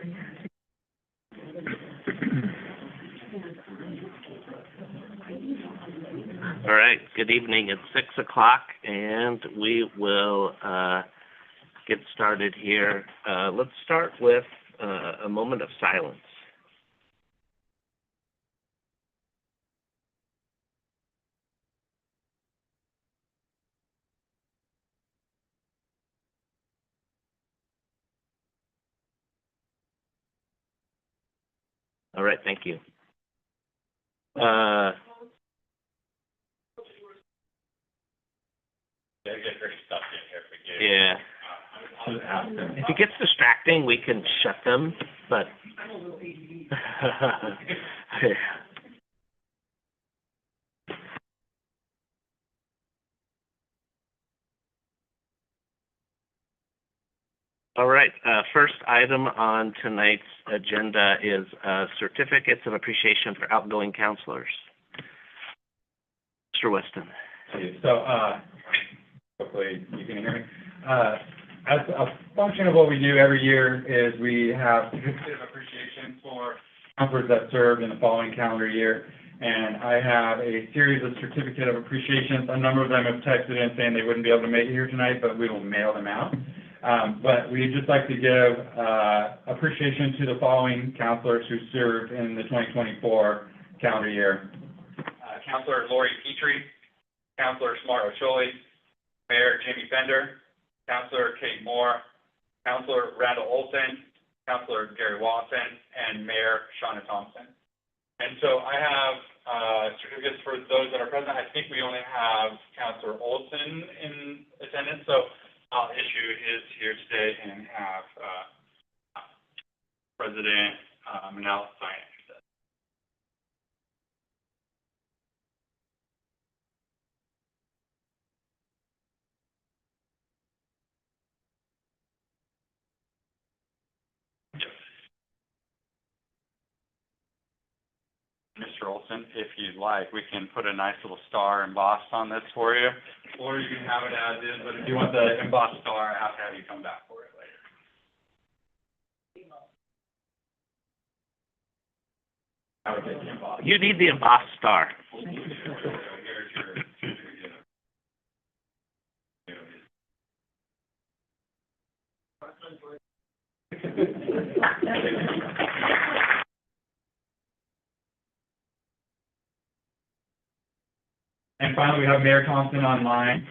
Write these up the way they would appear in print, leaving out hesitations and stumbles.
All right, good evening. It's 6 o'clock, and we will get started here. Let's start with a moment of silence. All right, thank you. Yeah. If it gets distracting, we can shut them, but all right, first item on tonight's agenda is certificates of appreciation for outgoing counselors. Mr. Weston. So, hopefully you can hear me. As a function of what we do every year is we have certificate of appreciation for counselors that served in the following calendar year. And I have a series of certificate of appreciations. A number of them have texted in saying they wouldn't be able to make it here tonight, but we will mail them out. But we'd just like to give appreciation to the following counselors who served in the 2024 calendar year. Counselor Lori Petrie, Counselor Smart Ocholi, Mayor Jamie Bender, Counselor Kate Moore, Counselor Randall Olson, Counselor Gary Watson, and Mayor Shauna Thompson. And so I have certificates for those that are present. I think we only have Counselor Olson in attendance, so I'll issue his here today and have President Manal sign it. Mr. Olson, if you'd like, we can put a nice little star embossed on this for you, or you can have it as is, but if you want the embossed star, I have to have you come back for it later. I would get the embossed. You need the embossed star. And finally, we have Mayor Thompson online.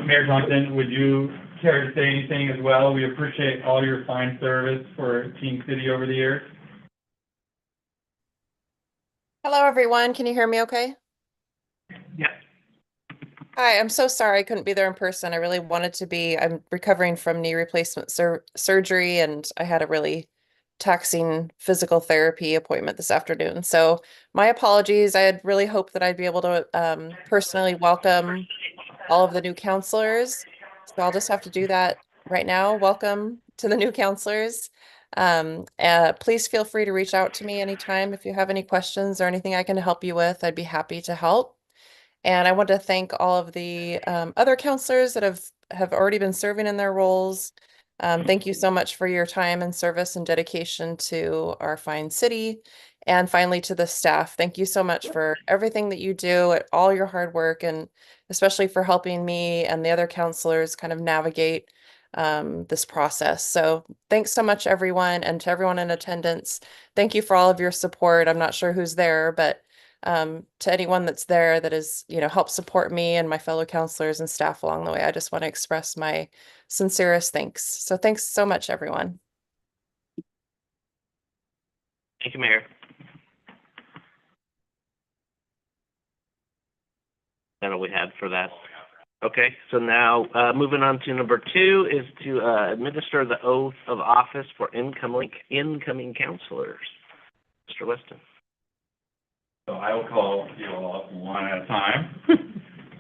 Mayor Thompson, would you care to say anything as well? We appreciate all your fine service for King City over the years. Hello, everyone. Can you hear me okay? Yeah. Hi, I'm so sorry I couldn't be there in person. I really wanted to be. I'm recovering from knee replacement surgery, and I had a really taxing physical therapy appointment this afternoon. So my apologies. I had really hoped that I'd be able to personally welcome all of the new counselors. So I'll just have to do that right now. Welcome to the new counselors. Please feel free to reach out to me anytime if you have any questions or anything I can help you with. I'd be happy to help. And I want to thank all of the other counselors that have already been serving in their roles. Thank you so much for your time and service and dedication to our fine city. And finally, to the staff, thank you so much for everything that you do, all your hard work, and especially for helping me and the other counselors kind of navigate this process. So thanks so much, everyone, and to everyone in attendance. Thank you for all of your support. I'm not sure who's there, but to anyone that's there that is, help support me and my fellow counselors and staff along the way, I just want to express my sincerest thanks. So thanks so much, everyone. Thank you, Mayor. That's all we had for that. Okay, so now moving on to number 2 is to administer the oath of office for incoming counselors. Mr. Weston. So I will call you all up one at a time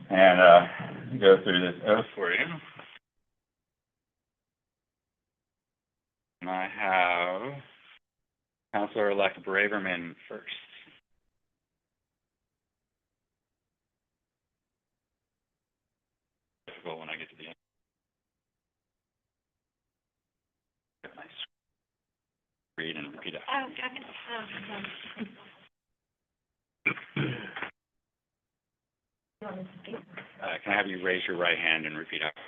and go through this oath for you. And I have Counselor-elect Braverman first. Difficult when I get to the end. Read and repeat it. Can I have you raise your right hand and repeat after?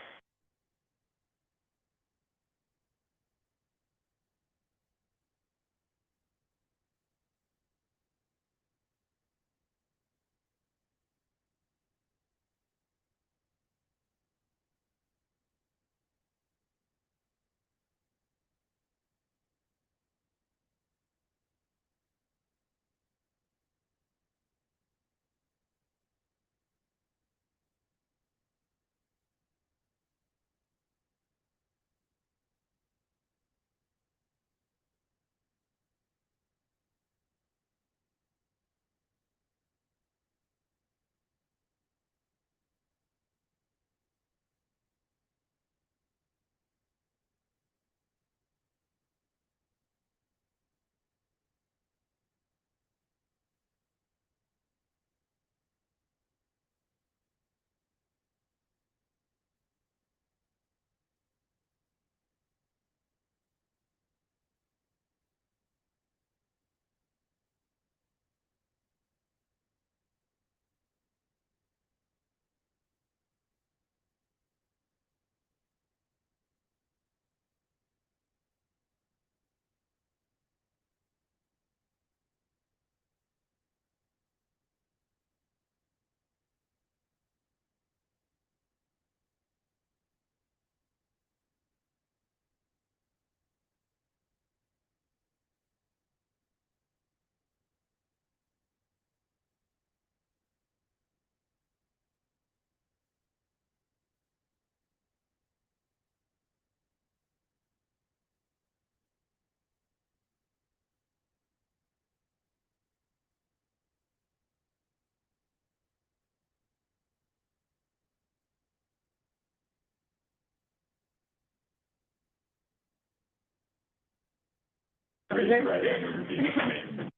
Raise your right hand and repeat after me.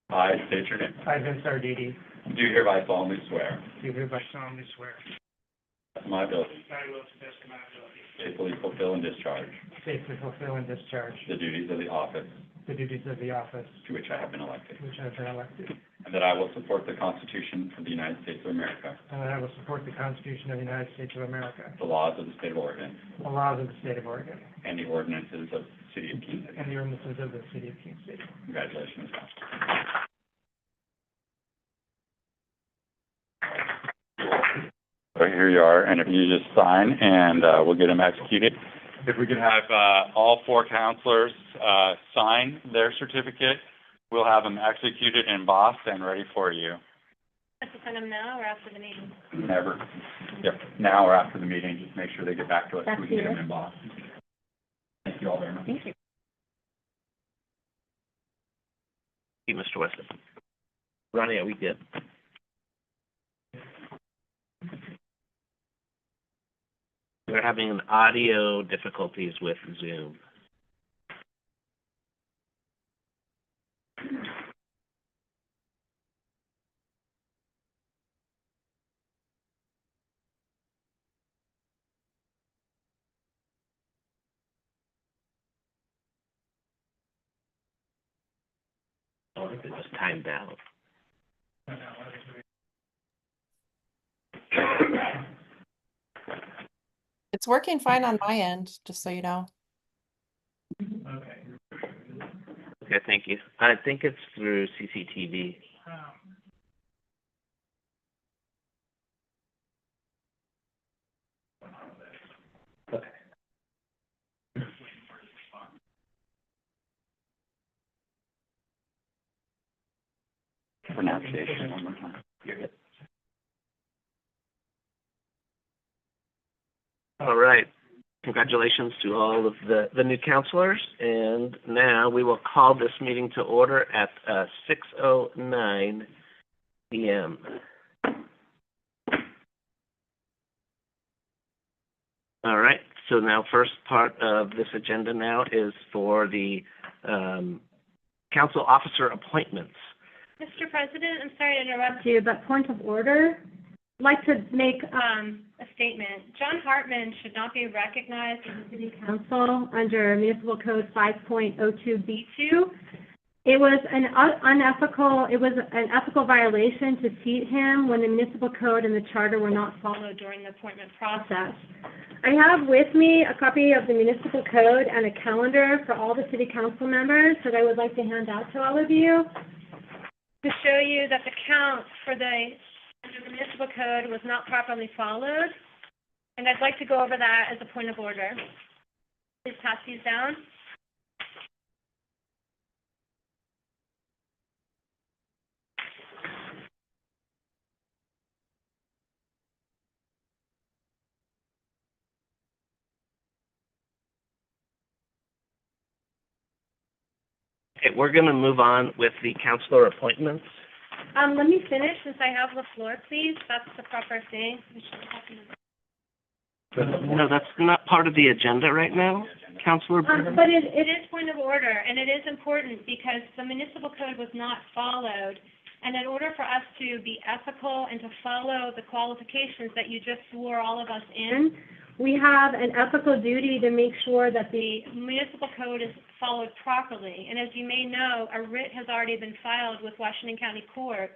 I state your name. I, Vince Arditi, Do hereby solemnly swear do hereby solemnly swear to my ability that I will, to the best of my ability, faithfully fulfill and discharge faithfully fulfill and discharge the duties of the office the duties of the office to which I have been elected, to which I have been elected, and that I will support the Constitution of the United States of America, and that I will support the Constitution of the United States of America, the laws of the state of Oregon, the laws of the state of Oregon, and the ordinances of the city of Keen City. and the ordinances of the city of King City. Congratulations. So here you are, and if you just sign, and we'll get them executed. If we could have all four counselors sign their certificate, we'll have them executed, embossed, and ready for you. Have to send them now or after the meeting? Never. Yep, now or after the meeting, just make sure they get back to us so we can get them Back to you. embossed. Thank you all very much. Thank you. Thank you, Mr. Wesley. Ronnie, are we good? We're having an audio difficulties with Zoom. I wonder if it just timed out. It's working fine on my end, just so you know. Okay. Okay, thank you. I think it's through CCTV. Okay. Pronunciation one more time. You're good. All right. Congratulations to all of the new counselors. And now we will call this meeting to order at 6:09 p.m. All right. So now first part of this agenda now is for the council officer appointments. Mr. President, I'm sorry to interrupt you, but point of order, like to make a statement. John Hartman should not be recognized as a city council under Municipal Code 5.02B2. It was an ethical violation to seat him when the municipal code and the charter were not followed during the appointment process. I have with me a copy of the municipal code and a calendar for all the city council members that I would like to hand out to all of you to show you that the count for under the municipal code was not properly followed. And I'd like to go over that as a point of order. Please pass these down. Okay, we're going to move on with the councilor appointments. Let me finish since I have the floor, please. That's the proper thing. No, that's not part of the agenda right now, Councilor Brennan. But it is point of order, and it is important because the municipal code was not followed. And in order for us to be ethical and to follow the qualifications that you just swore all of us in, we have an ethical duty to make sure that the municipal code is followed properly. And as you may know, a writ has already been filed with Washington County Court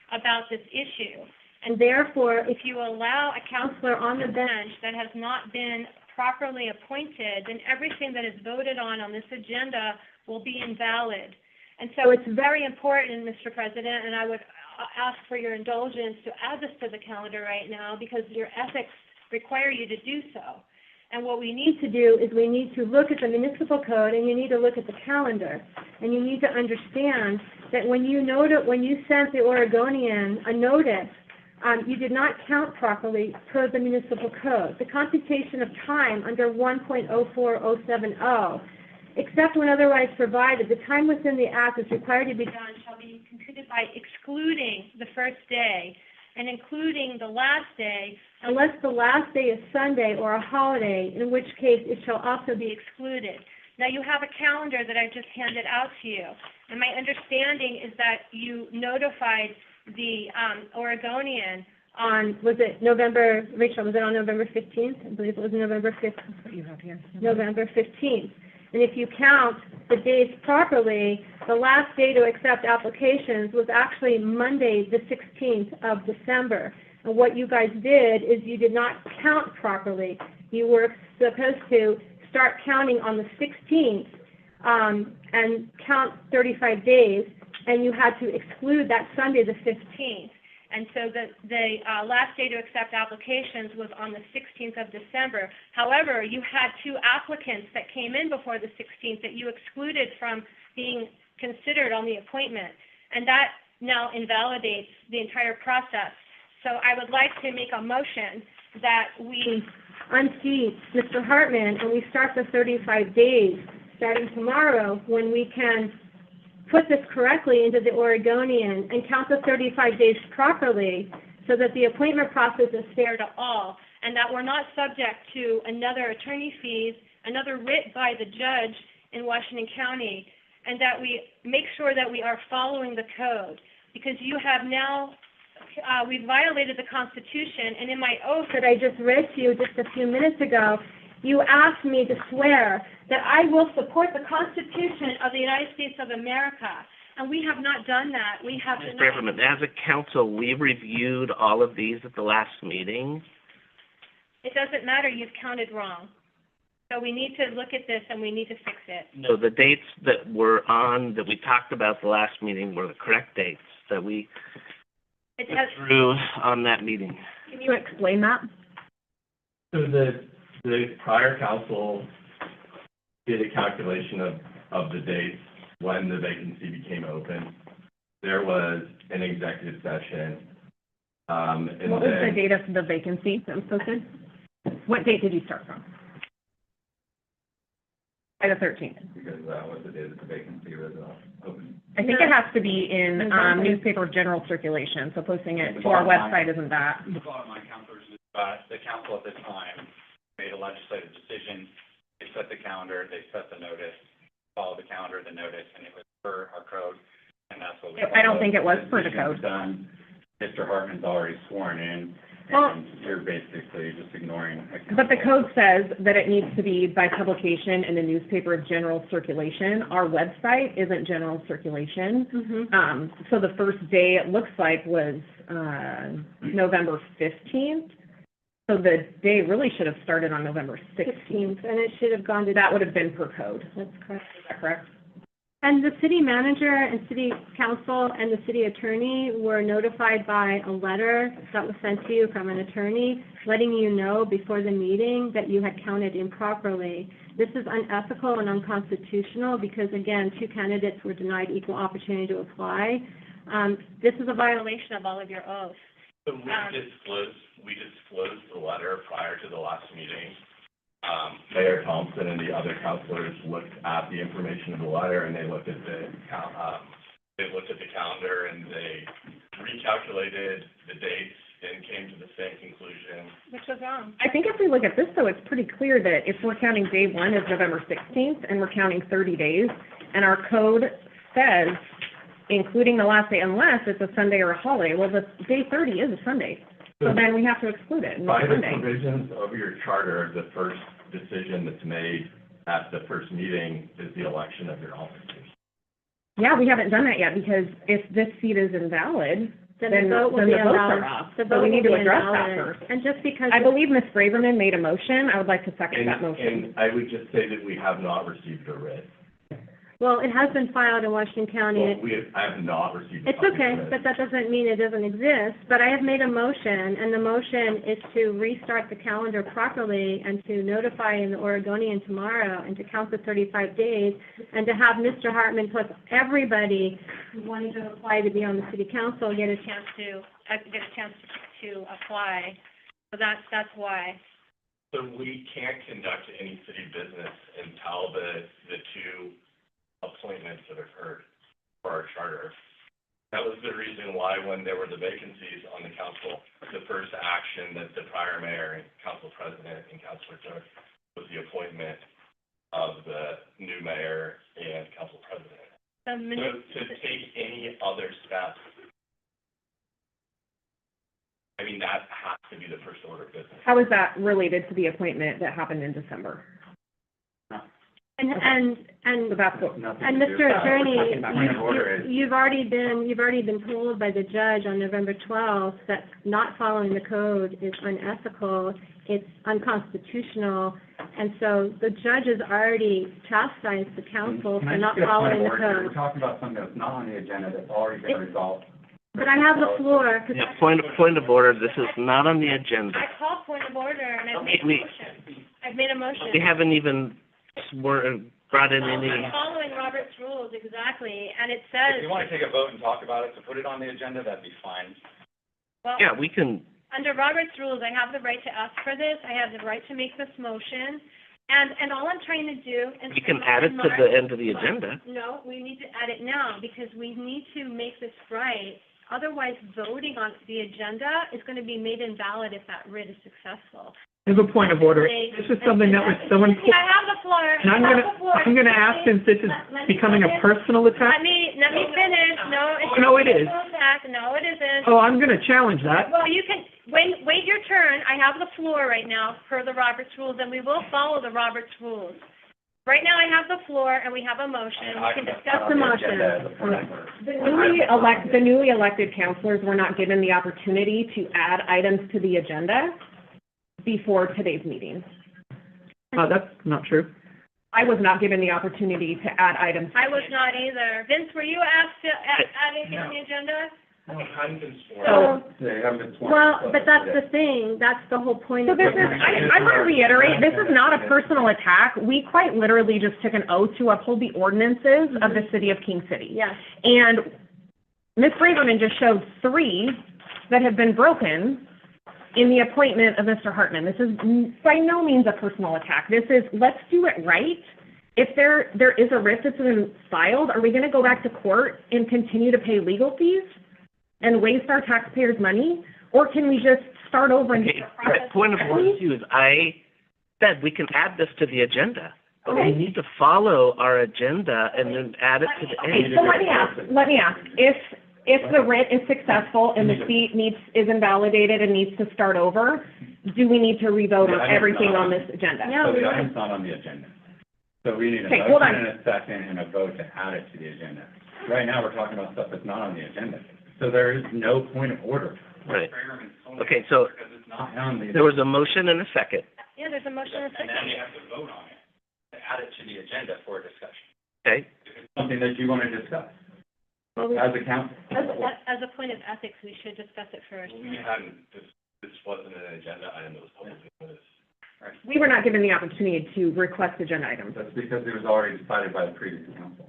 about this issue. And therefore, if you allow a counselor on the bench that has not been properly appointed, then everything that is voted on this agenda will be invalid. And so it's very important, Mr. President, and I would ask for your indulgence to add this to the calendar right now because your ethics require you to do so. And what we need to do is we need to look at the municipal code and you need to look at the calendar. And you need to understand that when you sent the Oregonian a notice, you did not count properly per the municipal code. The computation of time under 1.04070, except when otherwise provided, the time within the act is required to be done shall be computed by excluding the first day and including the last day, unless the last day is Sunday or a holiday, in which case it shall also be excluded. Now, you have a calendar that I just handed out to you, and my understanding is that you notified the Oregonian on, was it November 15th? I believe it was November 5th. That's what you have here. November 15th. And if you count the days properly, the last day to accept applications was actually Monday, the 16th of December. And what you guys did is you did not count properly. You were supposed to start counting on the 16th and count 35 days, and you had to exclude that Sunday, the 15th. And so the last day to accept applications was on the 16th of December. However, you had two applicants that came in before the 16th that you excluded from being considered on the appointment. And that now invalidates the entire process. So I would like to make a motion that we unseat Mr. Hartman and we start the 35 days starting tomorrow when we can put this correctly into the Oregonian and count the 35 days properly so that the appointment process is fair to all and that we're not subject to another attorney fees, another writ by the judge in Washington County, and that we make sure that we are following the code. Because you have now, we've violated the Constitution, and in my oath that I just read to you just a few minutes ago, you asked me to swear that I will support the Constitution of the United States of America, and we have not done that. We have Ms. not. Braverman, as a council, we reviewed all of these at the last meeting. It doesn't matter. You've counted wrong. So we need to look at this, and we need to fix it. No, the dates that were on, that we talked about the last meeting were the correct dates that we It went has, through on that meeting. can you explain that? So the prior council did a calculation of the dates when the vacancy became open. There was an executive session, and What was the then, date of the vacancy that was posted? What date did you start from? By the 13th. because that was the day that the vacancy was open. I think it has to be in newspaper general circulation, so posting it to our website isn't that. The bottom line, counselors, is the council at the time made a legislative decision. They set the calendar, they set the notice, followed the calendar, the notice, and it was per our code, and that's what we. I don't think it was per the Decision was code. done Mr. Hartman's already sworn in, Well- and you're basically just ignoring a But the council. code says that it needs to be by publication in the newspaper of general circulation. Our website isn't general circulation. Mm-hmm. So the first day, it looks like, was, November 15th. So the day really should have started on November 16th. 16th, and it should have gone to That would have been per code. That's correct. Is that correct? And the city manager and city council and the city attorney were notified by a letter that was sent to you from an attorney, letting you know before the meeting that you had counted improperly. This is unethical and unconstitutional because, again, 2 candidates were denied equal opportunity to apply. This is a violation of all of your oaths. So we disclosed the letter prior to the last meeting. Mayor Thompson and the other councilors looked at the information in the letter, and they looked at the calendar, and they recalculated the dates and came to the same conclusion. Which was wrong. I think if we look at this, though, it's pretty clear that if we're counting day 1 as November 16th, and we're counting 30 days, and our code says, including the last day, unless it's a Sunday or a holiday, well, the day 30 is a Sunday. So then we have to exclude it, By not the Sunday. provisions of your charter, the first decision that's made at the first meeting is the election of your officers. Yeah, we haven't done that yet, because if this seat is invalid, Then then the vote will the be votes invalid. are off. The So vote we will need to be address that invalid. first. And just because. I believe Ms. Braverman made a motion. I would like to second And, that motion. and I would just say that we have not received a writ. Well, it has been filed in Washington County. Well, I have not received a It's copy of okay, the writ. but that doesn't mean it doesn't exist. But I have made a motion, and the motion is to restart the calendar properly and to notify in the Oregonian tomorrow and to count the 35 days and to have Mr. Hartman plus everybody who wanted to apply to be on the city council get a chance to apply. So that's why. So we can't conduct any city business until the 2 appointments that occurred for our charter. That was the reason why, when there were the vacancies on the council, the first action that the prior mayor and council president and councilor took was the appointment of the new mayor and council president. So to take any other steps, I mean, that has to be the first order of business. How is that related to the appointment that happened in December? And So that's what, Nothing And to do Mr. with that. Attorney, We're talking about point of order is- you've already been told by the judge on November 12th that not following the code is unethical, it's unconstitutional, and so the judge has already chastised the council Can for I not just get a point following of the order here? We're code. talking about something that's not on the agenda, that's already been resolved. But I have the floor, 'cause Yeah, point of order, this is not on the agenda. I called point of order and I've made a We- motion. I've made a motion. We haven't even brought in any, I'm following Robert's rules, exactly, and it If says, you want to take a vote and talk about it, to put it on the agenda, that'd be fine. well, yeah, we can, under Robert's rules, I have the right to ask for this, I have the right to make this motion, and all I'm trying to do, and. we can add it to the end of the agenda. No, we need to add it now, because we need to make this right. Otherwise, voting on the agenda is going to be made invalid if that writ is successful. I have a point of order. This is something that was so important. Yeah, I have the floor. And I have the floor. I'm gonna ask, since this is Let me becoming a finish. personal attack, Let me finish. No, it's. Oh, no, it is. a personal attack. No, it isn't. oh, I'm gonna challenge that. Well, you can, wait your turn. I have the floor right now per the Roberts rules, and we will follow the Roberts rules. Right now, I have the floor, and we have a motion. We can discuss the motion. the newly elected councilors were not given the opportunity to add items to the agenda before today's meeting. That's not true. I was not given the opportunity to add items. I was not either. Vince, were you asked to add anything on the agenda? No, I'm been sworn. So, They haven't been sworn. well, but that's the thing. That's the whole point So of this it. is, I want to reiterate, this is not a personal attack. We quite literally just took an oath to uphold the ordinances of the city of King City. Yes. And Ms. Braverman just showed 3 that have been broken in the appointment of Mr. Hartman. This is by no means a personal attack. This is, let's do it right. If there is a writ that's been filed, are we going to go back to court and continue to pay legal fees and waste our taxpayers' money? Or can we just start over and get Okay, the process? point of order too is I said we can add this to the agenda, but we need to follow our agenda and then add it to the Okay, end. so let me ask, if the writ is successful and the seat is invalidated and needs to start over, do we need to revote on everything on this agenda? No, So we the don't. item's not on the agenda. So we need a Okay, hold motion on. and a second and a vote to add it to the agenda. Right now, we're talking about stuff that's not on the agenda. So there is no point of order. Right. Okay, so Because it's not on the. there was a motion and a second. Yeah, there's a motion and a And then second. you have to vote on it, to add it to the agenda for discussion. Okay, If it's something that you want to discuss Well, we- as a council. as a point of ethics, we should discuss it first. We hadn't, this wasn't an agenda item that was publicly noticed. We were not given the opportunity to request agenda items. That's because it was already decided by the previous council.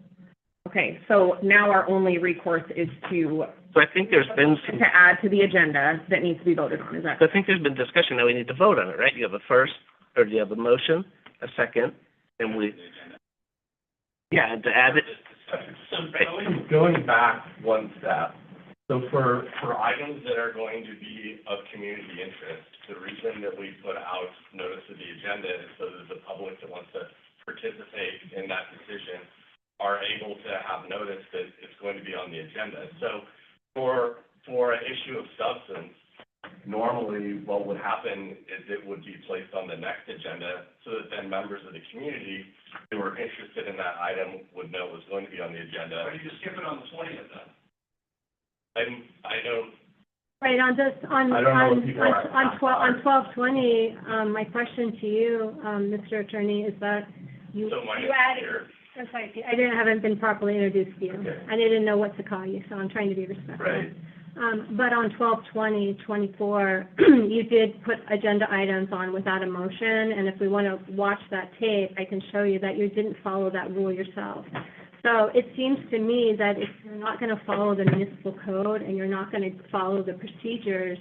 Okay, so now our only recourse is to so I think there's been some, add to the agenda that needs to be voted on, is that? I think there's been discussion, now we need to vote on it, right? You have a first, or do you have a motion, a second, and we, yeah, and to add it. So going back one step, so for items that are going to be of community interest, the reason that we put out notice of the agenda is so that the public that wants to participate in that decision are able to have notice that it's going to be on the agenda. So for an issue of substance, normally what would happen is it would be placed on the next agenda so that then members of the community who are interested in that item would know it was going to be on the agenda. Why don't you just skip it on the 20th then? I don't, Right, on this, on, I don't know on, what people are- on 12/20, my question to you, Mr. Attorney, is that you so my you added, here, I'm sorry, haven't been properly introduced to you. Okay. I didn't know what to call you, so I'm trying to be respectful. right, But on 12/20/24, you did put agenda items on without a motion, and if we want to watch that tape, I can show you that you didn't follow that rule yourself. So it seems to me that if you're not going to follow the municipal code and you're not going to follow the procedures,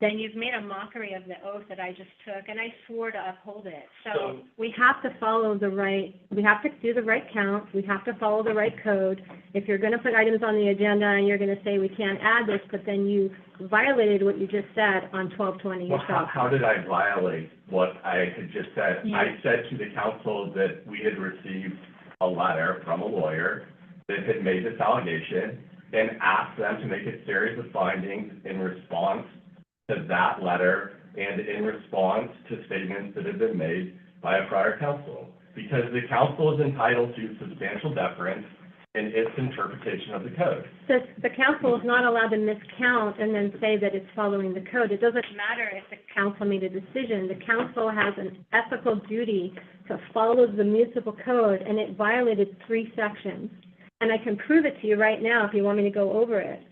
then you've made a mockery of the oath that I just took, and I swore to uphold it. So we have to follow the right, we have to do the right count, we have to follow the right code. If you're going to put items on the agenda and you're going to say we can't add this, but then you violated what you just said on 12/20 well, yourself. how did I violate what I had just said? I said to the council that we had received a letter from a lawyer that had made this allegation and asked them to make a series of findings in response to that letter and in response to statements that had been made by a prior council. Because the council is entitled to substantial deference in its interpretation of the code. The council is not allowed to miscount and then say that it's following the code. It doesn't matter if the council made a decision. The council has an ethical duty to follow the municipal code, and it violated 3 sections. And I can prove it to you right now if you want me to go over it.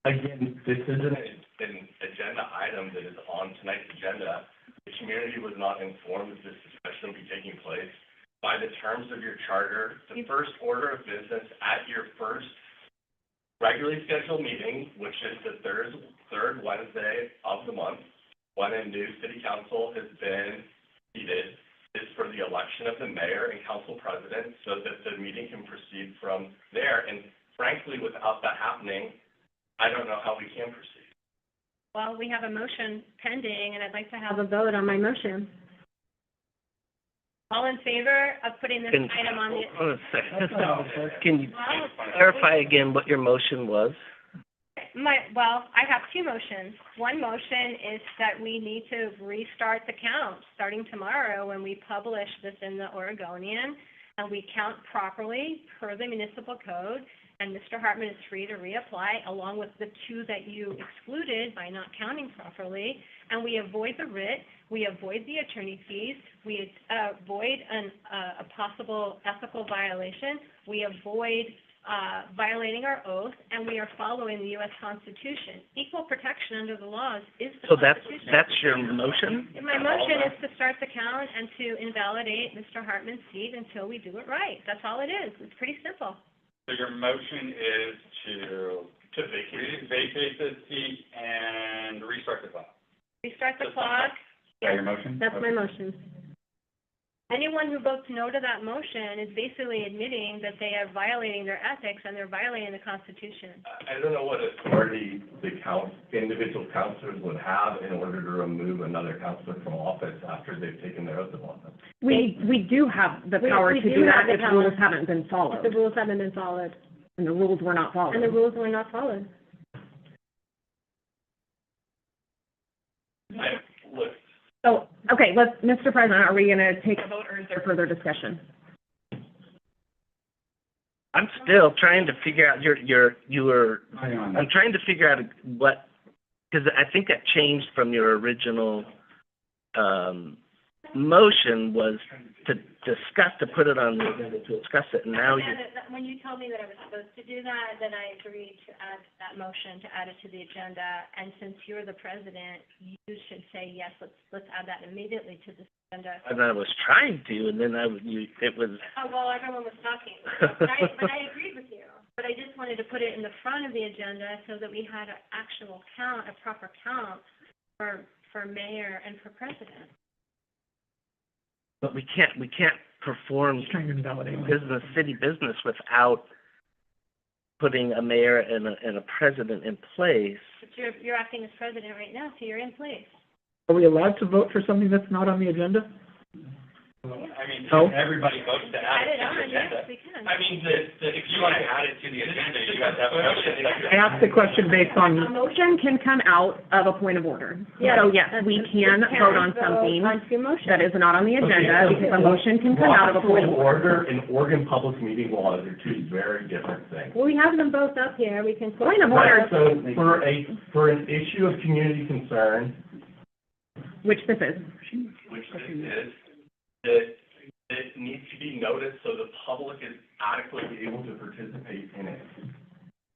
Again, this isn't an agenda item that is on tonight's agenda. The community was not informed that this discussion would be taking place. By the terms of your charter, the first order of business at your first regularly scheduled meeting, which is the third Wednesday of the month, when a new city council has been seated, is for the election of the mayor and council president so that the meeting can proceed from there. And frankly, without that happening, I don't know how we can proceed. Well, we have a motion pending, and I'd like to have a vote on my motion. All in favor of putting this item on the... Hold on a second. Can you clarify again what your motion was? I have 2 motions. One motion is that we need to restart the count starting tomorrow when we publish this in the Oregonian, and we count properly per the municipal code, and Mr. Hartman is free to reapply along with the 2 that you excluded by not counting properly, and we avoid the writ, we avoid the attorney fees, we avoid a possible ethical violation, we avoid violating our oath, and we are following the U.S. Constitution. Equal protection under the laws is the So Constitution. that's your motion? My motion is to start the count and to invalidate Mr. Hartman's seat until we do it right. That's all it is. It's pretty simple. So your motion is to vacate the seat and restart the clock. Restart the clock. Is that your motion? That's my motion. Anyone who votes no to that motion is basically admitting that they are violating their ethics and they're violating the Constitution. I don't know what authority the individual councilors would have in order to remove another councilor from office after they've taken their oath of office. We do have the We- power we to do do have that the if power. rules haven't been If followed. the rules haven't been followed. And the rules were not followed. and the rules were not followed. So, okay, Mr. President, are we gonna take a vote or is there further discussion? I'm still trying to figure out Hang on. I'm trying to figure out what, because I think that changed from your original, motion was to discuss, to put it on the agenda, to discuss it, and now you, When you told me that I was supposed to do that, then I agreed to add that motion, to add it to the agenda. And since you're the president, you should say, yes, let's add that immediately to the agenda. and I was trying to, and then it was, Oh, well, everyone was talking. But I agreed with you. But I just wanted to put it in the front of the agenda so that we had an actual count, a proper count for mayor and for president. but we can't perform Just trying to invalidate. city business without putting a mayor and a president in place. But you're acting as president right now, so you're in place. Are we allowed to vote for something that's not on the agenda? I mean, No. everybody votes to add Add it it to on, the yes, agenda. we can. I mean, if you want to add it to the agenda, you have to have a motion. I asked the question based A on, motion can come out of a point of order. Yes. So yes, we can vote on something Onto your motion. that is not on the agenda because a motion can come out of a point of order. Order and Oregon public meeting laws are two very different things. Well, we have them both up here, we can. Point of order, So for an issue of community concern, which this is. which this is, that it needs to be noticed so the public is adequately able to participate in it.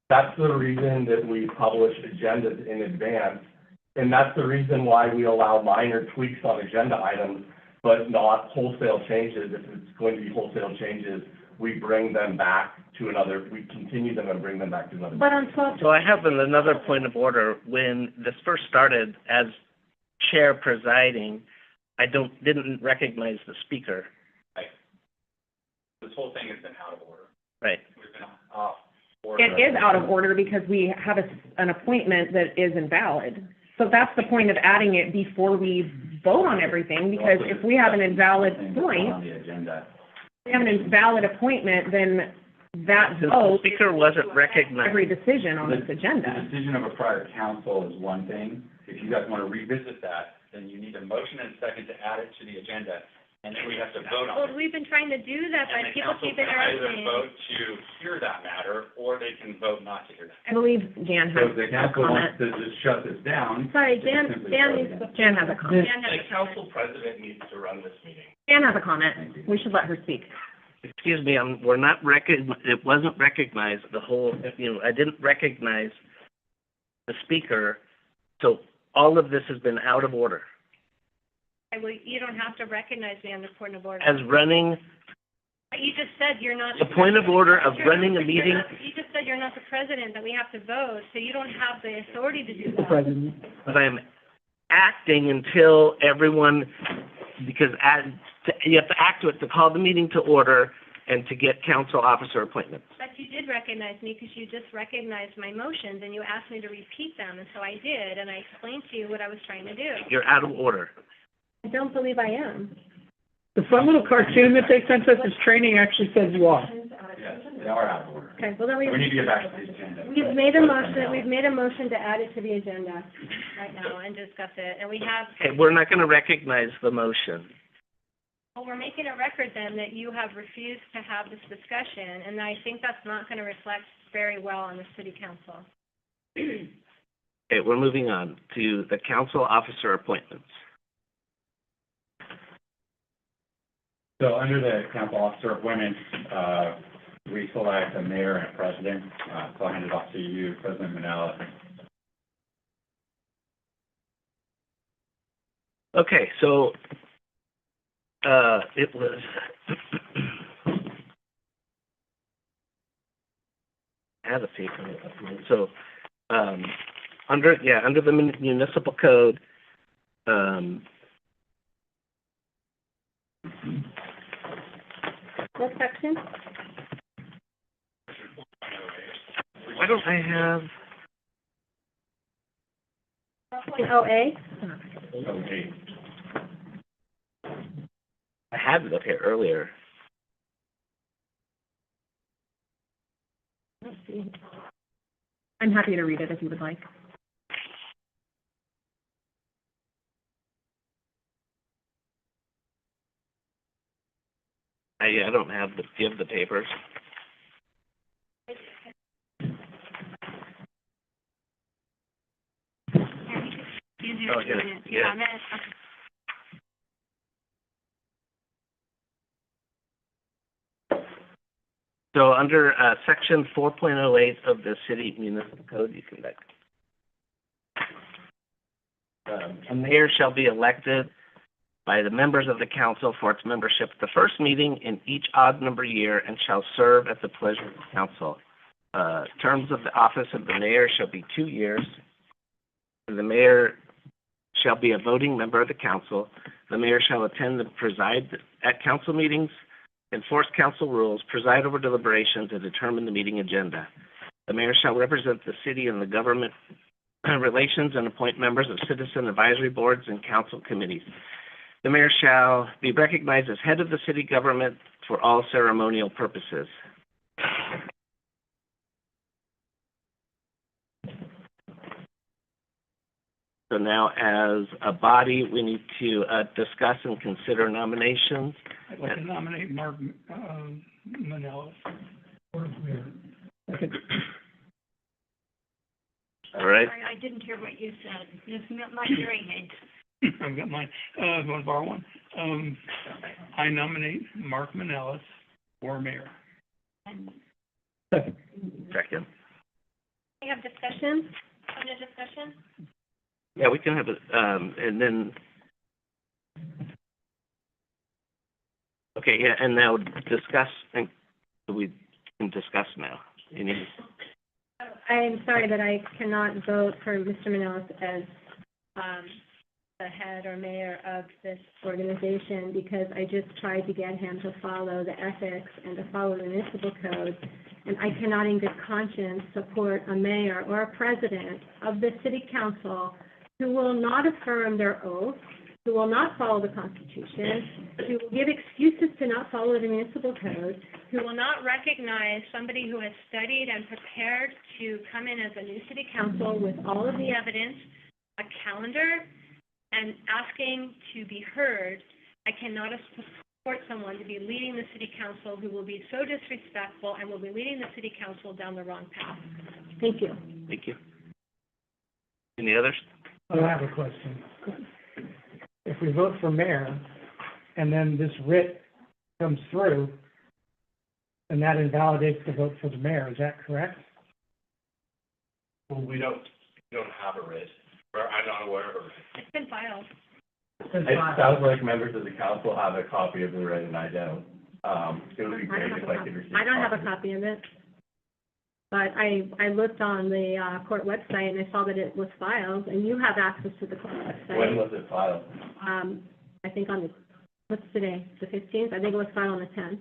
That's the reason that we publish agendas in advance, and that's the reason why we allow minor tweaks on agenda items, but not wholesale changes. If it's going to be wholesale changes, we bring them back to we continue them and bring them back to another. But on 12, So I have another point of order. When this first started, as chair presiding, I didn't recognize the speaker. This whole thing has been out of order. Right. We've been off order. It is out of order because we have an appointment that is invalid. So that's the point of adding it before we vote on everything, because if we have an invalid point, On the agenda. we have an invalid appointment, then that Since the vote, speaker wasn't recognized. every decision on this The agenda. decision of a prior council is one thing. If you guys want to revisit that, then you need a motion and a second to add it to the agenda, and then we have to vote on well, it. we've been trying to do that, And but the people council keep can either interrupting. vote to hear that matter, or they can vote not to hear that. I believe Jan So has if the a council wants comment. to just shut this down. Sorry, they can simply Dan vote needs again. to. Jan has a comment. Dan has The a comment. council president needs to run this meeting. Jan has a comment. We should let her speak. Excuse me, we're not it wasn't recognized, the whole, I didn't recognize the speaker, so all of this has been out of order. Well, you don't have to recognize me on the point of order. As running, You just said you're not. the point of order of running a You're meeting, not- You just said you're not the president, that we have to vote, so you don't have the authority to do the that. president. but I'm acting until everyone, because you have to act to call the meeting to order and to get council officer appointments. But you did recognize me, because you just recognized my motions, and you asked me to repeat them, and so I did, and I explained to you what I was trying to do. You're out of order. I don't believe I am. The fun little cartoon that they sent us as training actually says you are. Yes, they are out of order. Okay, well, then We need to get back to the agenda. we've made a motion to add it to the agenda right now and discuss it, and we have, Okay, we're not gonna recognize the motion. well, we're making a record then that you have refused to have this discussion, and I think that's not gonna reflect very well on the city council. Okay, we're moving on to the council officer appointments. So under the council officer appointments, we select a mayor and a president. So I'll hand it off to you, President Manella. Okay, so, it was, I have a paper, so, under the municipal code, What section? why don't I have, 4.0A? Okay. I had it up here earlier. Let's see. I'm happy to read it if you would like. I don't have the, do you have the papers? Oh, yeah. So under, section 4.08 of the city municipal code, you can, a mayor shall be elected by the members of the council for its membership at the first meeting in each odd number year and shall serve at the pleasure of the council. Terms of the office of the mayor shall be 2 years. The mayor shall be a voting member of the council. The mayor shall attend and preside at council meetings, enforce council rules, preside over deliberations, and determine the meeting agenda. The mayor shall represent the city in the government relations and appoint members of citizen advisory boards and council committees. The mayor shall be recognized as head of the city government for all ceremonial purposes. So now, as a body, we need to discuss and consider nominations. I'd like to nominate Mark, Manellis for mayor. Second. All right. Sorry, I didn't hear what you said. It's not my hearing aids. I've got mine. You want to borrow one? I nominate Mark Manellis for mayor. Second. Second. We have discussion? Under discussion? Yeah, we can have it, and then. Okay, yeah, and now discuss, and we can discuss now. Any, I am sorry that I cannot vote for Mr. Manellis as, the head or mayor of this organization because I just tried to get him to follow the ethics and to follow the municipal code. And I cannot in good conscience support a mayor or a president of the city council who will not affirm their oath, who will not follow the Constitution, who will give excuses to not follow the municipal code, who will not recognize somebody who has studied and prepared to come in as a new city council with all of the evidence, a calendar, and asking to be heard. I cannot support someone to be leading the city council who will be so disrespectful and will be leading the city council down the wrong path. Thank you. thank you. Any others? I have a question. If we vote for mayor and then this writ comes through, then that invalidates the vote for the mayor, is that correct? Well, we don't have a writ, or I'm not aware of a writ. It's been filed. It sounds like members of the council have a copy of the writ and I don't. It would be great if I could receive. I don't have a copy of it. But I looked on the court website and I saw that it was filed, and you have access to the court website. When was it filed? I think on the, what's today, the 15th? I think it was filed on the 10th.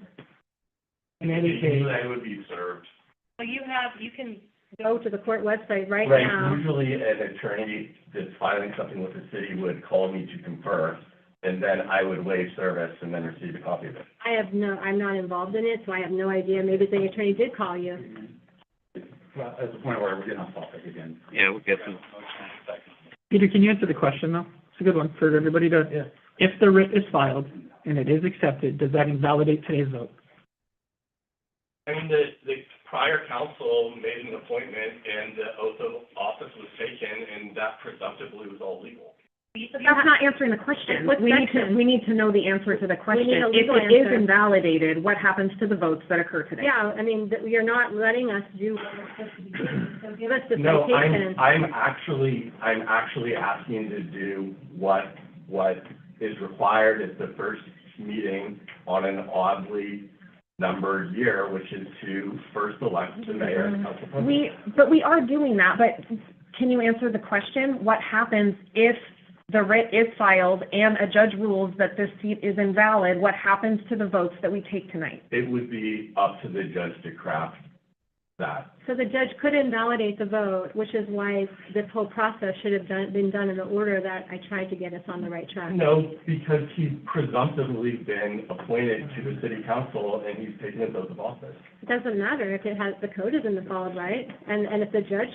In any case, Usually I would be served. Well, you can go to the court website right now. Usually an attorney that's filing something with the city would call me to confer, and then I would waive service and then receive a copy of it. I'm not involved in it, so I have no idea. Maybe the attorney did call you. Well, as a point of order, we're getting off topic again. Yeah, we'll get to, Peter, can you answer the question though? It's a good one for everybody to, if the writ is filed and it is accepted, does that invalidate today's vote? I mean, the prior council made an appointment and the oath of office was taken and that presumptively was all legal. But that's not answering the question. What We section? need to know the answer to the question. need a If legal it is answer. invalidated, what happens to the votes that occur today? Yeah, I mean, you're not letting us do what we're supposed to be doing. So give us the No, citation. I'm actually asking to do what is required at the first meeting on an oddly numbered year, which is to first elect the mayor and council president. We are doing that, but can you answer the question? What happens if the writ is filed and a judge rules that this seat is invalid? What happens to the votes that we take tonight? It would be up to the judge to craft that. So the judge could invalidate the vote, which is why this whole process should have been done in the order that I tried to get us on the right track. No, because he's presumptively been appointed to the city council and he's taken his oath of office. It doesn't matter if it has, the code isn't followed, right? And if the judge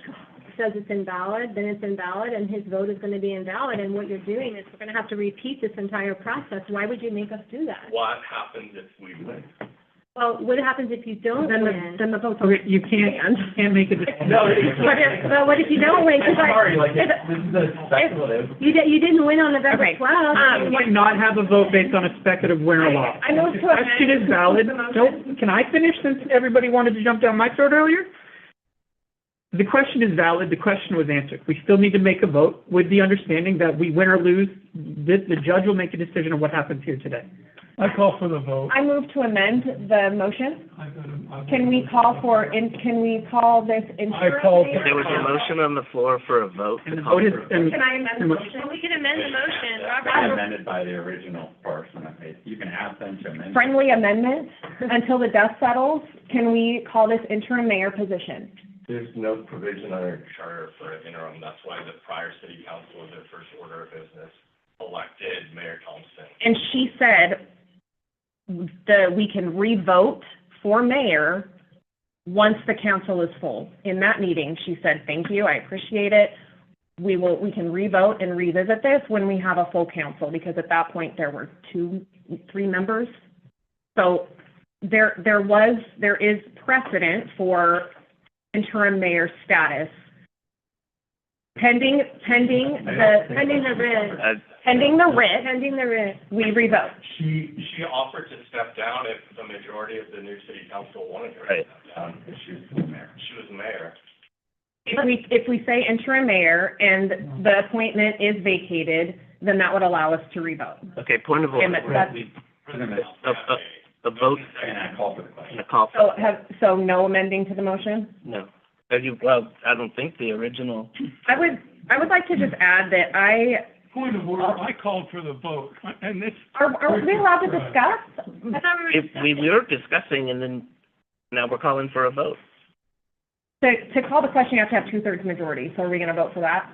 says it's invalid, then it's invalid, and his vote is going to be invalid, and what you're doing is we're going to have to repeat this entire process. Why would you make us do that? What happens if we win? Well, what happens if you don't win? Then the vote's. Okay, you can't make a decision. No, But what if you don't win? 'Cause sorry, like, if- this is a speculative. You didn't win on November Okay. 12th. You cannot have a vote based on a speculative win or loss. I move The to question is valid. Nope, can I finish since everybody wanted to jump down my throat earlier? The question is valid, the question was answered. We still need to make a vote with the understanding that we win or lose, the judge will make a decision on what happens here today. I call for the vote. I move to amend the motion. Can we call this interim? I call for- There was a motion on the floor for a vote. And the vote is, and Can I amend the motion? We can amend the motion, It's amended by the original person. You can ask them to amend. Friendly amendment until the dust settles. Can we call this interim mayor position? There's no provision on our charter for an interim. That's why the prior city council, in their first order of business, elected Mayor Thompson. And she said we can re-vote for mayor once the council is full. In that meeting, she said, thank you, I appreciate it. We can re-vote and revisit this when we have a full council, because at that point there were 3 members. So there is precedent for interim mayor status pending the writ. Uh, Pending the writ, Pending the writ. we revote. She offered to step down if the majority of the new city council wanted her to Right. step down. She was the mayor. She was the mayor. If we say interim mayor and the appointment is vacated, then that would allow us to revote. Okay, point of order. Okay, but that's- We- President, A vote and I call for the question. and a call for, So no amending to the motion? no. Well, I don't think the original, I would like to just add that Point of order, I called for the vote, and this. are we allowed to discuss? I thought we were. we were discussing and then now we're calling for a vote. To call the question, you have to have 2/3 majority, so are we gonna vote for that?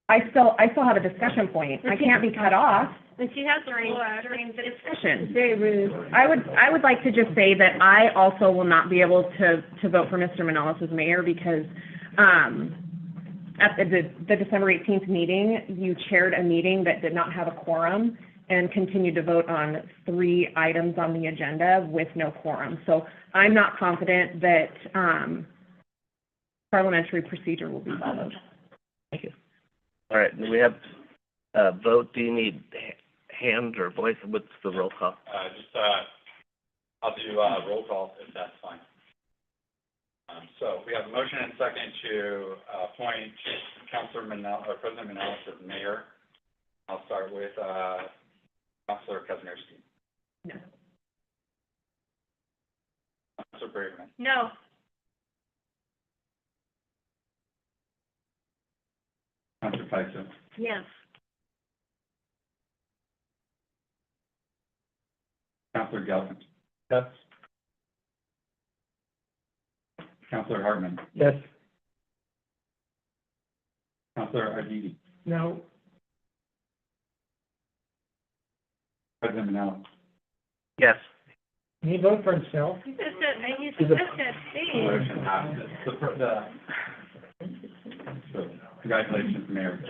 I still have a discussion point. I can't be cut off And she has the during floor. the discussion. Very rude. I would like to just say that I also will not be able to vote for Mr. Manolis as mayor because, at the December 18th meeting, you chaired a meeting that did not have a quorum and continued to vote on 3 items on the agenda with no quorum. So I'm not confident that, parliamentary procedure will be followed. Thank you. All right, we have a vote. Do you need hand or voice? What's the roll call? I'll do, roll call if that's fine. So we have a motion and second to, appoint Councilor Manel, or President Manolis as mayor. I'll start with, Councilor Kuzmierski. No. Councilor Braverman. No. Councilor Paiso. Yes. Councilor Galvin. Yes. Councilor Hartman. yes, Councilor Arditi. no, President Manolis. Yes. can he vote for himself? He's supposed to abstain. Motion passes. So congratulations, Mayor.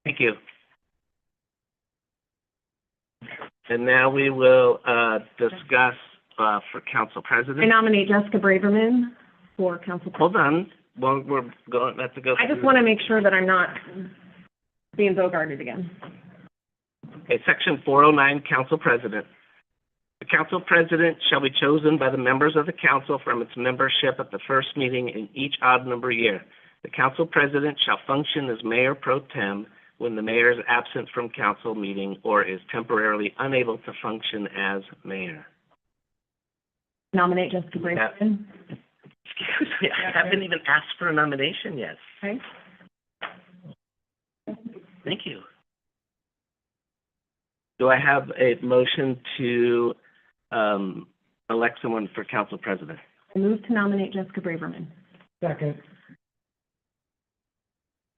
Thank you. And now we will, discuss, for council I president. nominate Jessica Braverman for council. Hold on, well, we're going, have to go. I just through- want to make sure that I'm not being bogarted again. Okay, section 409, council president. The council president shall be chosen by the members of the council from its membership at the first meeting in each odd number year. The council president shall function as mayor pro tem when the mayor is absent from council meeting or is temporarily unable to function as mayor. Nominate Jessica Braverman. Excuse me, I haven't even asked for a nomination yet. Okay. Thank you. Do I have a motion to elect someone for council president? I move to nominate Jessica Braverman. Second.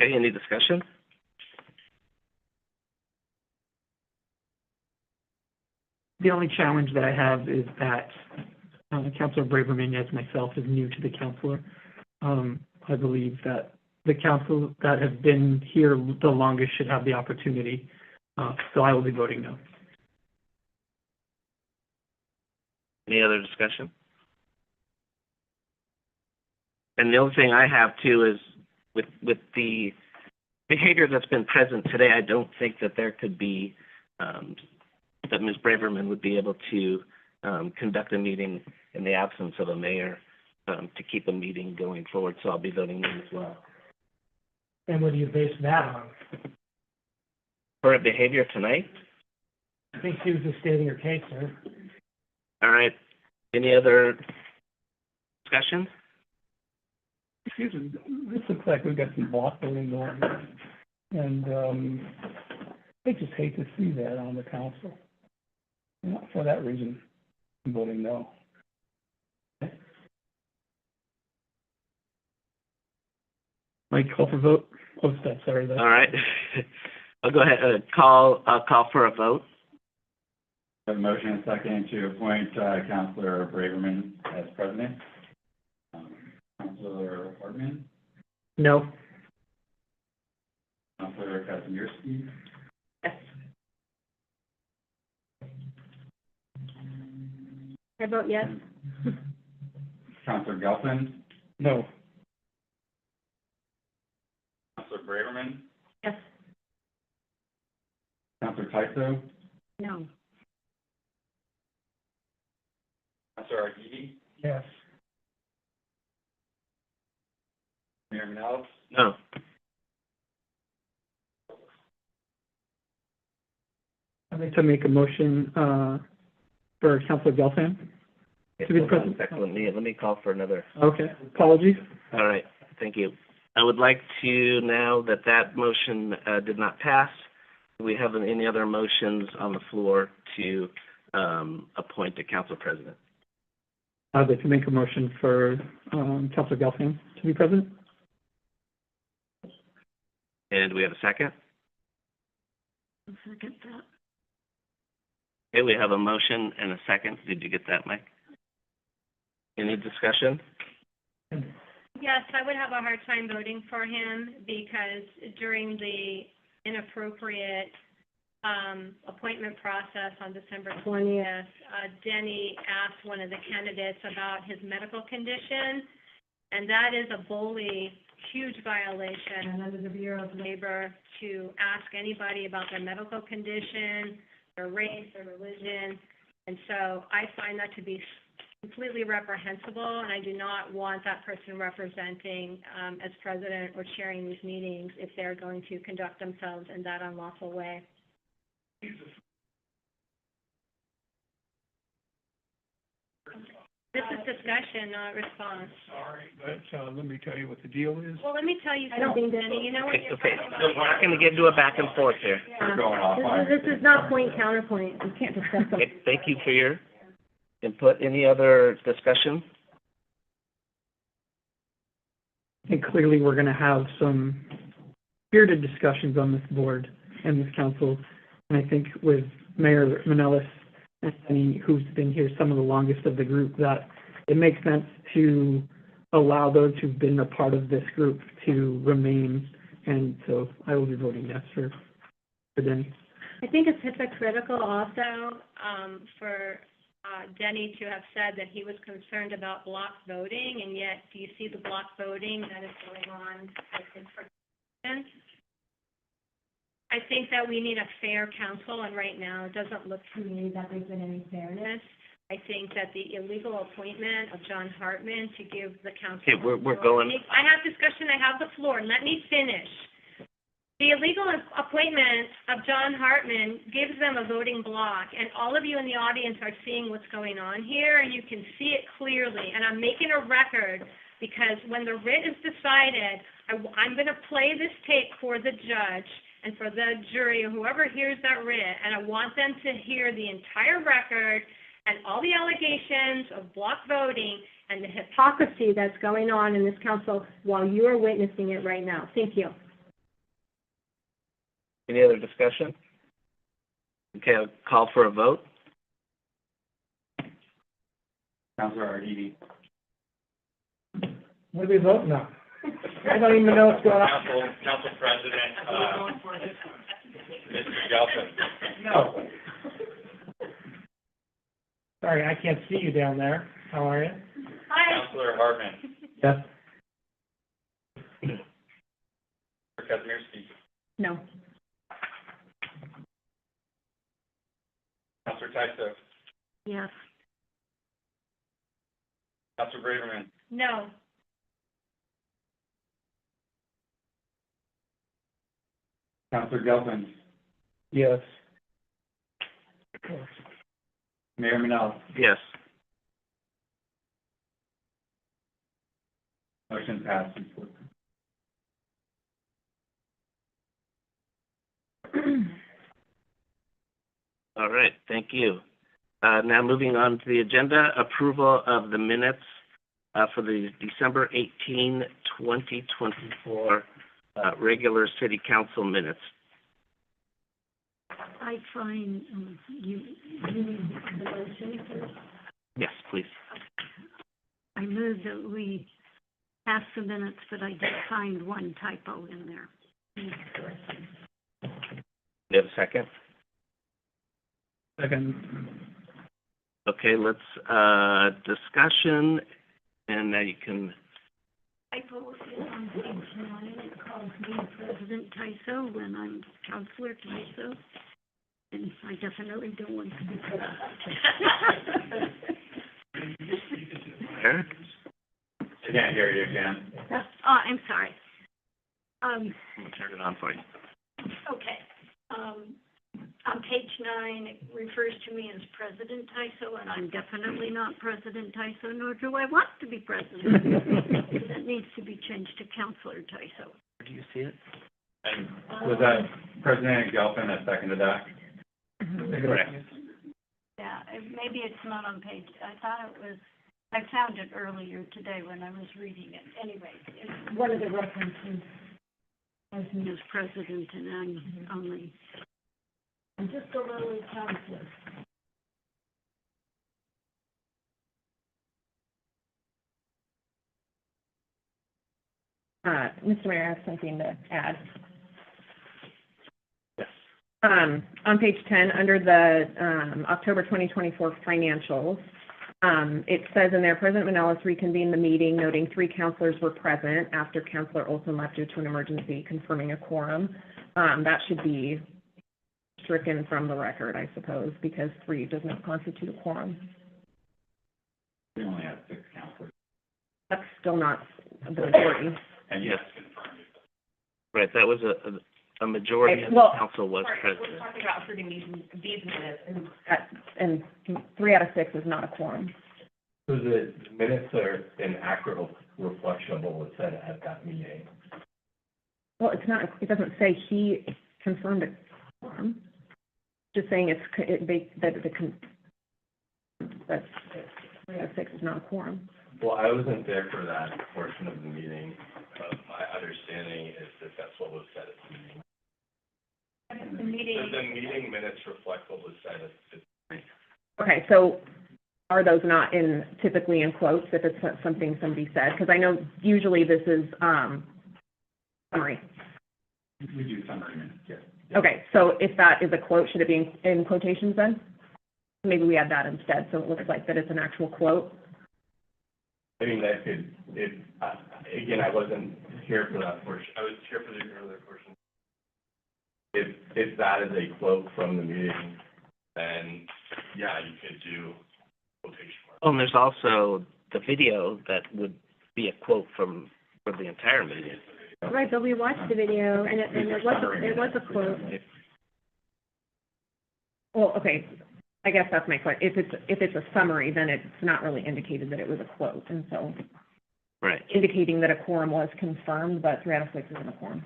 Okay, any discussion? The only challenge that I have is that Councilor Braverman, as myself, is new to the council. I believe that the council that has been here the longest should have the opportunity. So I will be voting no. Any other discussion? And the only thing I have too is with the behavior that's been present today, I don't think that there could be, that Ms. Braverman would be able to conduct a meeting in the absence of a mayor to keep a meeting going forward, so I'll be voting no as well. And what do you base that on? For her behavior tonight? I think she was just stating her case, sir. All right. Any other discussion? Excuse me, this looks like we've got some block voting going on. And, I just hate to see that on the council. For that reason, I'm voting no. Mike, call for vote. Oh, sorry. All right. I'll go ahead, I'll call for a vote. I have a motion and a second to appoint Councilor Braverman as president. Councilor Hartman, No. Councilor Kazimierski, Yes. I vote yes. Councilor Gelfen, No. Councilor Braverman, Yes. Councilor Tyso, No. Councilor Arditi, Yes. Mayor Manellis, No. I'd like to make a motion for Councilor Gelfand to be the Hold on a president. second. Let me call for another. Okay, apologies. All right, thank you. I would like to, now that that motion did not pass, do we have any other motions on the floor to appoint a council president? I'd like to make a motion for Councilor Gelfand to be president. And do we have a second? I'll second that. Okay, we have a motion and a second. Did you get that, Mike? Any discussion? Yes, I would have a hard time voting for him because during the inappropriate appointment process on December 20th, Denny asked one of the candidates about his medical condition, and that is a bully, huge violation, and under the Bureau of Labor to ask anybody about their medical condition, their race, their religion, and so I find that to be completely reprehensible, and I do not want that person representing as president or chairing these meetings if they're going to conduct themselves in that unlawful way. This is discussion, not response. Sorry, but, let me tell you what the deal is. Well, let me tell you something, Denny, you know what you're Okay, so we're not gonna get into a back and forth here. we're going off on. This is not point counterpoint. We can't discuss them. Okay, thank you for your input. Any other discussion? I think clearly we're going to have some spirited discussions on this board and this council. And I think with Mayor Manellis and Denny, who's been here some of the longest of the group, that it makes sense to allow those who've been a part of this group to remain. And so I will be voting yes for Denny. I think it's hypocritical also, for Denny to have said that he was concerned about block voting, and yet do you see the block voting that is going on with his participants? I think that we need a fair council, and right now it doesn't look to me that there's been any fairness. I think that the illegal appointment of John Hartman to give the council. Okay, we're going. I have discussion, I have the floor, let me finish. The illegal appointment of John Hartman gives them a voting block, and all of you in the audience are seeing what's going on here, and you can see it clearly. And I'm making a record because when the writ is decided, I'm going to play this tape for the judge and for the jury, or whoever hears that writ, and I want them to hear the entire record and all the allegations of block voting and the hypocrisy that's going on in this council while you are witnessing it right now. Thank you. Any other discussion? Okay, I'll call for a vote. Counselor Arditi. What are we voting on? I don't even know what's going on. Council President, Mr. Gelfen. No. Sorry, I can't see you down there. How are you? Hi. Councilor Hartman. Yes. Kazmierski. No. Councilor Tyso. Yes. Councilor Braverman. No. Counselor Gelfen. Yes. Mayor Manel. Yes. Motion passed. All right, thank you. Now moving on to the agenda, approval of the minutes for the December 18, 2024 regular city council minutes. I find, you need the motion first. Yes, please. I move that we pass the minutes, but I did find one typo in there. Do you have a second? Second. Okay, let's, discussion, and now you can, Typo is on page 9. It calls me President Tyso when I'm Counselor Tyso. And I definitely don't want to be president. Eric? I can't hear you again. Oh, I'm sorry. I'll turn it on for you. Okay. On page 9, it refers to me as President Tyso, and I'm definitely not President Tyso, nor do I want to be president. That needs to be changed to Counselor Tyso. Do you see it? And was that President Gelfen that seconded that? Correct. Yeah, maybe it's not on page, I thought it was, I found it earlier today when I was reading it. Anyway, it's one of the references as me as president, and I'm just a lowly counselor. Mr. Mayor, I have something to add. Yes. On page 10, under the, October 2024 financials, it says in there, President Manellis reconvened the meeting, noting 3 counselors were present after Counselor Olson left due to an emergency, confirming a quorum. That should be stricken from the record, I suppose, because 3 does not constitute a quorum. We only have 6 counselors. That's still not the majority. And Yes. Right, that was a majority of the Well, council was We're present. talking about approving these minutes, and 3 out of 6 is not a quorum. So the minutes are an accurate reflection of what was said at that meeting. Well, it's not, it doesn't say he confirmed a quorum. Just saying that 3 out of 6 is not a quorum. Well, I wasn't there for that portion of the meeting, but my understanding is that that's what was said at the meeting. The meeting. The meeting minutes reflect what was said at the. Okay, so are those not typically in quotes if it's something somebody said? Because I know usually this is, summary. we do summary minutes, yes. Okay, so if that is a quote, should it be in quotations then? Maybe we add that instead, so it looks like that it's an actual quote. I mean, that could, again, I wasn't here for that portion. I was here for the earlier portion. If that is a quote from the meeting, then, yeah, you could do quotation marks. Oh, and there's also the video that would be a quote from the entire meeting. Right, but we watched the video, and it was a quote. Well, okay, I guess that's my question. If it's a summary, then it's not really indicated that it was a quote, and so Right. indicating that a quorum was confirmed, but 3 out of 6 isn't a quorum.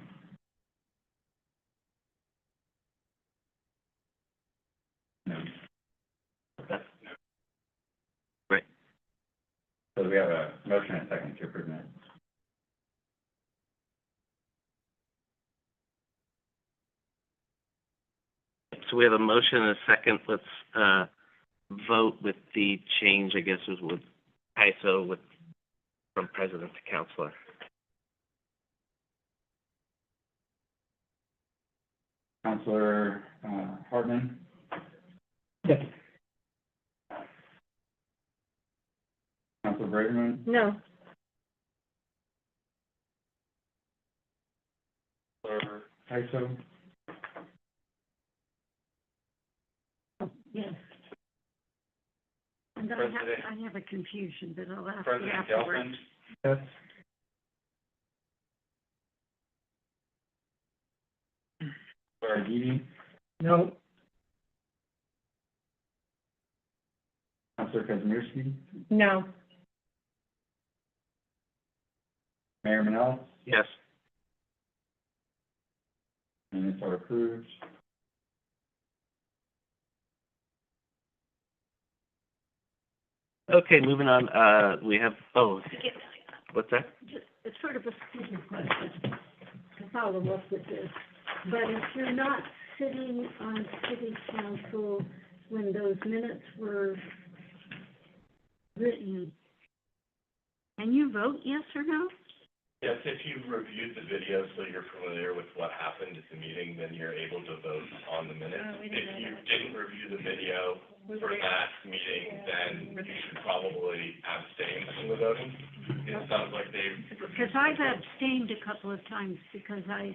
So we have a motion and a second to approve minutes. So we have a motion and a second. Let's, vote with the change, I guess, was with ISO with, from president to counselor. Counselor, Hartman, Yes. Counselor Braverman, No. Counselor Tyso, Yes. And I have a confusion, but I'll ask you President afterwards. Gelfand, Yes. Counselor Arditi, No, Counselor Kazimierski, No. Mayor Manel, Yes. minutes are approved. Okay, moving on, we have, what's that? It's sort of a stupid question to follow up with this, but if you're not sitting on city council when those minutes were written, can you vote yes or no? Yes, if you reviewed the video so you're familiar with what happened at the meeting, then you're able to vote on the minutes. Oh, we didn't know If you that. didn't review the video for that meeting, then you should probably abstain from the voting. It sounds like Because I've abstained a couple of times because I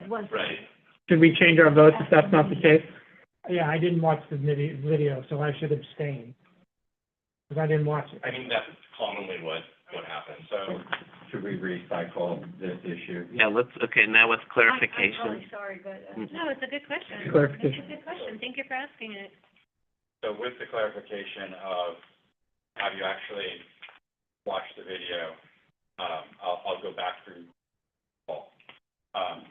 wasn't. right. Should we change our votes if that's not the case? yeah, I didn't watch the video, so I should abstain. Because I didn't watch it. I mean, that's commonly what happens, so. Should we recycle this issue? Yeah, let's, okay, now with I'm clarification. really sorry, but, No, it's a good question. Clarification. It's a good question. Thank you for asking it. So with the clarification of, have you actually watched the video, I'll go back through all.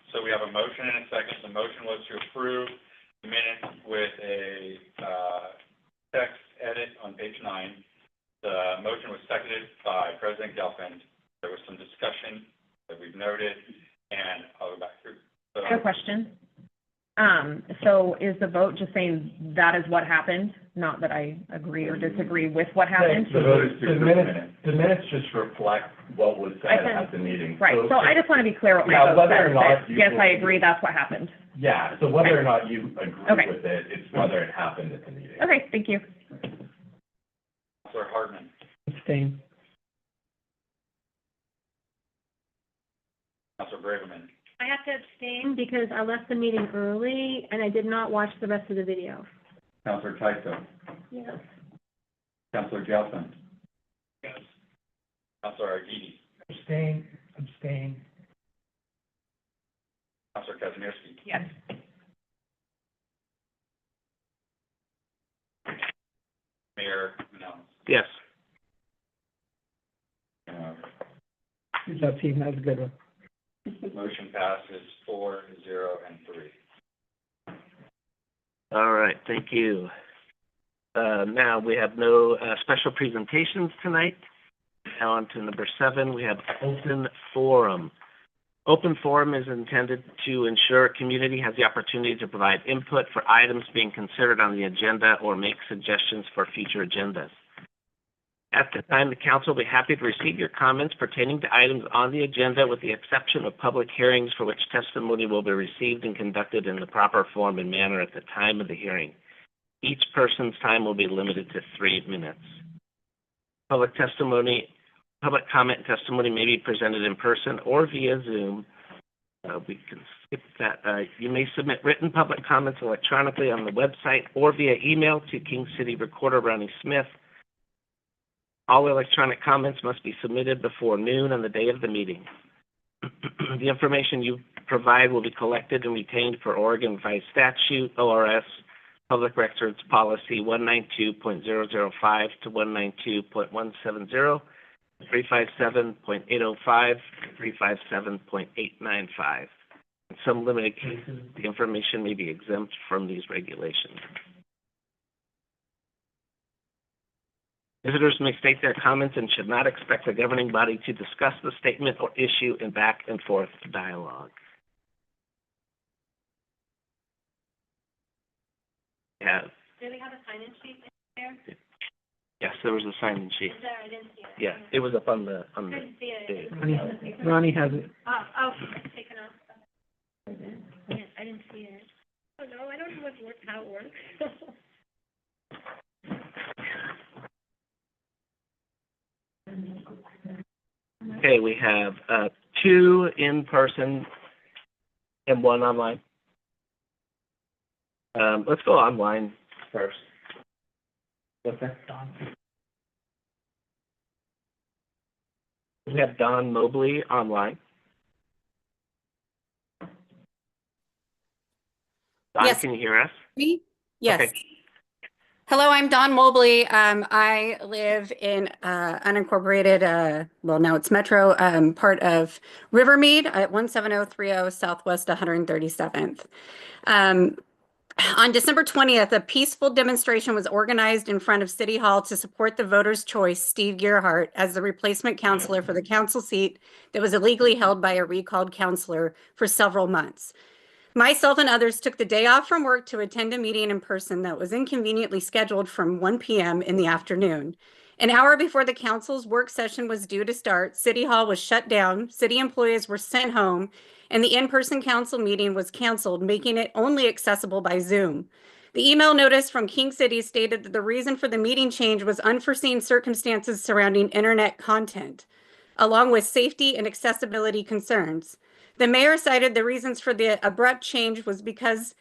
So we have a motion and a second. The motion was to approve the minutes with a, text edit on page 9. The motion was seconded by President Gelfand. There was some discussion that we've noted, and I'll go back through. So, I have a question. So is the vote just saying that is what happened, not that I agree or disagree with what happened? The vote is to approve the minutes just reflect what was said at the meeting. Right, so I just want to be clear what my Yeah, vote whether or says. not you- Yes, I agree, that's what happened. Yeah, so whether or not you agree Okay. with it, it's whether it happened at the meeting. Okay, thank you. Counselor Hartman, Abstain. Counselor Braverman, I have to abstain because I left the meeting early and I did not watch the rest of the video. Counselor Tyso, yes. Counselor Gelfand. Yes. Counselor Arditi, Abstain. Counselor Kazimierski, Yes. Mayor Manel. Yes. That team, that's a good one. Motion passes 4-0 and 3. All right, thank you. Now, we have no, special presentations tonight. Now on to number 7, we have open forum. Open forum is intended to ensure community has the opportunity to provide input for items being considered on the agenda or make suggestions for future agendas. At the time, the council will be happy to receive your comments pertaining to items on the agenda with the exception of public hearings for which testimony will be received and conducted in the proper form and manner at the time of the hearing. Each person's time will be limited to 3 minutes. Public comment and testimony may be presented in person or via Zoom. We can skip that. You may submit written public comments electronically on the website or via email to King City Recorder Brownie Smith. All electronic comments must be submitted before noon on the day of the meeting. The information you provide will be collected and retained per Oregon Revised Statute, ORS, Public Records Policy 192.005 to 192.170, 357.805, 357.895. In some limited cases, the information may be exempt from these regulations. Visitors may state their comments and should not expect the governing body to discuss the statement or issue in back and forth dialogue. Yeah, Do we have a sign-in sheet there? yes, there was a sign-in sheet. Is there? I didn't see it. Yeah, it was up on the, Couldn't see it. Ronnie has it. Oh, it's taken off. I didn't see it. Oh, no, I don't know how it works. Okay, we have, 2 in person and 1 online. Let's go online first. What's that? We have Don Mobley online. Don, Yes. can you hear us? Me? Yes. Okay. Hello, I'm Dawn Mobley. I live in unincorporated, well, now it's Metro, part of Rivermead at 17030 Southwest 137th. On December 20th, a peaceful demonstration was organized in front of City Hall to support the voter's choice, Steve Gerhardt, as the replacement counselor for the council seat that was illegally held by a recalled counselor for several months. Myself and others took the day off from work to attend a meeting in person that was inconveniently scheduled from 1 p.m. in the afternoon. An hour before the council's work session was due to start, City Hall was shut down, city employees were sent home, and the in-person council meeting was canceled, making it only accessible by Zoom. The email notice from King City stated that the reason for the meeting change was unforeseen circumstances surrounding internet content, along with safety and accessibility concerns. The mayor cited the reasons for the abrupt change was because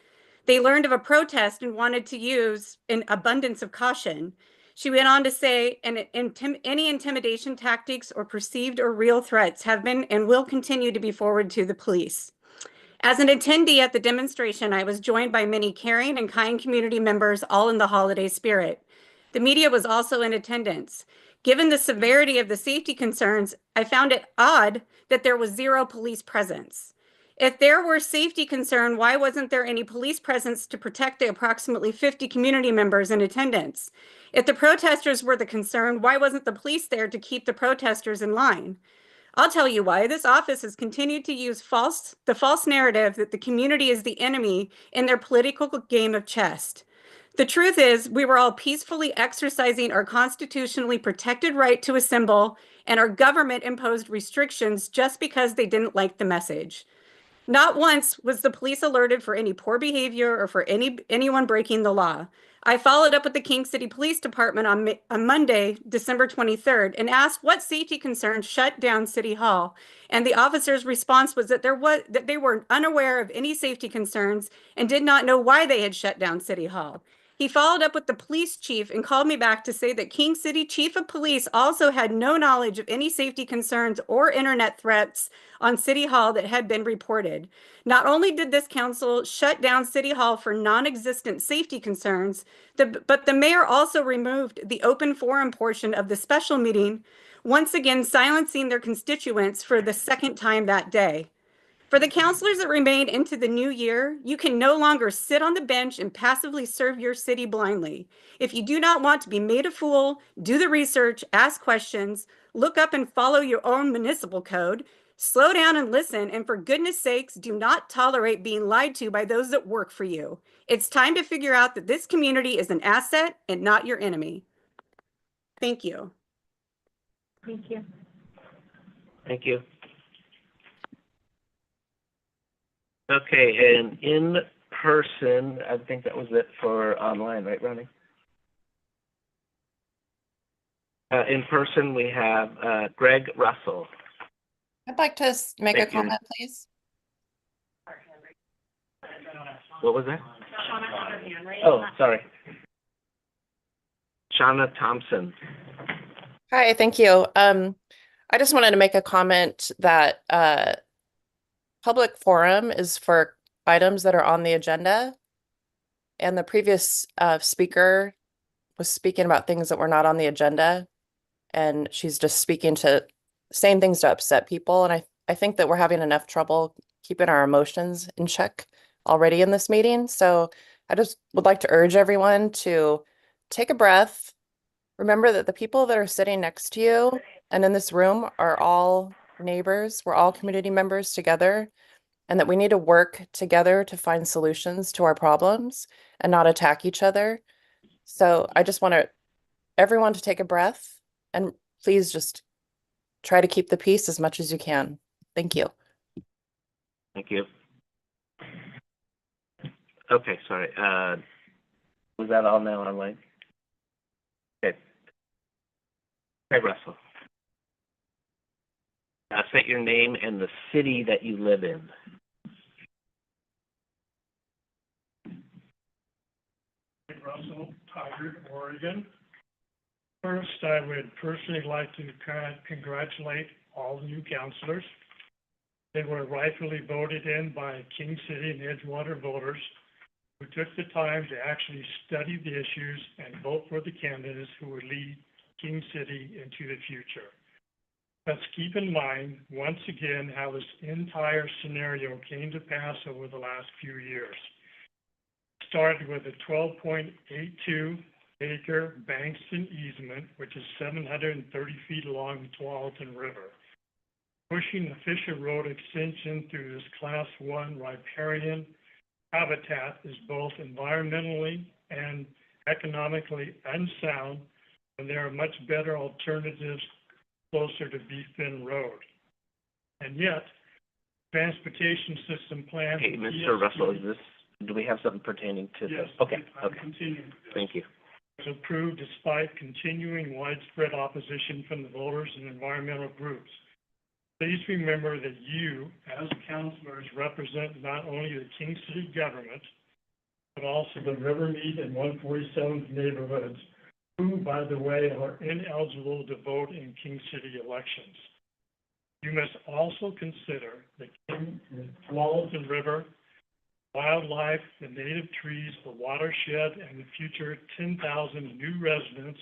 they learned of a protest and wanted to use an abundance of caution. She went on to say, any intimidation tactics or perceived or real threats have been and will continue to be forwarded to the police. As an attendee at the demonstration, I was joined by many caring and kind community members, all in the holiday spirit. The media was also in attendance. Given the severity of the safety concerns, I found it odd that there was 0 police presence. If there were safety concern, why wasn't there any police presence to protect the approximately 50 community members in attendance? If the protesters were the concern, why wasn't the police there to keep the protesters in line? I'll tell you why. This office has continued to use the false narrative that the community is the enemy in their political game of chess. The truth is, we were all peacefully exercising our constitutionally protected right to assemble, and our government imposed restrictions just because they didn't like the message. Not once was the police alerted for any poor behavior or for anyone breaking the law. I followed up with the King City Police Department on Monday, December 23rd, and asked what safety concerns shut down City Hall. And the officer's response was that they were unaware of any safety concerns and did not know why they had shut down City Hall. He followed up with the police chief and called me back to say that King City Chief of Police also had no knowledge of any safety concerns or internet threats on City Hall that had been reported. Not only did this council shut down City Hall for non-existent safety concerns, but the mayor also removed the open forum portion of the special meeting, once again silencing their constituents for the second time that day. For the councilors that remain into the new year, you can no longer sit on the bench and passively serve your city blindly. If you do not want to be made a fool, do the research, ask questions, look up and follow your own municipal code, slow down and listen, and for goodness sakes, do not tolerate being lied to by those that work for you. It's time to figure out that this community is an asset and not your enemy. Thank you. Thank you. Thank you. Okay, and in person, I think that was it for online, right, Ronnie? In person, we have Greg Russell. I'd like to make a Thank you. comment, please. What was that? Oh, sorry. Shauna Thompson. Hi, thank you. I just wanted to make a comment that public forum is for items that are on the agenda. And the previous speaker was speaking about things that were not on the agenda. And she's just saying things to upset people. And I think that we're having enough trouble keeping our emotions in check already in this meeting. So I just would like to urge everyone to take a breath, remember that the people that are sitting next to you and in this room are all neighbors. We're all community members together, and that we need to work together to find solutions to our problems and not attack each other. So I just want everyone to take a breath and please just try to keep the peace as much as you can. Thank you. Thank you. Okay, sorry. Was that all now online? Okay. Hey, Russell. State your name and the city that you live in. Russell, Tigard, Oregon. First, I would personally like to congratulate all the new councilors. They were rightfully voted in by King City and Edgewater voters who took the time to actually study the issues and vote for the candidates who would lead King City into the future. Let's keep in mind, once again, how this entire scenario came to pass over the last few years. Started with a 12.82 acre Bankston easement, which is 730 feet along the Tualatin River. Pushing the Fisher Road extension through this Class 1 riparian habitat is both environmentally and economically unsound, and there are much better alternatives closer to Beef Bend Road. And yet, transportation system plan. Hey, Mr. Russell, do we have something pertaining to Yes. this? Okay, I'm okay. continuing. Thank you. Was approved despite continuing widespread opposition from the voters and environmental groups. Please remember that you, as councilors, represent not only the King City government, but also the Rivermead and 147th neighborhoods, who, by the way, are ineligible to vote in King City elections. You must also consider the Tualatin River, wildlife, the native trees, the watershed, and the future 10,000 new residents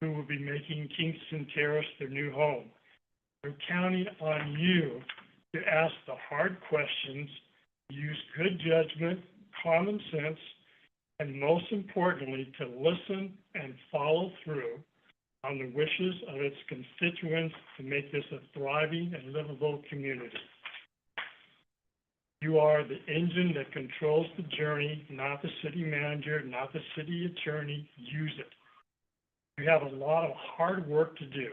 who will be making Kingston Terrace their new home. We're counting on you to ask the hard questions, use good judgment, common sense, and most importantly, to listen and follow through on the wishes of its constituents to make this a thriving and livable community. You are the engine that controls the journey, not the city manager, not the city attorney. Use it. You have a lot of hard work to do,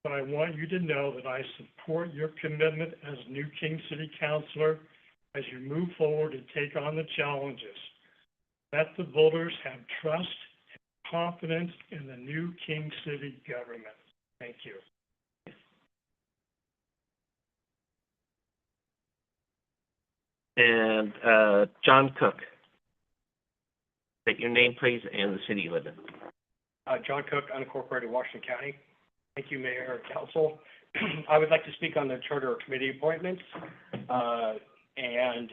but I want you to know that I support your commitment as new King City councilor as you move forward and take on the challenges. Let the voters have trust and confidence in the new King City government. Thank you. And John Cook. State your name, please, and the city you live in. John Cook, unincorporated Washington County. Thank you, Mayor and Council. I would like to speak on the charter committee appointments. And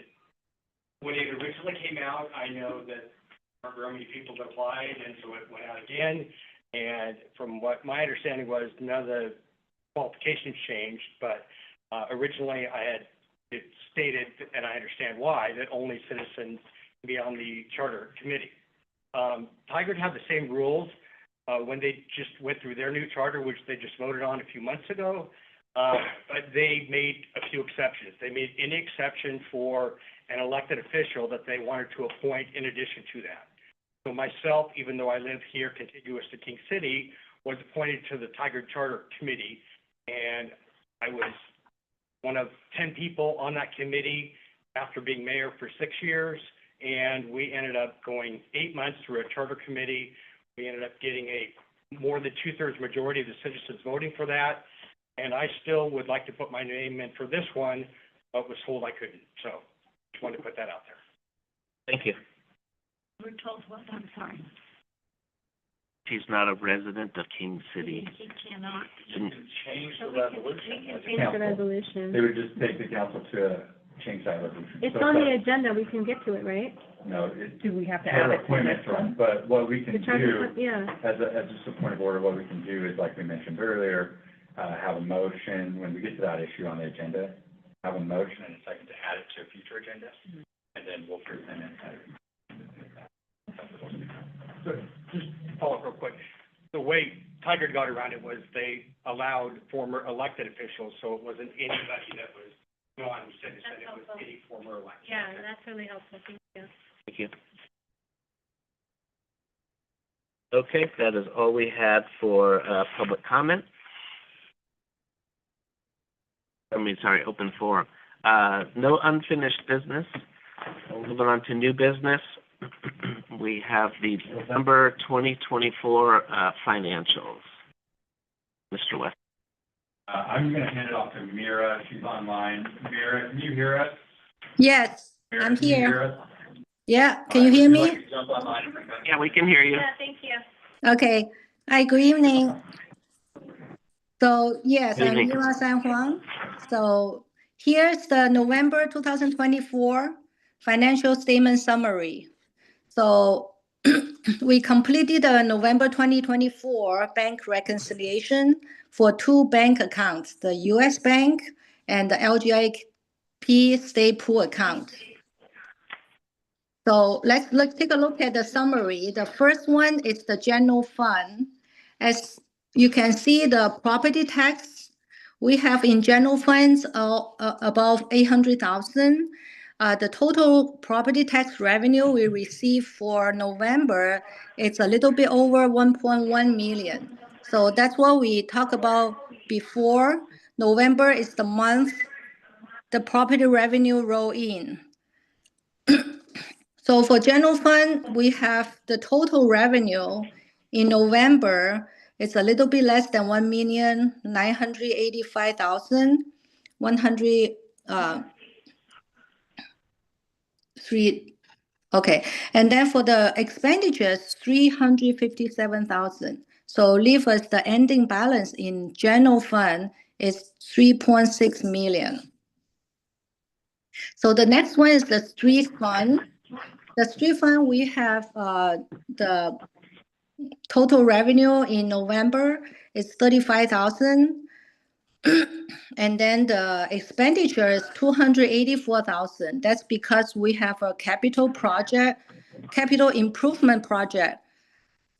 when it originally came out, I know that there were many people that applied, and so it went out again. And from what my understanding was, none of the qualifications changed, but originally I had it stated, and I understand why, that only citizens can be on the charter committee. Tigard had the same rules when they just went through their new charter, which they just voted on a few months ago, but they made a few exceptions. They made any exception for an elected official that they wanted to appoint in addition to that. So myself, even though I live here contiguous to King City, was appointed to the Tigard Charter Committee, and I was one of 10 people on that committee after being mayor for 6 years, and we ended up going 8 months through a charter committee. We ended up getting a more than 2/3 majority of the citizens voting for that, and I still would like to put my name in for this one, but was told I couldn't. So just wanted to put that out there. Thank you. We're told what, I'm sorry. She's not a resident of King City. He cannot. Change So the we can resolution. change the resolution. They would just take the council to change that resolution. It's So on that- the agenda, we can get to it, right? No, it, Do we have to charter add it to appointments, this one? right, but what we The can charter, do, yeah. as just a point of order, what we can do is, like we mentioned earlier, have a motion, when we get to that issue on the agenda, have a motion and a second to add it to a future agenda, and then we'll present it. So just follow up real quick. the way Tigard got around it was they allowed former elected officials, so it wasn't anybody that was gone, who said it was helpful. any former elected. Yeah, that's really helpful, thank you. Thank you. Okay, that is all we had for public comment. Open forum. No unfinished business. Moving on to new business. We have the November 2024 financials. Mr. West. I'm gonna hand it off to Mira. She's online. Mira, can you hear us? Yes, Mira, I'm can you here. hear us? Yeah, can you hear Would like me? to jump online? Yeah, we can hear you. Yeah, thank you. Okay. Hi, good evening. So, yes, Good I'm evening. Mira San Juan. So here's the November 2024 financial statement summary. So we completed the November 2024 bank reconciliation for two bank accounts, the US Bank and the LGIP State Pool account. So let's take a look at the summary. The first one is the general fund. As you can see, the property tax we have in general funds above 800,000. The total property tax revenue we receive for November, it's a little bit over 1.1 million. So that's what we talked about before. November is the month the property revenue roll in. So for general fund, we have the total revenue in November. It's a little bit less than 1,985,103. Okay, and then for the expenditures, 357,000. So leave us the ending balance in general fund is 3.6 million. So the next one is the street fund. The street fund, we have the total revenue in November is 35,000. And then the expenditure is 284,000. That's because we have a capital improvement project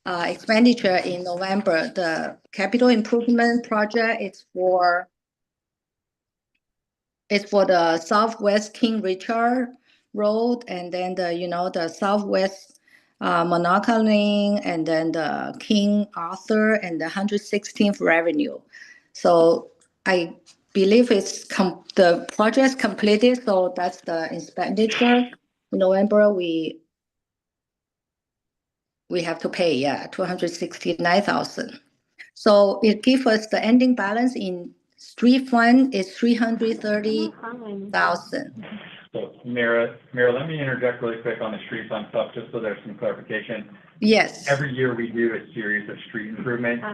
expenditure in November. The capital improvement project is for the Southwest King Richard Road, and then the Southwest Monaca Lane, and then the King Arthur and the 116th Avenue. So I believe the project is completed, so that's the expenditure. In November, we have to pay 269,000. So it gives us the ending balance in street fund is 330,000. So Mira, let me interject really quick on the street fund stuff, just so there's some clarification. Yes. Every year we do a series of street improvements,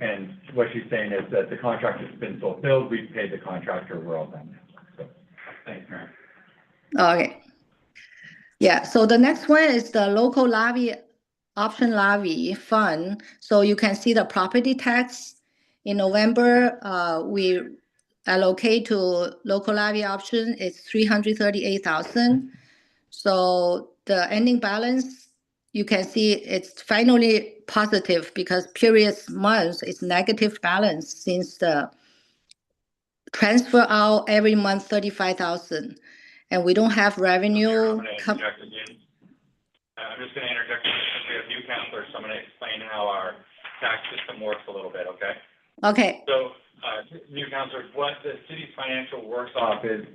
and what she's saying is that the contract has been fulfilled, we've paid the contractor, we're all done. So, thanks, Mira. Okay. Yeah, so the next one is the local levy, option levy fund. So you can see the property tax in November, we allocate to local levy option is 338,000. So the ending balance, you can see it's finally positive because previous months is negative balance since the transfer out every month 35,000, and we don't have revenue. I'm going to interject again. I'm just going to interject because we have new counselors, so I'm going to explain how our tax system works a little bit, okay? Okay. So, new counselors, what the city's financial works off is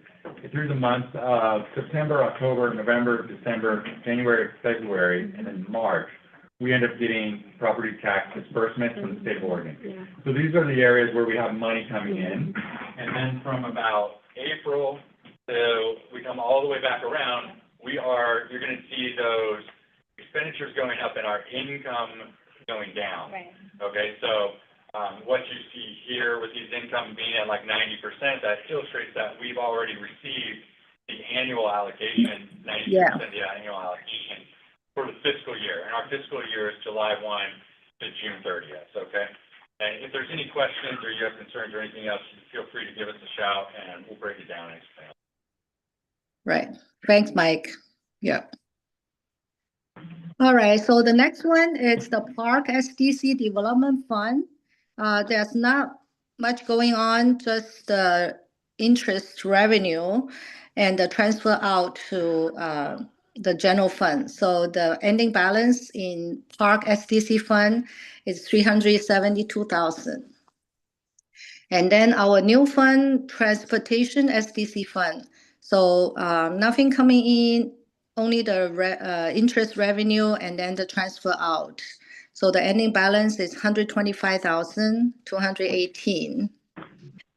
through the months of September, October, November, December, January, February, and then March, we end up getting property tax disbursements from the state of Oregon. So these are the areas where we have money coming in, and then from about April to we come all the way back around, you're going to see those expenditures going up and our income going down. Right. Okay, so what you see here with these income being at like 90%, that illustrates that we've already received the annual allocation, 90% of the annual allocation for the fiscal year. And our fiscal year is July 1 to June 30th, okay? And if there's any questions or you have concerns or anything else, feel free to give us a shout and we'll break it down and explain. Right. Thanks, Mike. Yeah. All right, so the next one is the Park SDC Development Fund. There's not much going on, just the interest revenue and the transfer out to the general fund. So the ending balance in Park SDC Fund is 372,000. And then our new fund, Transportation SDC Fund. So nothing coming in, only the interest revenue and then the transfer out. So the ending balance is 125,218.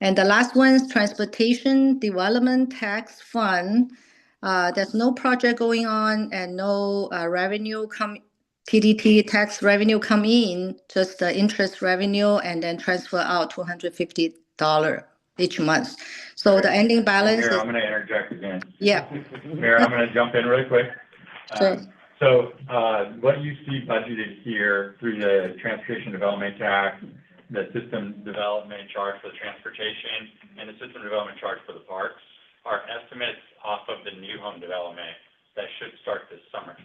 And the last one is Transportation Development Tax Fund. There's no project going on and no revenue TDT tax revenue come in, just the interest revenue and then transfer out $250 each month. So the ending balance Mayor, is, I'm gonna interject again. yeah. Mayor, I'm gonna jump in really quick. Sure. So, what you see budgeted here through the transportation development tax, the system development charge for the transportation, and the system development charge for the parks are estimates off of the new home development that should start this summer.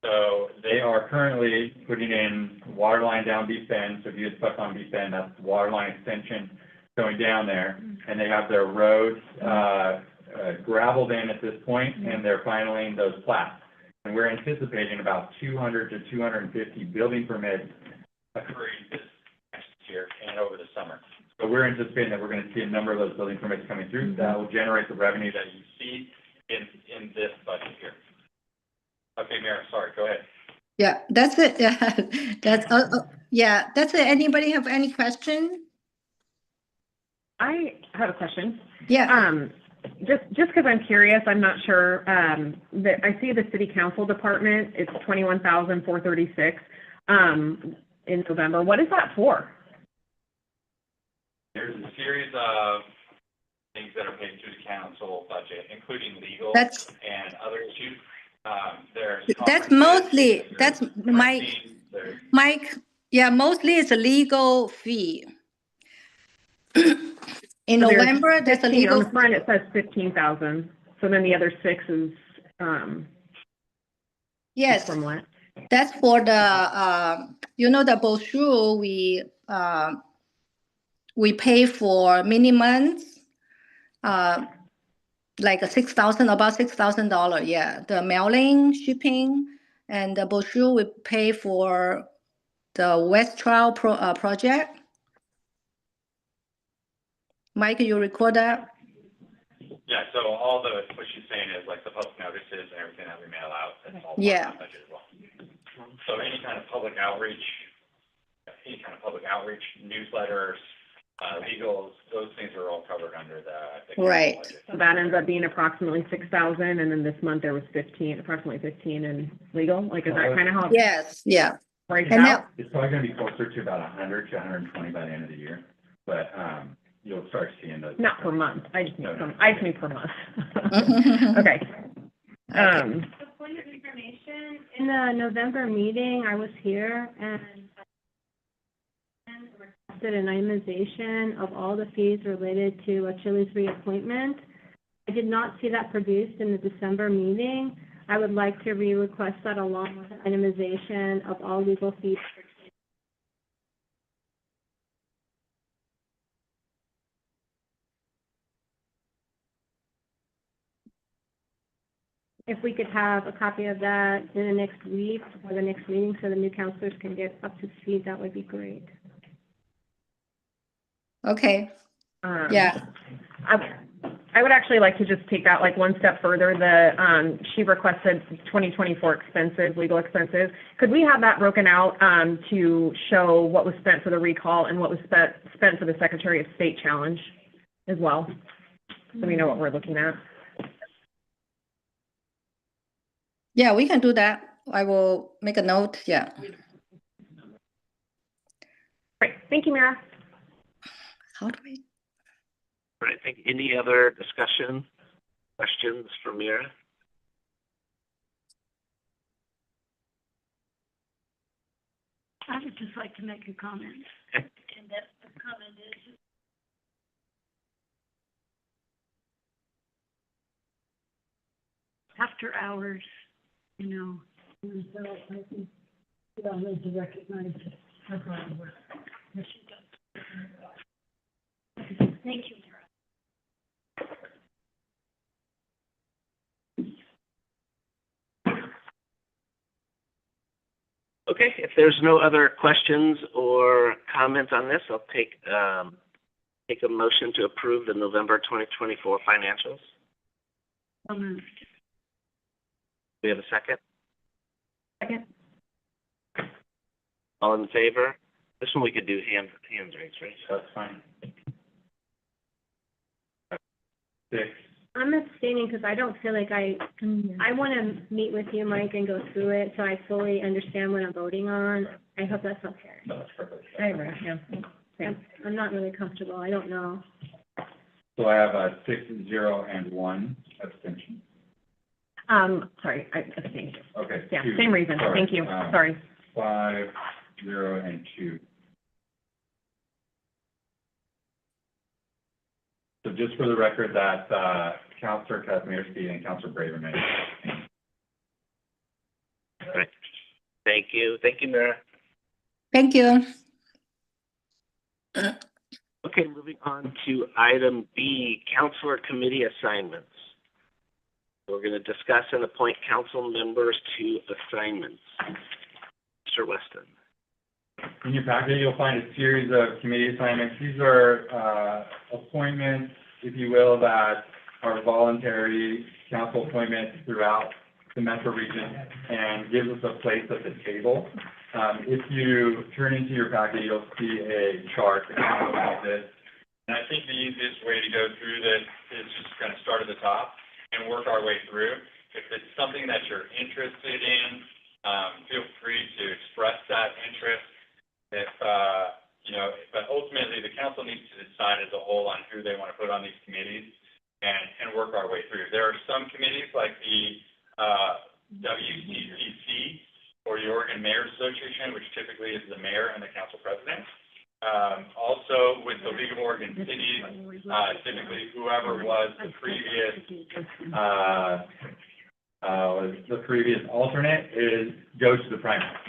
So they are currently putting in water line down Beef Bend. So if you get stuck on Beef Bend, that's the water line extension going down there. And they have their roads gravelled in at this point, and they're filing those plats. And we're anticipating about 200 to 250 building permits occurring this next year and over the summer. So we're anticipating that we're going to see a number of those building permits coming through that will generate the revenue that you see in this budget here. Okay, Mayor, sorry, go ahead. Yeah, that's it. Yeah, that's it. Anybody have any question? I have a question. Yeah. Just because I'm curious, I'm not sure, that I see the city council department, it's 21,436, in November. What is that for? There's a series of things that are paid through the council budget, including legal That's- and other issues. There's That's conferences, mostly, there's that's training, there's- Mike, yeah, mostly it's a legal fee. In So November, there's a 15 legal. on the front, it says 15,000. So then the other 6 is, Yes, from what? that's for the, the brochure, we pay for many months, like about $6,000, yeah. The mailing, shipping, and the brochure we pay for the West Trail project. Mike, you record that? Yeah, so all what she's saying is like the public notices and everything that we mail out, that's all part of Yeah. that budget as well. So any kind of public outreach, newsletters, legals, those things are all covered under the council Right. budget. So that ends up being approximately 6,000, and then this month there was approximately 15 in legal? Like, is that kind of how it Yes, yeah. breaks And out? It's probably gonna be closer to about 100 to 120 by the end of the year, but, you'll start seeing those. Not per month, I just mean per month. Okay. So point of information, in the November meeting, I was here and requested an itemization of all the fees related to Chili's reappointment. I did not see that produced in the December meeting. I would like to re-request that along with an itemization of all legal fees. If we could have a copy of that in the next week or the next meeting so the new counselors can get up to speed, that would be great. Okay, yeah. I would actually like to just take that like one step further. She requested 2024 expenses, legal expenses. Could we have that broken out to show what was spent for the recall and what was spent for the Secretary of State challenge as well? So we know what we're looking at. Yeah, we can do that. I will make a note, yeah. Great, thank you, Mara. How do we? All right, any other discussion, questions for Mira? I would just like to make a comment. Okay. And that the comment is, after hours, And so I think we all need to recognize her hard work. Yes, she does. Thank you, Tara. Okay, if there's no other questions or comments on this, I'll take a motion to approve the November 2024 financials. Do we have a second? Second. All in favor? This one we could do hands raised, right? That's fine. 6. I'm abstaining because I don't feel like I want to meet with you, Mike, and go through it so I fully understand what I'm voting on. I hope that's okay. No, that's perfect. I agree, yeah. I'm not really comfortable. I don't know. So I have a 6, 0, and 1 abstention. Sorry, I abstained. Okay. Yeah, 2. same reason, Sorry. thank you, sorry. 5, 0, and 2. So just for the record, that Counselor Kazmierski and Counselor Braverman. Right. Thank you, Mayor. Thank you. Okay, moving on to item B, Counselor Committee Assignments. We're going to discuss and appoint council members to assignments. Mr. Weston. In your packet, you'll find a series of committee assignments. These are appointments, if you will, that are voluntary council appointments throughout the metro region and gives us a place at the table. If you turn into your packet, you'll see a chart that kind of looks like this. And I think the easiest way to go through this is just kind of start at the top and work our way through. If it's something that you're interested in, feel free to express that interest. But ultimately, the council needs to decide as a whole on who they want to put on these committees and work our way through. There are some committees like the WCCC, or the Oregon Mayor's Association, which typically is the mayor and the council president. Also, with the League of Oregon Cities, typically whoever was the previous alternate goes to the primary.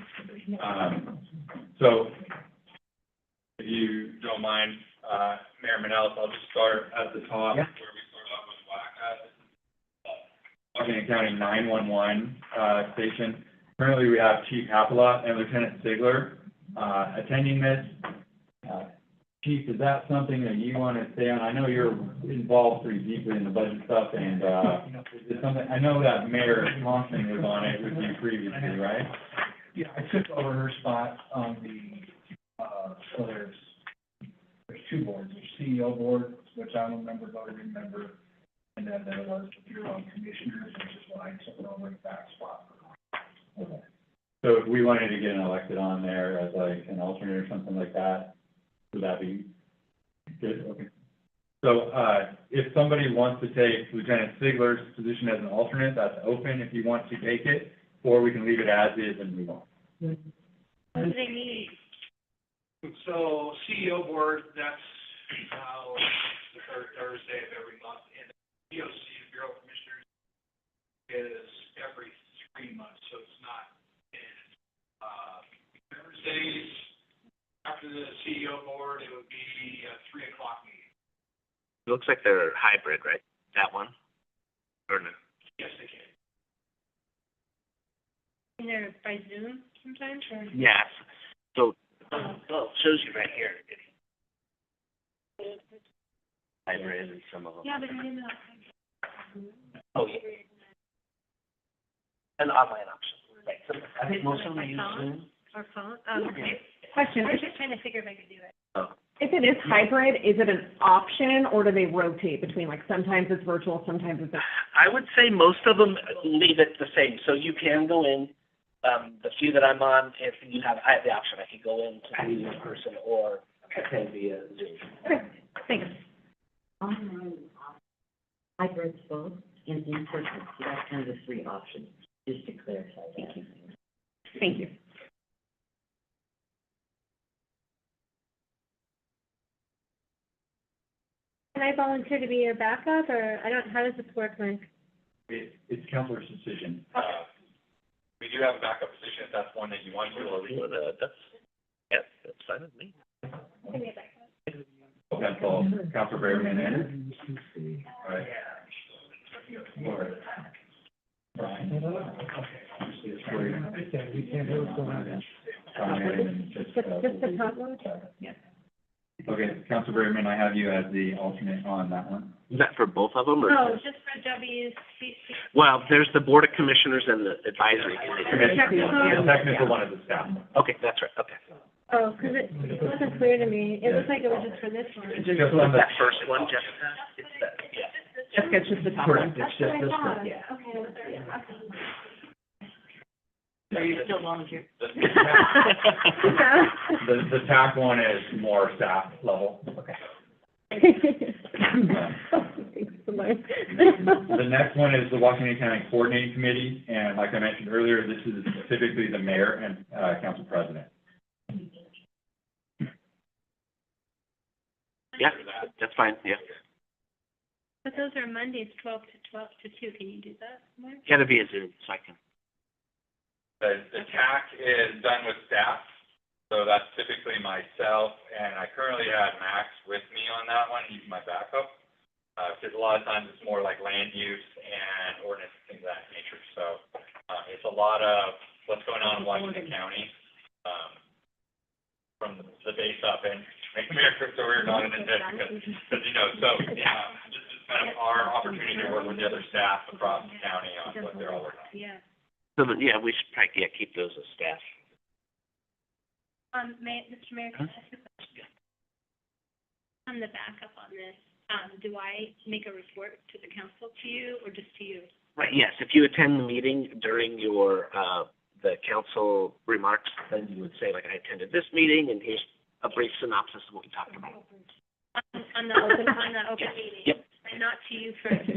So, if you don't mind, Mayor Manellis, I'll just start at the top where we start off with WACA. Washington County 911 station. Currently, we have Chief Hapalot and Lieutenant Sigler attending this. Chief, is that something that you want to stay on? I know you're involved pretty deeply in the budget stuff, and is it something? I know that Mayor Thompson was on it with you previously, right? Yeah, I took over her spot on the, so there's 2 boards. There's CEO board, which I'm a member, voting member, and then there was the Bureau of Commissioners, which is why I took over that spot. Okay. So if we wanted to get an elected on there as like an alternate or something like that, would that be good? Okay. So, if somebody wants to take Lieutenant Sigler's position as an alternate, that's open if you want to take it, or we can leave it as is and move on. What do they need? So CEO board, that's how the third Thursday of every month, and the BOC, the Bureau of Commissioners, is every 3 months, so it's not Thursdays after the CEO board, it would be a 3 o'clock meeting. It looks like they're hybrid, right? That one? Or no? Yes, they can. And they're by Zoom sometimes, or? Yes. So, it shows you right here. Hybrid and some of them. Yeah, but I didn't know. Oh, yeah. An online option. Right. So I think most of them use Zoom. Or phone? Okay. Question, I was just trying to figure if I could do it. Oh. if it is hybrid, is it an option, or do they rotate between, like, sometimes it's virtual, sometimes it's? I would say most of them leave it the same, so you can go in, the few that I'm on, if you have, I have the option, I could go in to meet in person or attend via Zoom. Okay, thanks. Online, hybrids both, and in person, so that's kind of the three options, just to clarify that. Thank you. Thank you. Can I volunteer to be your backup, or how does this work, Mike? It's councilor's decision. We do have a backup position if that's one that you want to, or we That's fine with me. Council Behrman in. All right. We can't hear what's going on. Just the top one? Yeah. Okay, Council Behrman, I have you as the alternate on that one. Is that for both of them, or? Oh, just for WCC. Well, there's the Board of Commissioners and the Advisory Committee. The technical one is the staff. Okay, that's right, okay. Oh, because it wasn't clear to me. It looked like it was just for this one. Just on the, That first one, Jessica? It's that, yeah. Jessica, it's just the top one. correct, it's just this one. Okay. So you still volunteer? The TAC one is more staff level. Okay. The next one is the Washington County Coordinating Committee, and like I mentioned earlier, this is typically the mayor and, council president. Yeah, that's fine, yeah. But those are Mondays, 12 to 2. Can you do that, Mark? Gotta be a Zoom, so I can. The TAC is done with staff, so that's typically myself, and I currently have Max with me on that one. He's my backup. Because a lot of times it's more like land use and ordinance, things of that nature. So, it's a lot of what's going on in Washington County, from the base up, and make America so we're not in a debt because, you know, so, this is kind of our opportunity to work with the other staff across the county on what they're all working on. Yeah. So, yeah, we should probably, keep those as staff. Mr. Mayor, can I ask a question? On the backup on this, do I make a report to the council, to you, or just to you? Right, yes, if you attend the meeting during your, the council remarks, then you would say, like, I attended this meeting, and here's a brief synopsis of what we talked about. On the open meeting? Yep. And not to you first?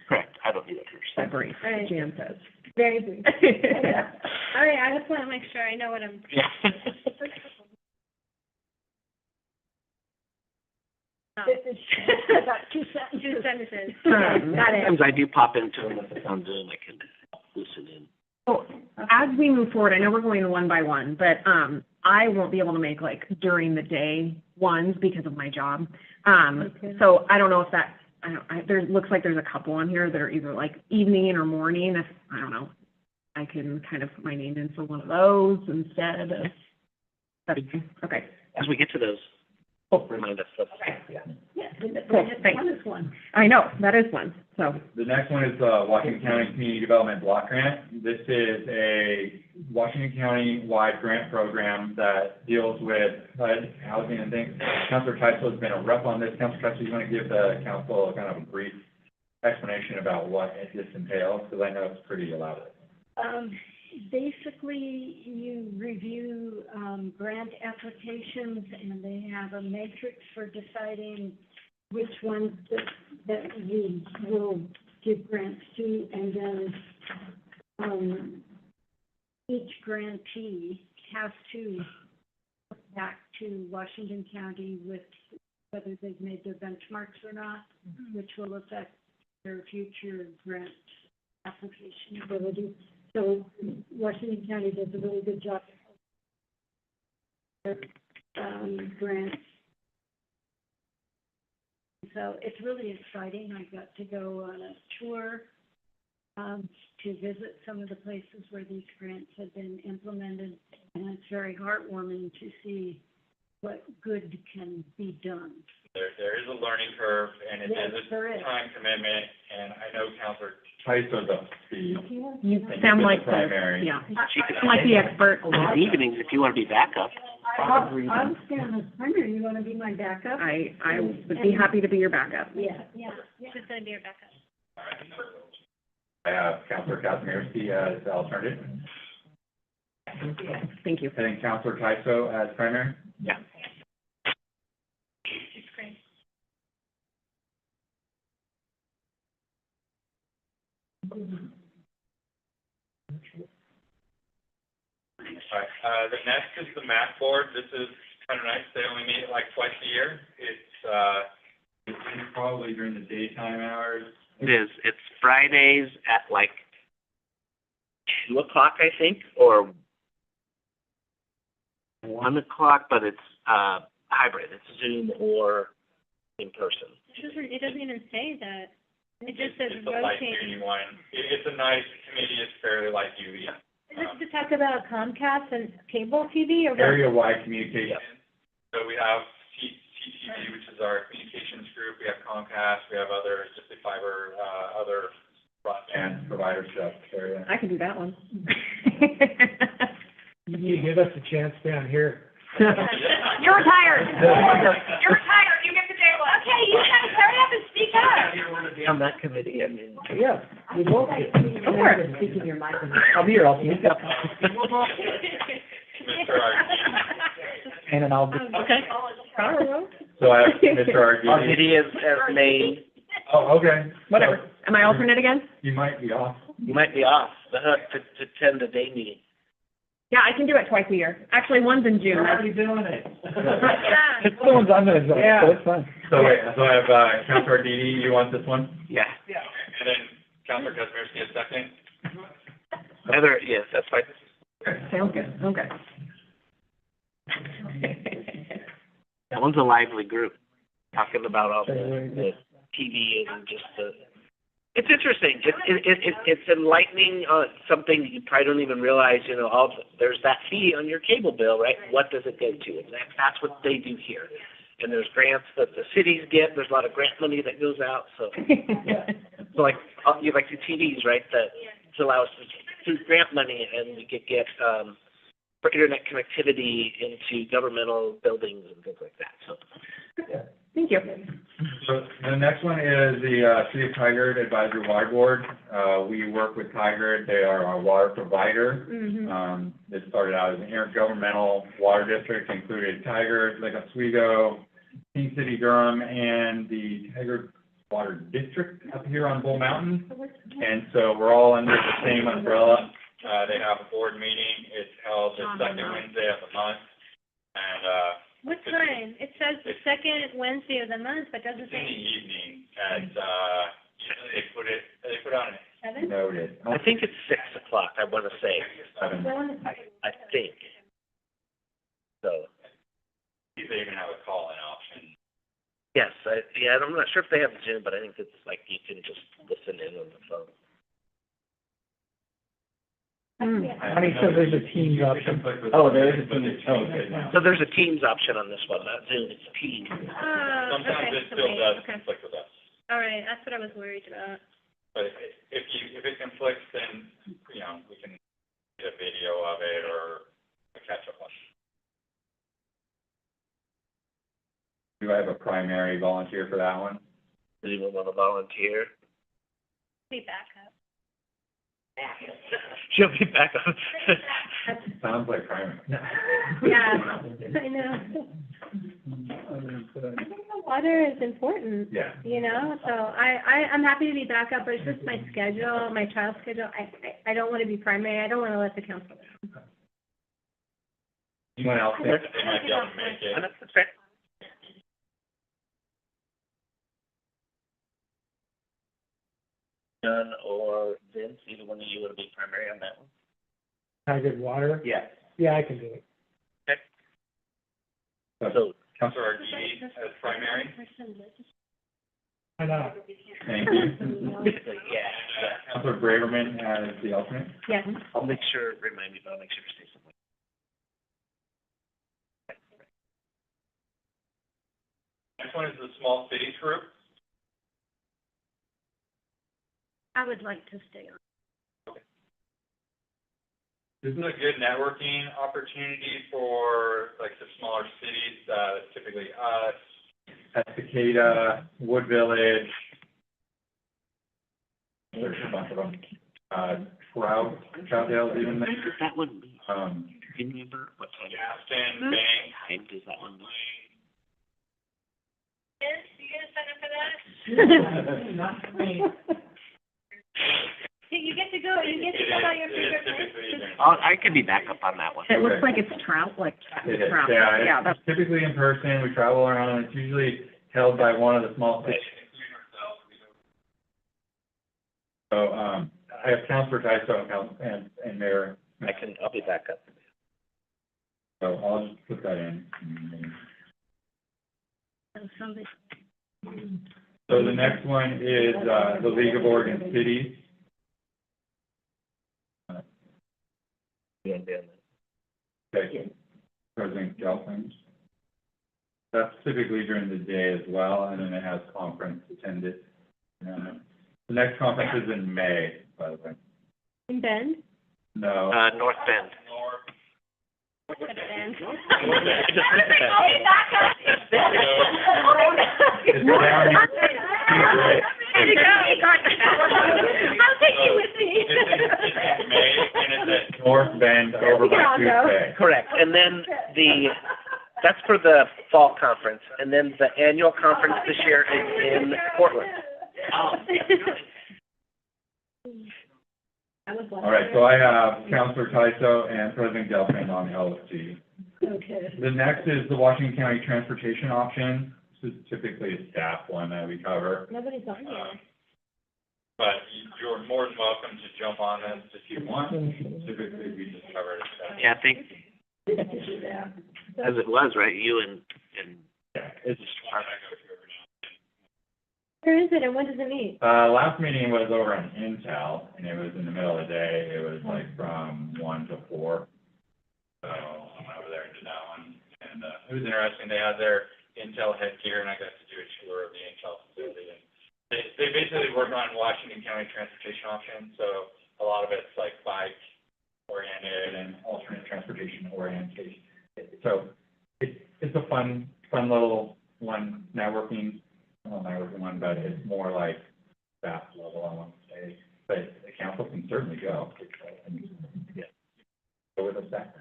Correct, I don't need it first. That brief, Jan says. Very brief. All right, I just want to make sure I know what I'm. Yeah. About 2 sentences. 2 sentences. Got it. Sometimes I do pop into them if it's on Zoom, I can listen in. So as we move forward, I know we're going one by one, but I won't be able to make like during the day ones because of my job. So I don't know if that, there looks like there's a couple on here that are either like evening or morning. If, I don't know, I can kind of put my name in for one of those instead of, that's, okay. As we get to those, remind us of. Yeah, Cool, thanks. one is one. I know, that is one, so. The next one is Washington County Community Development Block Grant. This is a Washington County-wide grant program that deals with housing and things. Councilor Tyso has been a rep on this. Councilor Tyso, you want to give the council kind of a brief explanation about what this entails, because I know it's pretty elaborate. Basically, you review, grant applications, and they have a matrix for deciding which ones that we will give grants to, and then, each grantee has to go back to Washington County with whether they've made their benchmarks or not, which will affect their future grant application ability. So Washington County does a really good job. Grants. So it's really exciting. I got to go on a tour to visit some of the places where these grants have been implemented, and it's very heartwarming to see what good can be done. There is a learning curve, and it Yes, is there a is. time commitment, and I know Councilor Tyso's up to speed. You sound like the, primary. yeah, like the expert. In the evenings, if you want to be backup. I'll stand as primary. You want to be my backup? I would be happy to be your backup. Yeah. Who's going to be your backup? I have Councilor Kazimierski as alternative, Thank you. and then Councilor Tyso as primary. Yeah. It's great. All right, the next is the MAC board. This is kind of nice. They only meet like twice a year. It's probably during the daytime hours. It is, it's Fridays at like 2 o'clock, I think, or 1 o'clock, but it's hybrid. It's Zoom or in person. It doesn't even say that. It just says It's a light rotating. duty one. It's a nice committee, it's fairly light duty. Is this to talk about Comcast and cable TV or what? Area-wide communication. So we have CTV, which is our communications group, we have Comcast, we have other, just the fiber, other broadband provider stuff, area. I can do that one. You give us a chance down here. You're retired. You're retired. You get the day one. Okay, you guys hurry up and speak up. You want to be on that committee? I mean, Yeah, we both do. Go for it. Speaking your mind. I'll be here, I'll speak up. Mr. Arditi. And then I'll be. Okay. So I have Mr. our Arditi. committee is main. Oh, okay. Whatever. Am I alternate again? You might be off. You might be off the hook to attend the day meeting. Yeah, I can do it twice a year. Actually, one's in June. Already doing it. It's the ones I'm gonna join, so it's fine. So I have, Counselor Arditi, you want this one? Yeah. And then Counselor Kazmierski, a second? Heather, yes, that's fine. Sounds good. Okay. That one's a lively group, talking about all the TV and just the. It's interesting. It's enlightening. Something you probably don't even realize. You know, there's that fee on your cable bill, right? What does it go to? And that's what they do here. And there's grants that the cities get. There's a lot of grant money that goes out. So, so like you like the TVs, right? That allow us to, through grant money, and we could get for internet connectivity into governmental buildings and things like that. So. Thank you. So the next one is the City of Tigard Advisory Water Board. We work with Tigard. They are our water provider. Mm-hmm. It started out as an intergovernmental water district, included Tigard, Lake Oswego, King City, Durham, and the Tigard Water District up here on Bull Mountain. And so we're all under the same umbrella. They have a board meeting. It's held the second Wednesday of the month. And, What time? It says the second Wednesday of the month, but doesn't it's in the say evening at, they put on it. 7? Noted. I think it's 6 o'clock. I want to say. 7. I think. So. They even have a call-in option. Yes. I'm not sure if they have Zoom, but I think it's like you can just listen in on the phone. Honey says there's a Teams option. Oh, there is a Teams. Oh, okay. So there's a Teams option on this one, not Zoom. It's Teams. Sometimes it still does conflict with us. All right, that's what I was worried about. But if it conflicts, then, you know, we can get a video of it or a catch-up one. Do I have a primary volunteer for that one? Does anyone want to volunteer? Be back up. She'll be back on. Sounds like primary. Yeah, I know. I think the water is important. Yeah. You know, so I'm happy to be back up, but it's just my schedule, my child's schedule. I don't want to be primary. I don't want to let the council down. Anyone else think that they might be able to make it? That's fair. John or Vince, either one of you want to be primary on that one? Tigard Water? Yes. Yeah, I can do it. So, Counselor Arditi as primary. Why not? Thank you. yeah. Counselor Braverman as the alternate. Yes. I'll make sure, remind me, but I'll make sure to stay somewhere. Next one is the Small Cities Group. I would like to stay on. This is a good networking opportunity for like the smaller cities, typically us, Estacada, Wood Village. There's a bunch of them. Troutdale's even there. When does that one meet? Um, Do you remember what time? Gaston, Bank. Time does that one meet? You gonna sign up for that? Not for me. You get to go about your favorite place. I could be back up on that one. It looks like it's trout, It is, trout. yeah, that's. it's typically in person, we travel around, it's usually held by one of the small cities. So, I have Councilor Tyso and Mayor. I'll be back up. So I'll just put that in. Somebody. So the next one is, the League of Oregon Cities. Okay. President Gelfand. That's typically during the day as well, and then it has conference attended. The next conference is in May, by the way. In Bend? No. North Bend. Bend. It's down here. I'll take you with me. It's in May, and it's at North Bend over by Tuesday. Correct. And then that's for the fall conference. And then the annual conference this year is in Portland. All right, so I have Councilor Tyso and President Gelfand on LFT. Okay. The next is the Washington County Transportation Option. This is typically a staff one that we cover. Nobody's on here. But you're more than welcome to jump on this if you want. Typically, we just cover it. Yeah, I think, as it was, right, you and Yeah, it's Where is it and when does it meet? last meeting was over in Intel, and it was in the middle of the day. It was like from 1 to 4. So I went over there and did that one. And, it was interesting. They had their Intel headgear, and I got to do a tour of the Intel facility. And they basically work on Washington County transportation options. So a lot of it's like bike oriented and alternate transportation oriented. So it's a fun little one, networking one, but it's more like staff level, I want to say. But the council can certainly go. Yeah. Go with us back.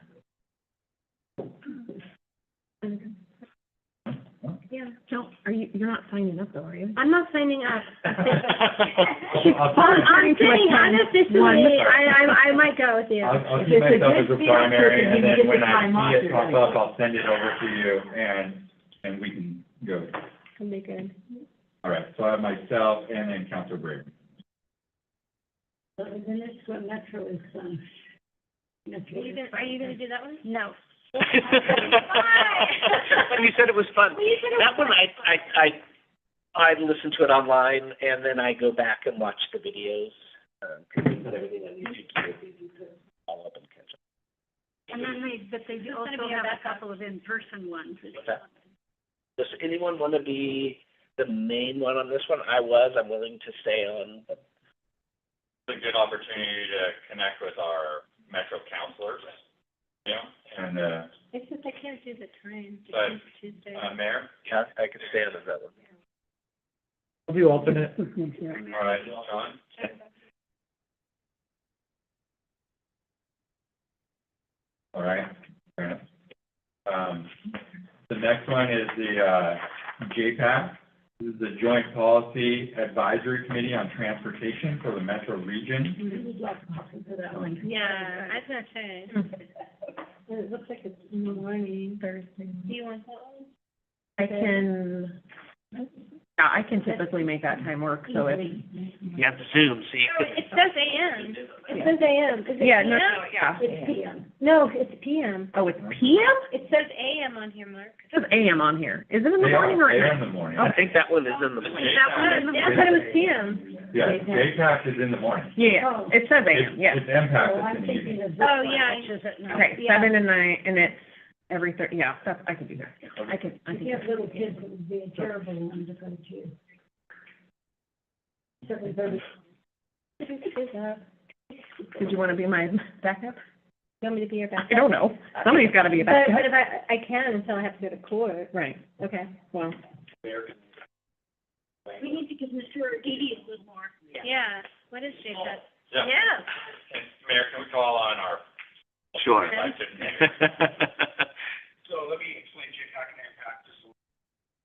Yeah. Don't, you're not signing up though, are you? I'm not signing up. I'll I'm saying unofficially, I might go with you. I'll keep myself as a primary, and then when I see it pop up, I'll send it over to you, and we can go. That'll be good. All right, so I have myself and then Councilor Brady. So the next one, Metro is, Are you gonna do that one? No. you said it was fun. That one, I listen to it online, and then I go back and watch the videos. Put everything on YouTube to follow up and catch up. And then but they do also have a couple of in-person ones. What's that? Does anyone want to be the main one on this one? I'm willing to stay on. But It's a good opportunity to connect with our Metro counselors, and, It's just I can't do the time. But, Tuesday. Mayor? yeah, I could stay on that one. I'll do alternate. All right, John? All right, fair enough. The next one is the, JPAC. This is the Joint Policy Advisory Committee on Transportation for the Metro Region. Yeah, I was gonna say. It looks like it's in the morning, Thursday. Do you want that one? I can typically make that time work, so if. You have to Zoom, so you No, could. it says AM. It says AM. Is it Yeah, PM? yeah. It's PM. No, it's PM. Oh, it's PM? It says AM on here, Mark. It says AM on here. Is it in the morning or at They're night? in the morning. I think that one is in the morning. I thought it was PM. Yeah, JPAC is in the morning. Yeah, it says AM, yeah. It's MPAC Oh, that's I'm in the thinking evening. of. Oh, yeah. Okay, Yeah. 7 to 9, and it's every yeah, that's, I can do that. I can If do you have that. little kids, it would be a terrible one to go to. Certainly very. Did you want to be my backup? You want me to be your backup? I don't know. Somebody's got to be a But backup. if I can until I have to go to court. Right, Okay. well. We need to give Mr. Arditi a little more. Yeah. What is JPAC? Yeah. Yeah. Mayor, can we call on our Sure. elected mayor? So let me explain JPAC and MPAC just a little.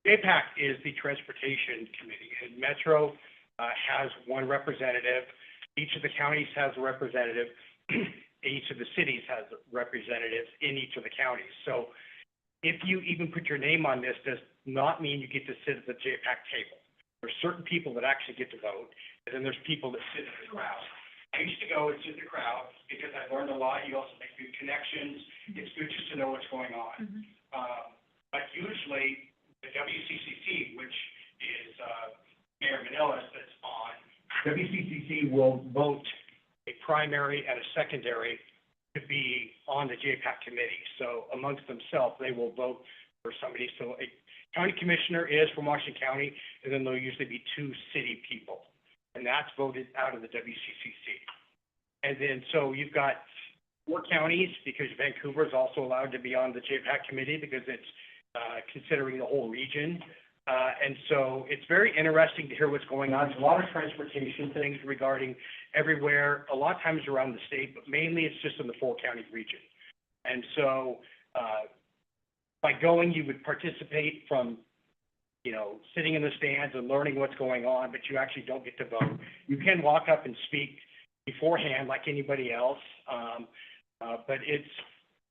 JPAC is the Transportation Committee, and Metro has one representative. Each of the counties has a representative. Each of the cities has representatives in each of the counties. So if you even put your name on this, does not mean you get to sit at the JPAC table. There's certain people that actually get to vote, and then there's people that sit in the crowd. I used to go and sit in the crowd because I learned a lot. You also make good connections. It's good just to know what's going on. But usually the WCCC, which is Mayor Manillas that's on, WCCC will vote a primary and a secondary to be on the JPAC committee. So amongst themselves, they will vote for somebody. So a county commissioner is from Washington County, and then there'll usually be 2 city people. And that's voted out of the WCCC. And then, so you've got 4 counties, because Vancouver is also allowed to be on the JPAC committee because it's considering the whole region. And so it's very interesting to hear what's going on. There's a lot of transportation things regarding everywhere, a lot of times around the state, but mainly it's just in the 4-county region. And so by going, you would participate from, you know, sitting in the stands and learning what's going on, but you actually don't get to vote. You can walk up and speak beforehand like anybody else, but it's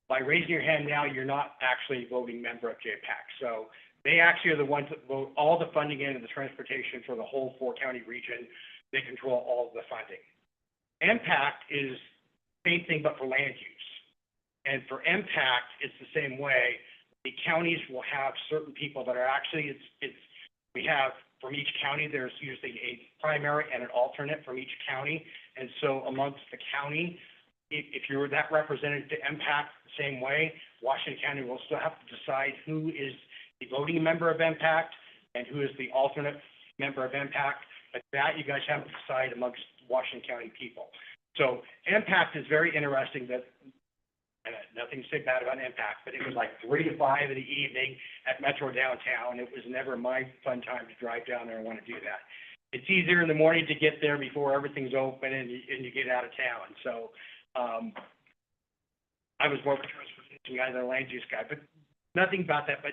by raising your hand now, you're not actually a voting member of JPAC. So they actually are the ones that vote all the funding into the transportation for the whole 4-county region. They control all of the funding. MPAC is the same thing, but for land use. And for MPAC, it's the same way. The counties will have certain people that are actually, we have from each county, there's usually a primary and an alternate from each county. And so amongst the county, if you're that representative to MPAC the same way, Washington County will still have to decide who is the voting member of MPAC and who is the alternate member of MPAC. But that you guys have to decide amongst Washington County people. So MPAC is very interesting that, and nothing to say bad about MPAC, but it was like 3 to 5 in the evening at Metro downtown. It was never my fun time to drive down there and want to do that. It's easier in the morning to get there before everything's open and you get out of town. So I was more of a transportation guy than a land use guy, but nothing about that. But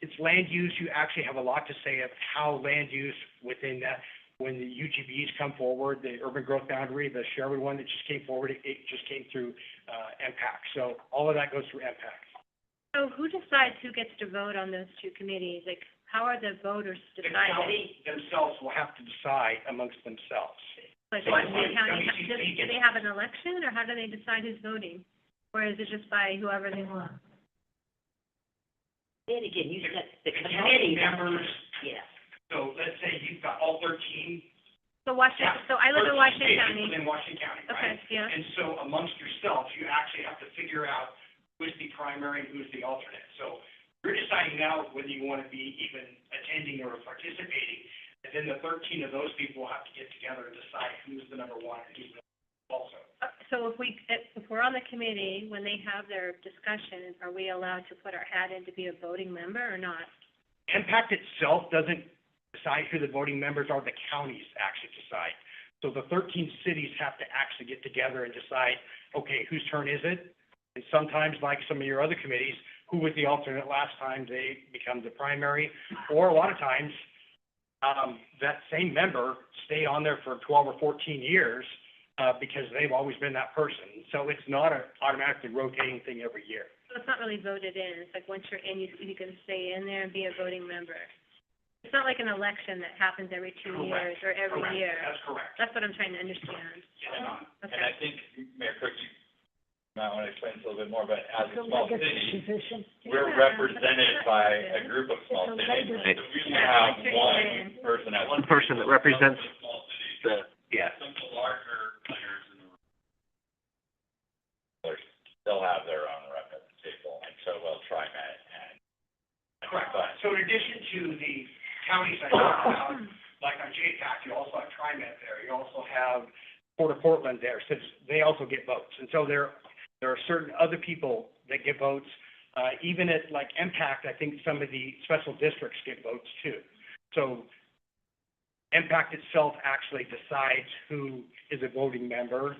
it's land use. You actually have a lot to say of how land use within that. When the UGBs come forward, the urban growth boundary, the Sherwood one that just came forward, it just came through MPAC. So all of that goes through MPAC. So who decides who gets to vote on those 2 committees? Like, how are the voters The decided? county themselves will have to decide amongst themselves. Like, So what, it's the county, WCC do they have an election, or how do they decide who's voting? Or is it just by whoever they want? Then again, you said the The county committee. members, Yeah. so let's say you've got all 13. So Washington, so I live in 13 Washington states County. within Washington County, right? Okay, yeah. And so amongst yourselves, you actually have to figure out who's the primary and who's the alternate. So you're deciding now whether you want to be even attending or participating, and then the 13 of those people will have to get together and decide who's the number 1 and who's the also. So if we're on the committee, when they have their discussion, are we allowed to put our hat in to be a voting member or not? MPAC itself doesn't decide who the voting members are, the counties actually decide. So the 13 cities have to actually get together and decide, okay, whose turn is it? And sometimes, like some of your other committees, who was the alternate last time, they become the primary. Or a lot of times, that same member stay on there for 12 or 14 years because they've always been that person. So it's not an automatically rotating thing every year. So it's not really voted in. It's like once you're in, you can stay in there and be a voting member. It's not like an election that happens every 2 years or every Correct. year. That's correct. That's what I'm trying to understand. It's not. And Okay. I think, Mayor Cook, you might want to explain this a little bit more, but as a It's a small legacy city, position. we're Yeah. represented by a group of small It's a cities. legacy. So we should have one person as. One person that represents Small cities. the, yeah. Some of the larger players in the room still have their own rep at the table, and so will TriMet and. Correct. So in addition to the counties I talked about, like on JPAC, you also have TriMet there. You also have Port of Portland there, since they also get votes. And so there are certain other people that get votes. Even at like MPAC, I think some of the special districts get votes too. So MPAC itself actually decides who is a voting member,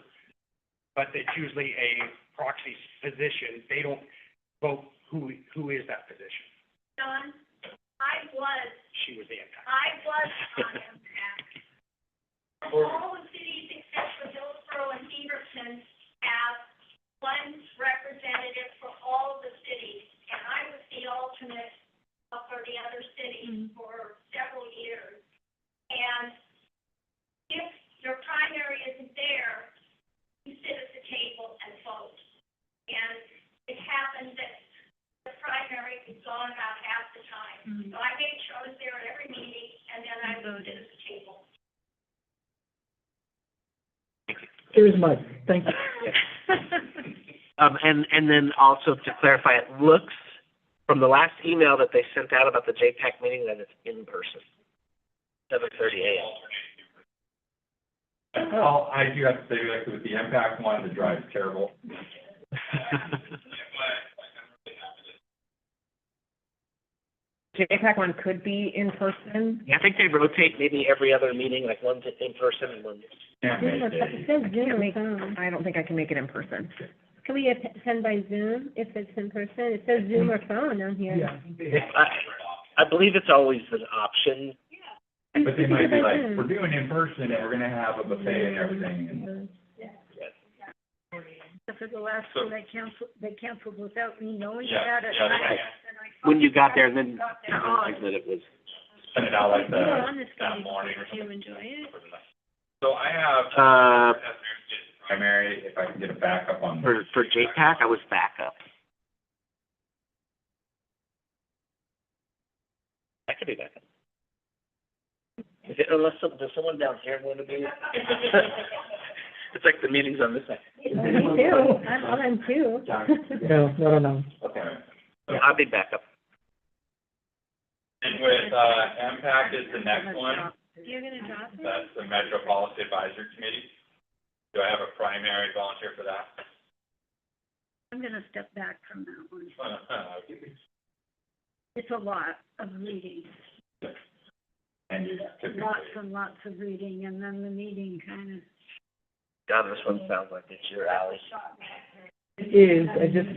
but it's usually a proxy position. They don't vote who is that position. Dawn, She was the MPAC. I was on MPAC. All the cities except for Hillsborough and Beaverton have one representative for all the cities. And I was the alternate for the other cities for several years. And if your primary isn't there, it happened that the primary was gone about half the time. So I made sure I was there at every meeting, and then I voted at the table. Here's Mike. Thank you. And then also to clarify, it looks from the last email that they sent out about the JPAC meeting that it's in person, 7:30 a.m. Well, I do have to say, like, with the impact one, the drive's terrible. JPAC one could be in person. Yeah, I think they rotate maybe every other meeting, like one's in person and one's. Can't make it. It says Zoom or phone. I don't think I can make it in person. Can we attend by Zoom if it's in person? It says Zoom or phone on here. Yeah. I believe it's always an option. But they might be like, we're doing in person and we're gonna have a buffet and everything. And For the last So- one, they canceled without me knowing Yeah, about it. yeah, And I- right. and I When you got there, and then got you there. realized that it was. Send it out like You were on this that committee. morning or Do you something. enjoy it? So I have, Uh, primary, if I can get a backup on. for JPAC, I was backup. I could be backup. Unless does someone down here want to be? It's like the meetings on this side. Me too. I'm on too. No. Okay. Yeah, I'll be backup. And with, MPAC is the next one, You're gonna drop it? that's the Metro Policy Advisory Committee. Do I have a primary volunteer for that? I'm gonna step back from that one. It's a lot of reading, And you typically. lots and lots of reading, and then the meeting kind of. God, this one sounds like it's your alley. It is, I just,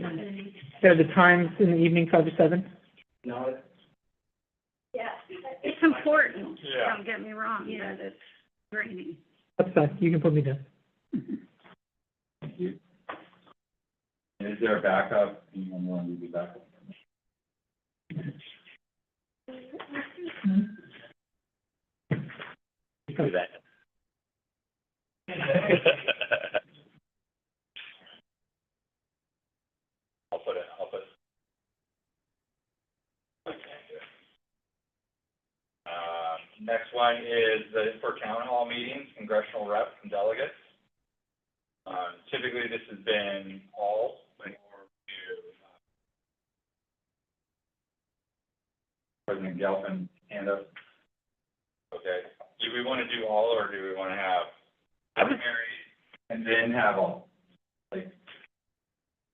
are the times in the evening 5 to 7? No. Yeah, it's important, Yeah. don't get me wrong, but it's draining. That's fine, you can put me down. Thank you. And is there a backup? Anyone want to be backup? Do that. I'll put it. Next one is for town hall meetings, congressional reps and delegates. Typically, this has been all, like, President Gelfand, hand up. Okay, do we want to do all, or do we want to have primary and then have all? Like,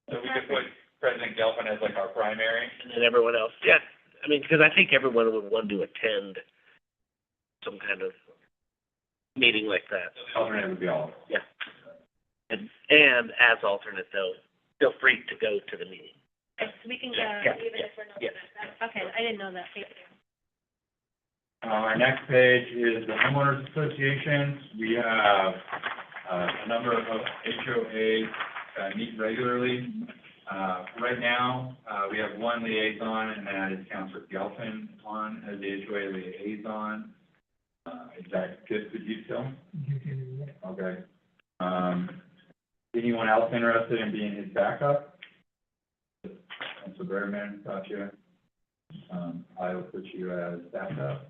so we could put President Gelfand as like our primary? And then everyone else, yeah, I mean, because I think everyone would want to attend some kind of meeting like that. The alternate would be all. Yeah. And as alternate, though, feel free to go to the meeting. So we can go Yeah, even if we're not. yeah. Okay, I didn't know that. Thank you. Our next page is the homeowners associations. We have a number of HOAs meet regularly. Right now, we have one liaison, and that is Councilor Gelfand on as the HOA liaison. Is that good for you, Phil? Okay. Anyone else interested in being his backup? Councilor Berman, gotcha. I will put you as backup.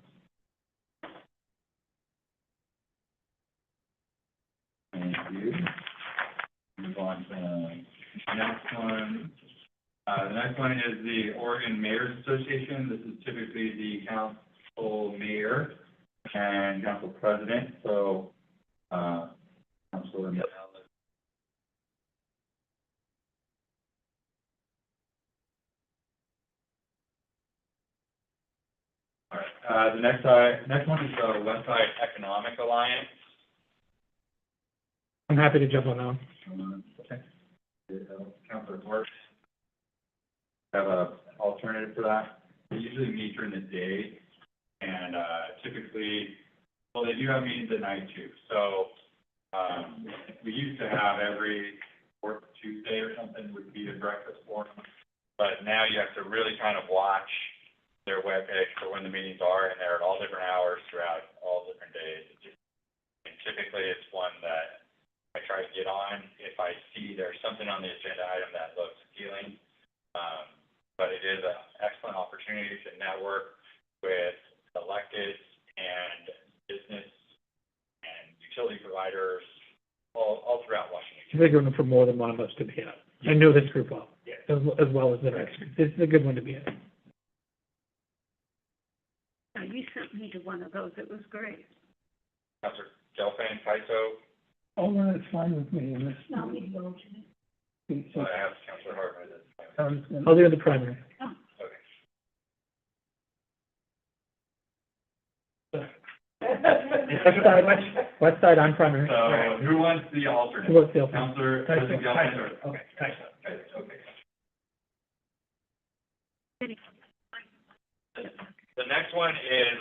Thank you. Move on to the next one. The next one is the Oregon Mayors Association. This is typically the council mayor and council president, so, Councilor Mellis. All right, the next one is the Westside Economic Alliance. I'm happy to jump on that one. Okay. Councilor Torch. Have a alternative for that. They usually meet during the day, and typically, well, they do have meetings at night too. So, we used to have every fourth Tuesday or something would be a breakfast forum, but now you have to really kind of watch their webpage for when the meetings are, and they're at all different hours throughout all different days. And typically, it's one that I try to get on if I see there's something on the agenda item that looks appealing. it is an excellent opportunity to network with electeds and business and utility providers all throughout Washington. It's a big one for more than one of us to be at. I know this group well, as well as the next group. This is a good one to be at. Now, you sent me to one of those, it was great. Councilor Gelfand, Kaito, Oh, no, that's fine with me, and Now we go to this, I have Councilor Hartman. I'll do the primary. West side, I'm primary. So who wants the alternate? Who wants the alternate? Councilor Tyson. Gelfand. Okay, Tyson. Okay. The next one is,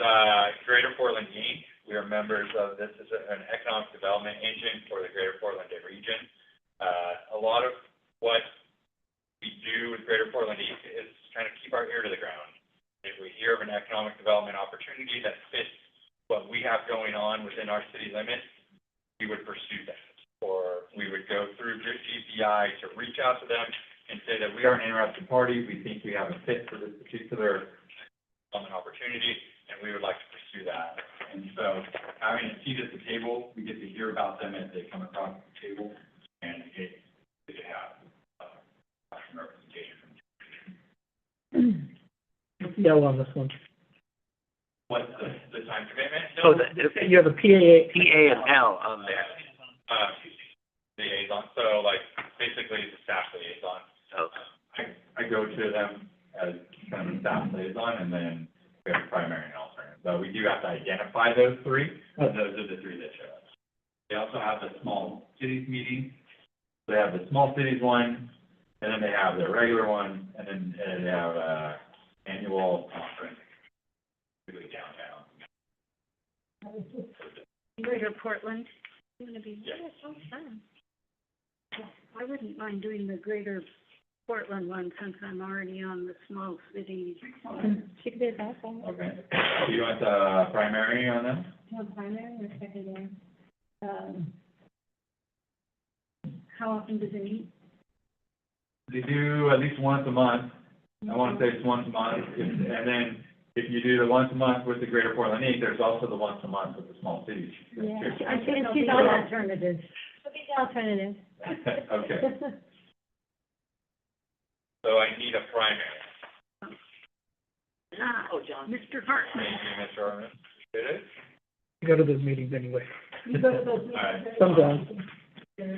Greater Portland Inc. We are members of, this is an economic development agent for the Greater Portland region. A lot of what we do with Greater Portland Inc. is kind of keep our ear to the ground. If we hear of an economic development opportunity that fits what we have going on within our city limits, we would pursue that. Or we would go through GPI to reach out to them and say that we are an interested party, we think we have a fit for this particular development opportunity, and we would like to pursue that. And so having a seat at the table, we get to hear about them as they come across the table, and it to have representation. What's the L on this one? What's the time commitment? Oh, You have a PA. PA and L on there. Liaison, so like basically it's a staff liaison. Oh. I go to them as kind of a staff liaison, and then we have a primary and alternate. So we do have to identify those three, but those are the three that show up. They also have the small cities meeting. They have the small cities one, and then they have their regular one, and then they have annual conference, usually downtown. Greater Portland. It's gonna be, Yes. yeah, so fun. I wouldn't mind doing the Greater Portland one since I'm already on the small cities. She could do that one. Okay. Do you want the primary on them? No primary or secondary? How often does it meet? They do at least once a month. I want to say it's once a month, and then if you do the once a month with the Greater Portland Inc., there's also the once a month with the small cities. Yeah, I think It'll she's be on the that. alternative. She'll be the alternative. Okay, so I need a primary. Mr. Hartman. Thank you, Mr. Hartman. Appreciate it. You go to those meetings anyway. You go to those All right. Sometimes. So, and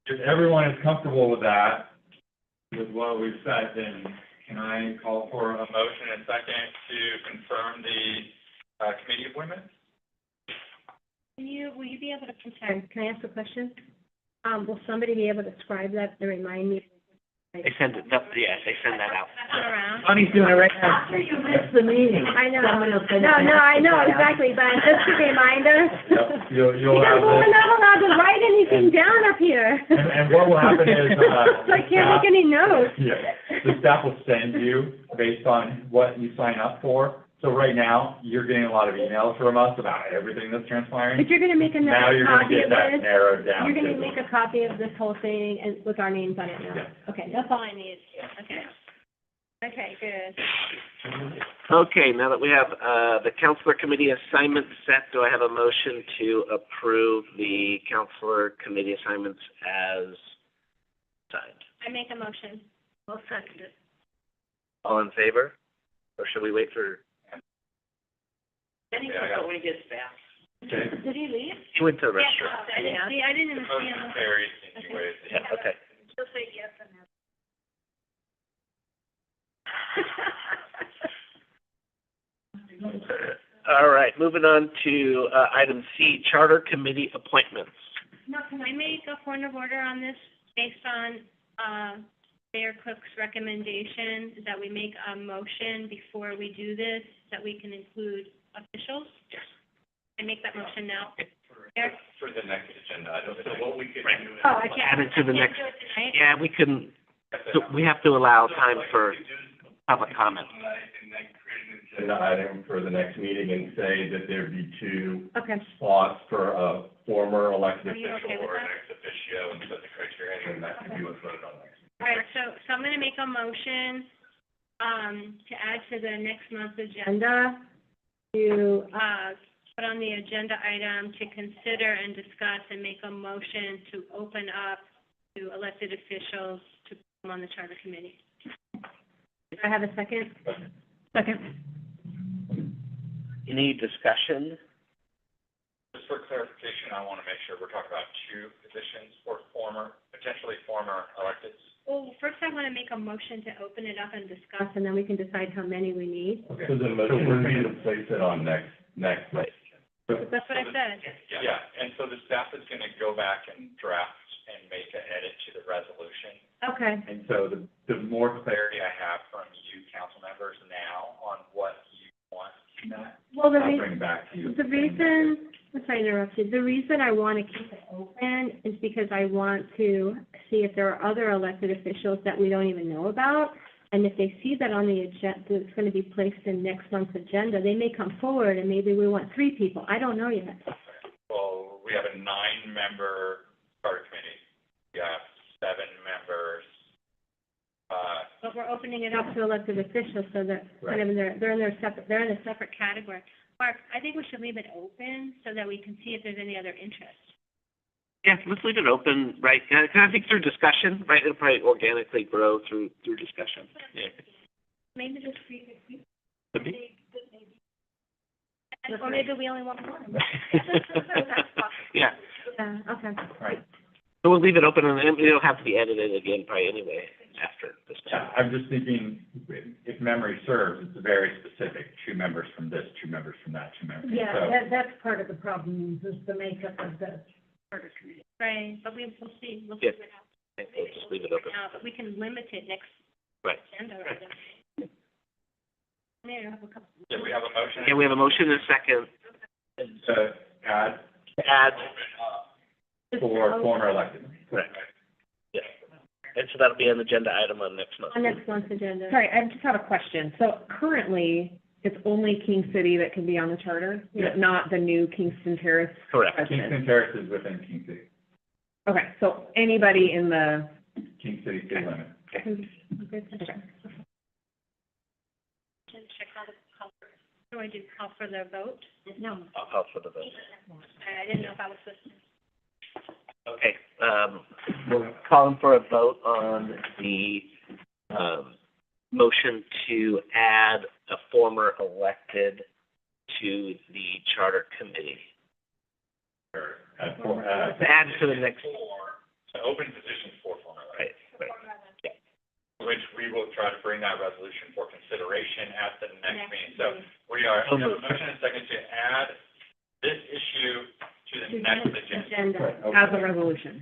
if everyone is comfortable with that, with what we've said, then can I call for a motion and second to confirm the committee appointments? Will you be able to, I'm sorry, can I ask a question? Will somebody be able to scribe that to remind me? They send it, yeah, they send that out. Not around. Bonnie's doing it right now. After you miss the meeting. I know. Somebody will send it. No, I know, exactly, but just a reminder. Yep, you'll Because have we're this. not allowed to write anything down up here. And what will happen is, So I can't make any notes. Yeah, the staff will send you based on what you sign up for. So right now, you're getting a lot of emails from us about everything that's transpiring. But you're gonna make Now another you're gonna copy get of that this? narrowed down. You're gonna to- make a copy of this whole thing and with our names on it now? Yeah. Okay, that's all I need. Okay. Okay, good. Okay, now that we have, the counselor committee assignments set, do I have a motion to approve the counselor committee assignments as signed? I make a motion. We'll second it. All in favor? Or should we wait for, Then he Yeah, I got it. when he gets back. Okay. Did he leave? he went to the Yeah, restaurant? I didn't see, I didn't even The see motion him. carries in two ways. Yeah, okay. She'll say yes and no. All right, moving on to, item C, charter committee appointments. No, can I make a point of order on this based on, Mayor Cook's recommendation that we make a motion before we do this, that we can include officials? Yes. I make that motion now. For the next agenda, I don't know what we could do. Oh, I can't. Add it to the Can't next, do it tonight? yeah, we can, so we have to allow time for public comment. Agenda item for the next meeting and say that there be two Okay. spots for a former elected Are you official okay with or an that? ex officio and set the criteria, and that can be what's voted on next. All right, so I'm gonna make a motion, to add to the next month's agenda, to, put on the agenda item to consider and discuss and make a motion to open up to elected officials to come on the charter committee. Do I have a second? Second. Any discussion? Just for clarification, I want to make sure we're talking about two positions for potentially former electeds. Well, first I wanna make a motion to open it up and discuss, and then we can decide how many we need. So the motion would be to place it on next. That's what I said. Yeah, and so the staff is going to go back and draft and make an edit to the resolution. Okay. And so the more clarity I have from you council members now on what you want in that, Well, I'll bring back to you. the reason, I'm sorry to interrupt you, the reason I want to keep it open is because I want to see if there are other elected officials that we don't even know about. And if they see that on the agenda, it's going to be placed in next month's agenda, they may come forward and maybe we want 3 people. I don't know yet. Well, we have a 9-member charter committee. We have 7 members. But we're opening it up to elected officials so that kind of they're in a separate category. Mark, I think we should leave it open so that we can see if there's any other interest. Yeah, let's leave it open, right? And I think through discussion, right, it'll probably organically grow through discussion. Yeah. Maybe just 3 people. Could be. Or maybe we only want one. Yeah. Yeah, okay. Right. So we'll leave it open, and it'll have to be edited again probably anyway after this. Yeah, I'm just thinking, if memory serves, it's very specific, 2 members from this, 2 members from that, 2 members. Yeah, So, that's part of the problem, is the makeup of the charter committee. Right, but we'll see. We'll Yeah. figure it out. We'll just leave it open. But we can limit it next Right. agenda item. Mayor, I have a couple. yeah, we have a motion. Yeah, we have a motion and a second To add to add. for former elected. Correct. Yeah. And so that'll be an agenda item on next month. On next month's agenda. Sorry, I just have a question. So currently, it's only King City that can be on the charter, Yes. not the new Kingston Terrace Correct. resident? Kingston Terrace is within King City, Okay, so anybody in the, King City city limit. Check all the call. What do I do, call for the vote? No, I'll call for the vote. I didn't know if I was listening. Okay, we're calling for a vote on the, motion to add a former elected to the charter committee. To add to the next, The open positions for former elected, right. which we will try to bring that resolution for consideration at the next Next meeting. So we have a motion and a second to add this issue to the next agenda. as a resolution?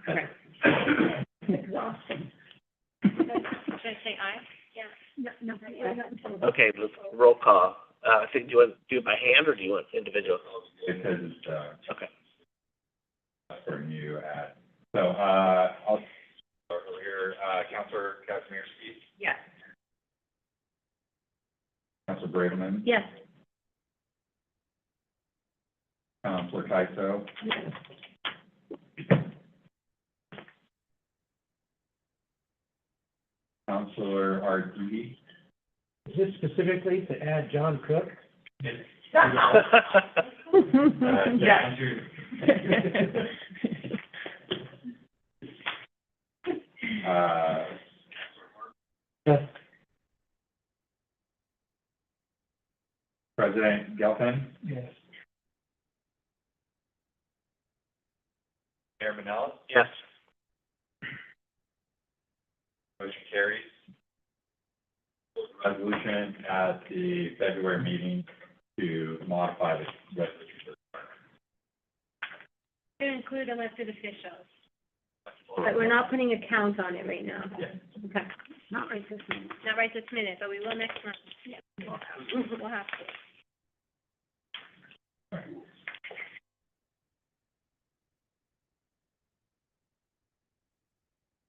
Okay. Exhausting. Should I say aye? Yeah. No, Okay, let's roll call. I think, do you want to do it by hand, or do you want individual? Because it's, Okay. for new ad. So, I'll start here, Counselor Kazimierski, Yes. Counselor Braverman, Yes. Counselor Tyso, Counselor Arditi. Is this specifically to add John Cook? Andrew. Yes. President Gelfen, Yes. Mayor Manella, Yes. motion carries. Resolution at the February meeting to modify the resolution. To include elected officials. But we're not putting a count on it right now. Yeah. Okay. Not right this minute. Not right this minute, but we will next month. Yeah. We'll have to.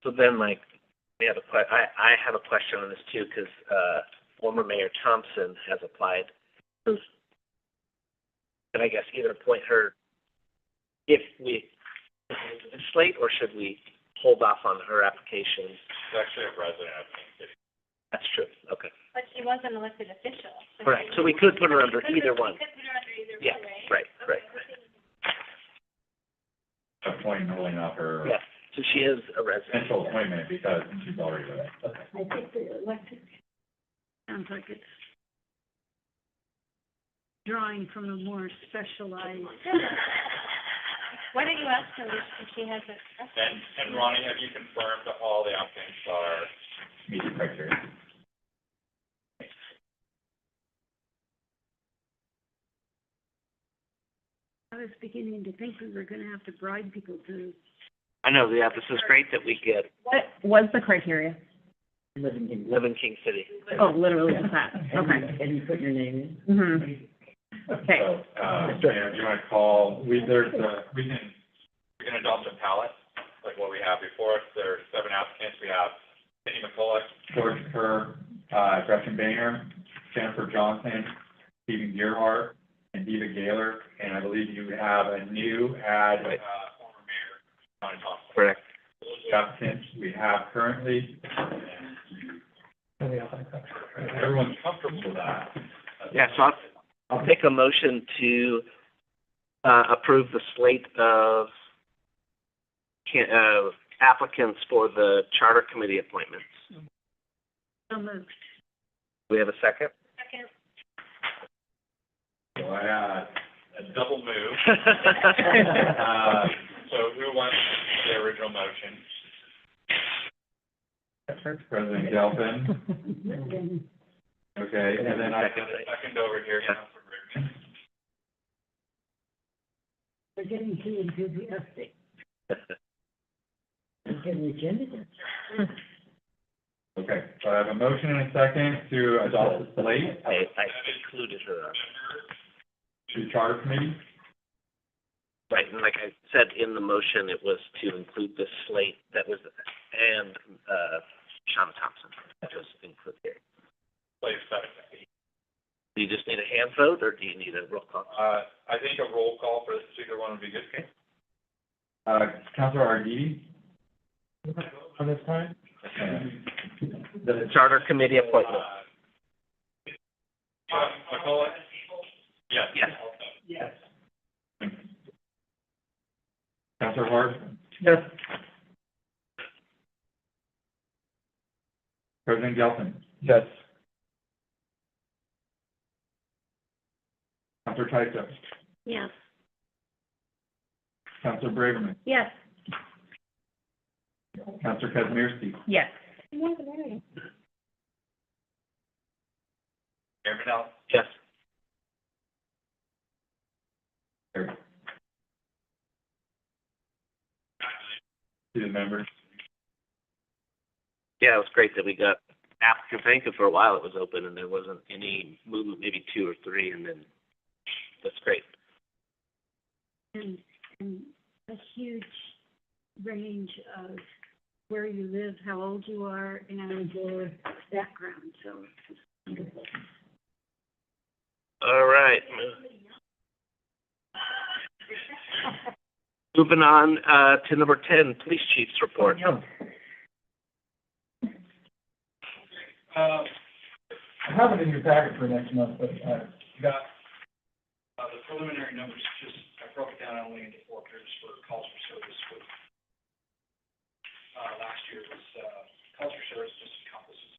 So then, like, we have I have a question on this too, because, former Mayor Thompson has applied. Can I guess either appoint her if we slate, or should we hold off on her application. She's actually a resident of King City. That's true, okay. But she was an elected official. Correct, so we could put her under either one. We could put her under either Yeah, one, right, right. Appointment really not her Yeah, so she is a resident. potential appointment because she's already there. I think the elected, sounds like it's drawing from a more specialized. Why don't you ask her if she has a preference? And Ronnie, have you confirmed that all the applicants are meeting criteria? I was beginning to think we were gonna have to bribe people to. I know, yeah, this is great that we get What was the criteria? Living in. live in King City. Oh, literally just that, okay. And you put your name in? Mm-hmm. Okay. So, Mayor, do you want to call, we can adopt a palette, like what we have before us. There are 7 applicants. We have Cindy McCullough, George Kerr, Gretchen Banger, Jennifer Johnson, Stephen Gearhart, and Diva Gaylor. And I believe you have a new former mayor, Johnny Thompson. Correct. Those are the applicants we have currently. Everyone's comfortable with that. Yeah, so I'll take a motion to approve the slate of applicants for the charter committee appointments. So moved. Do we have a second? Second. So I had a double move. So who wants the original motion? President Gelfen. Okay, and then I have a second over here, Councilor Brickman. We're getting too enthusiastic. I'm getting the agenda. Okay, so I have a motion and a second to adopt the slate I included her on. to the charter committee. Right, and like I said in the motion, it was to include the slate that was, and Shauna Thompson, that was included here. Slate seven. Do you just need a hand vote, or do you need a roll call? I think a roll call for this particular one would be good. Okay. Councilor Arditi? On this time? The charter committee appointment. McCullough? Yes. Yes. Yes. Councilor Hart? Yes. President Gelfen? Yes. Councilor Tyso? Yes. Councilor Braverman? Yes. Councilor Kazmierski? Yes. More the merrier. Mayor Manel? Yes. To the members. Yeah, it was great that we got applicants. I think for a while it was open and there wasn't any movement, maybe 2 or 3, and then that's great. And a huge range of where you live, how old you are, and your background, so it's wonderful. All right. Moving on to number 10, police chief's report. I have it in your packet for next month, but, You got, the preliminary numbers, just, I broke it down only into 4 periods for calls for service. With, last year was, calls for service just encompasses,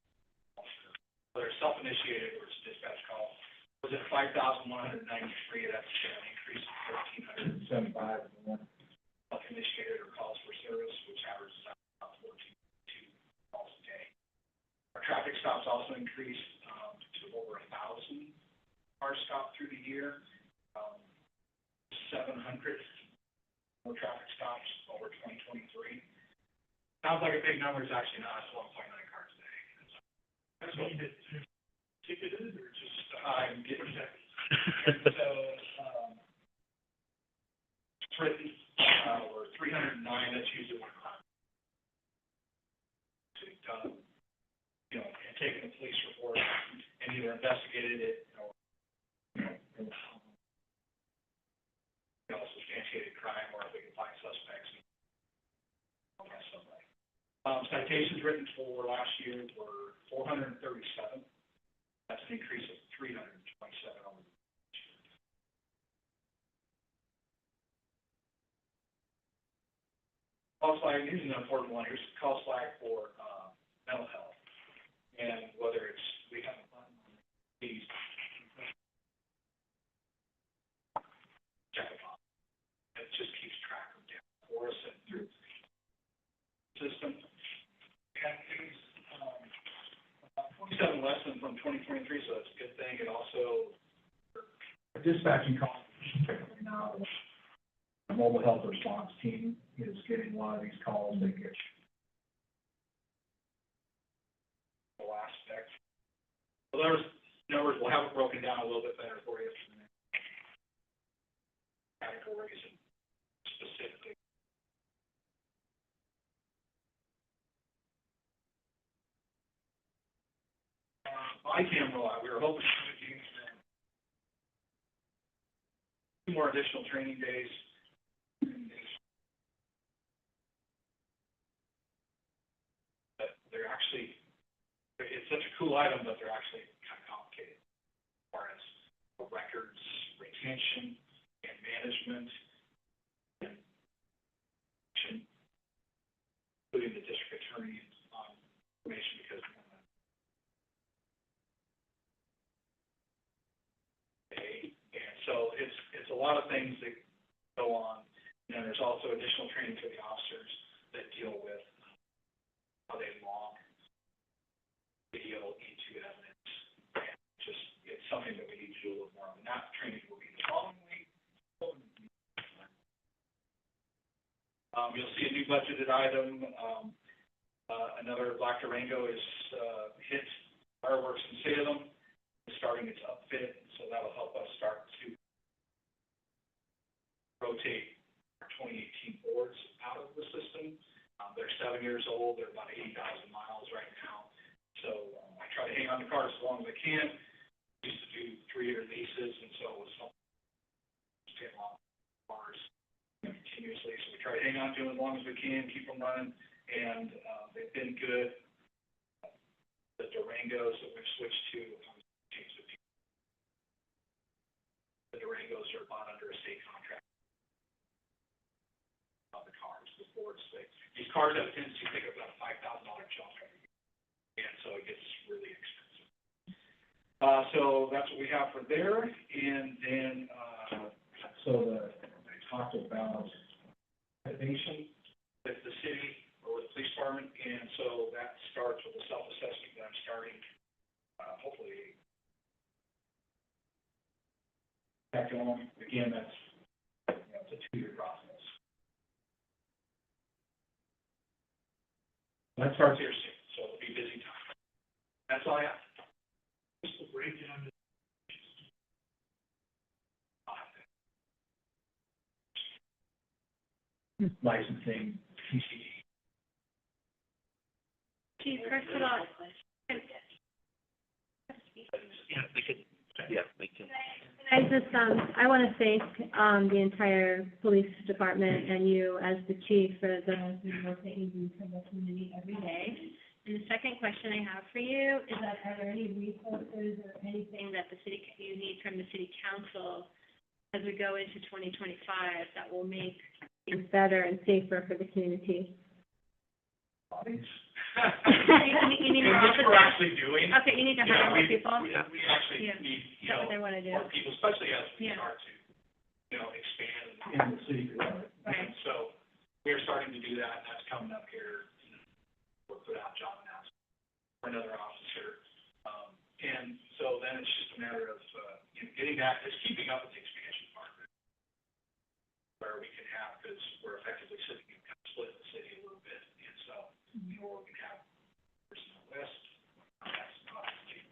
whether it's self-initiated or it's dispatch call. Was at 5,193, that's an increase of 1,475. Self-initiated or calls for service, which averages about 14.2 calls a day. Our traffic stops also increased, to over 1,000 cars stopped through the year. 700 more traffic stops over 2023. Sounds like a big number, it's actually not, it's 1.9 cars a day. That's what you ticketed or just, I'm getting that. So, written, or 309, that's usually one crime. You know, and taken a police report and either investigated it or, substantiated crime, or if we can find suspects. All that stuff. Citations written for last year were 437. That's an increase of 327 over the call flag. Here's an important one. Here's the call flag for mental health, and whether it's we have a button on these check it off. It just keeps track of data for us and through the system. And things 27 less than from 2023, so that's a good thing. It also dispatching calls now. The mobile health response team is getting a lot of these calls. They get the aspect. So there's numbers. We'll have it broken down a little bit better for you. Categories and specifically. ICAM rollout. We were hoping to use 2 more additional training days. But they're actually, it's such a cool item, but they're actually kind of complicated as far as records, retention, and management, including the district attorney information because so it's a lot of things that go on, and there's also additional training for the officers that deal with how they log video into evidence. And just it's something that we need to do a little more of. And that training will be the following week. You'll see a new budgeted item. Another Black Durango is hit fireworks in Salem, starting its upfit, so that'll help us start to rotate our 2018 boards out of the system. They're 7 years old. They're about 80,000 miles right now. So I try to hang on to cars as long as I can. I used to do 3-year leases, and so it was something to long cars continuously. So we try to hang on to them as long as we can, keep them running, and they've been good. The Durangos that we've switched to, the Durangos are bought under a state contract. The cars, the Fords, these cars have a tendency to pick up about $5,000 jump every year, and so it gets really expensive. So that's what we have for there, and then I talked about innovation with the city or with the police department, and so that starts with a self-assessment that I'm starting, hopefully. Back on again. That's it's a 2-year process. That starts here soon, so it'll be busy time. That's all I have. Just to break down the licensing, TCE. Chief, first of all, we can. I just, I want to thank, the entire police department and you as the chief for the work that you do for the community every day. And the second question I have for you is that are there any resources or anything that you need from the city council as we go into 2025 that will make things better and safer for the community? You need more Which we're actually doing. Okay, you need to hire more people. We actually need, Is that what they want to do? more people, especially as we start to, expand in the city. Right. So we're starting to do that, and that's coming up here. We'll put out job announcements for another officer. And so then it's just a matter of, getting that, just keeping up with the expansion part of it. Where we can have, because we're effectively sitting, kind of split the city a little bit, and so, we can have personnel list. That's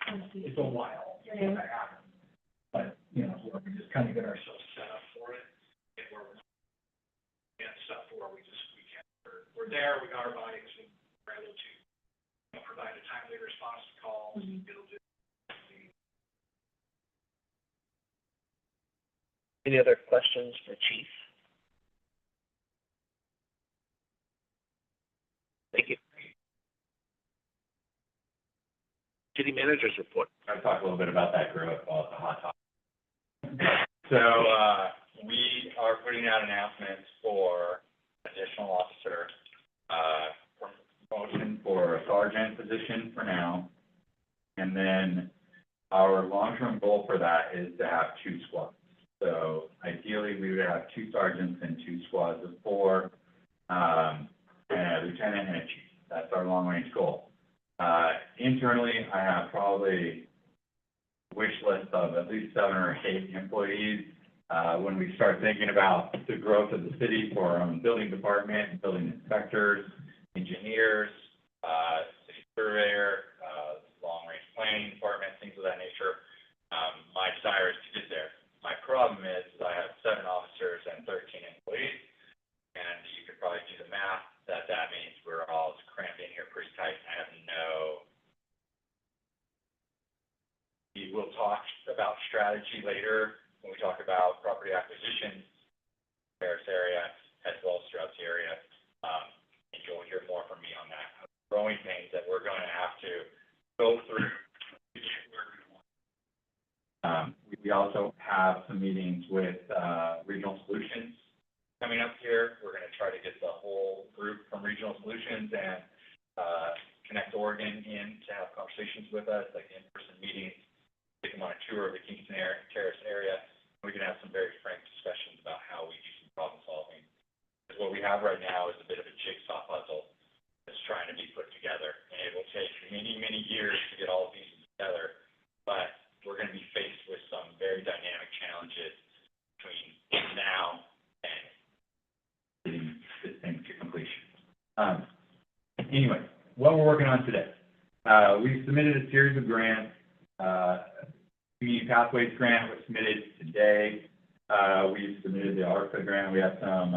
obviously, it's a while to make that happen. But, we just kind of get ourselves set up for it, and stuff where we can't, we're there, we got our bodies, and we're able to, provide a timely response to calls, and be able to. Any other questions for Chief? Thank you. City Manager's report. I talked a little bit about that growth while it's a hot topic. So, we are putting out announcements for additional officer, promotion for a sergeant position for now. And then our long-term goal for that is to have 2 squads. So ideally, we would have 2 sergeants and 2 squads of 4, and a lieutenant and a chief. That's our long-range goal. Internally, I have probably a wish list of at least 7 or 8 employees. When we start thinking about the growth of the city for our own building department, building inspectors, engineers, city surveyor, long-range planning department, things of that nature, my desire is to get there. My problem is I have 7 officers and 13 employees, and you could probably do the math that means we're all crammed in here pretty tight. We will talk about strategy later when we talk about property acquisition, Paris area, as well as throughout the area, and you'll hear more from me on that. Growing things that we're going to have to go through to get where we want. We also have some meetings with Regional Solutions coming up here. We're going to try to get the whole group from Regional Solutions and Connect Oregon in to have conversations with us, like in-person meetings, take them on a tour of the Kingston Terrace area. We can have some very frank discussions about how we do some problem solving. Because what we have right now is a bit of a jigsaw puzzle that's trying to be put together, and it will take many, many years to get all of these together. But we're going to be faced with some very dynamic challenges between now and getting this thing to completion. Anyway, what we're working on today. We've submitted a series of grants. Community Pathways grant was submitted today. We've submitted the ARPA grant. We have some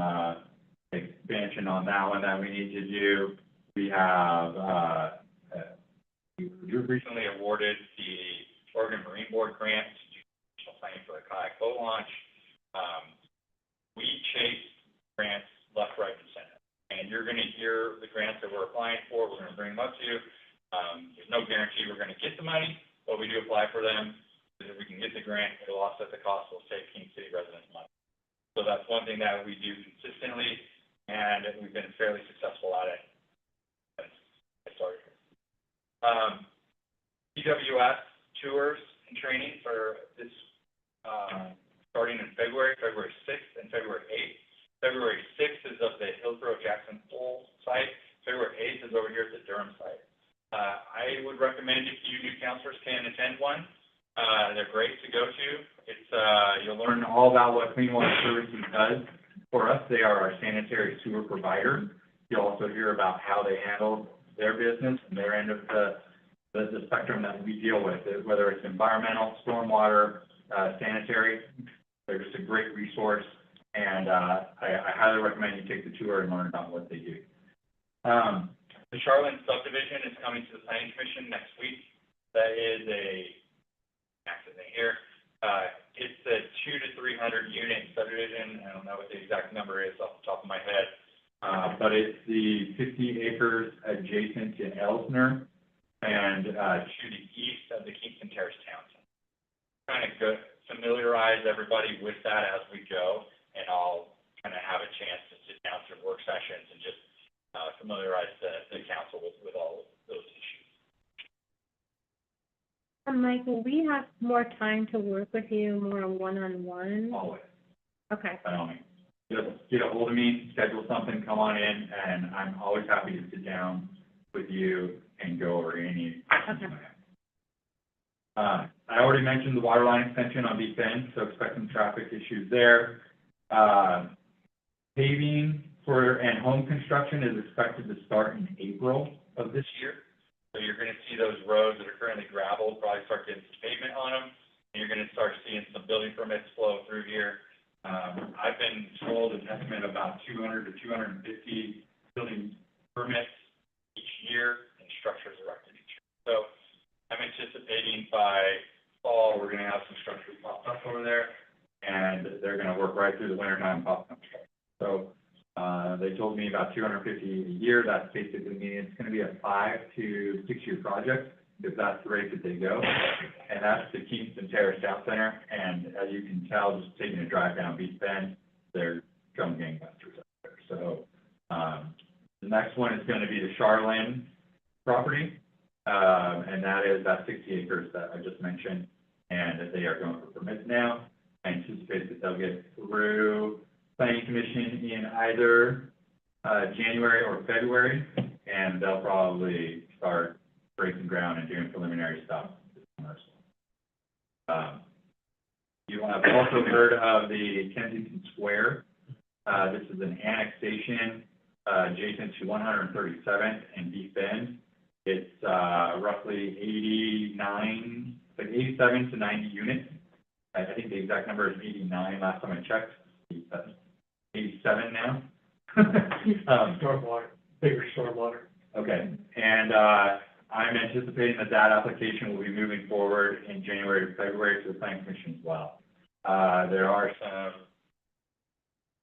expansion on that one that we need to do. We have we recently awarded the Oregon Marine Board grant to do additional planning for a kayak boat launch. We chase grants left, right, and center. And you're going to hear the grants that we're applying for. We're going to bring them up to you. There's no guarantee we're going to get the money, but we do apply for them. If we can get the grant, it'll offset the cost, it'll save King City residents money. So that's one thing that we do consistently, and we've been fairly successful at it since I started. PWS tours and trainings are this starting in February 6th and February 8th. February 6th is of the Hillsborough Jackson Pool site. February 8th is over here at the Durham site. I would recommend if you new counselors can attend one. They're great to go to. It's you'll learn all about what Clean Water Services does for us. They are our sanitary sewer provider. You'll also hear about how they handle their business and their end of the spectrum that we deal with, whether it's environmental, stormwater, sanitary. They're just a great resource, and I highly recommend you take the tour and learn about what they do. The Charlotte subdivision is coming to the Planning Commission next week. That is a accident here. It's a 200 to 300 unit subdivision. I don't know what the exact number is off the top of my head, but it's the 50 acres adjacent to Elsner and to the east of the Kingston Terrace Township. Kind of familiarize everybody with that as we go, and I'll kind of have a chance to sit down through work sessions and just familiarize the council with all of those issues. Michael, we have more time to work with you, more one-on-one? Always. Okay. By all means. Just get a hold of me, schedule something, come on in, and I'm always happy to sit down with you and go over any questions you might have. I already mentioned the water line extension on Beach Bend, so expect some traffic issues there. Paving and home construction is expected to start in April of this year. So you're going to see those roads that are currently gravel probably start getting some pavement on them, and you're going to start seeing some building permits flow through here. I've been told an estimate of about 200 to 250 building permits each year and structures erected each year. So I'm anticipating by fall we're going to have some structures popped up over there, and they're going to work right through the wintertime popping up structures. So they told me about 250 a year. That's basically meaning it's going to be a 5 to 6 year project. because that's the rate that they go. And that's the Kingston Terrace Town Center, and as you can tell, just taking a drive down Beach Bend, they're going gangbusters up there. So, the next one is gonna be the Charlene property, and that's 60 acres that I just mentioned, and they are going for permits now. I anticipate that they'll get through planning commission in either, January or February, and they'll probably start breaking ground and doing preliminary stuff this summer. You have also heard of the Kensington Square. This is an annexation, adjacent to 137th and Beach Bend. It's, roughly 87 to 90 units. I think the exact number is 89 last time I checked. 87 now. Stormwater, bigger stormwater. Okay, and, I'm anticipating that application will be moving forward in January to February to the planning commission as well. There are some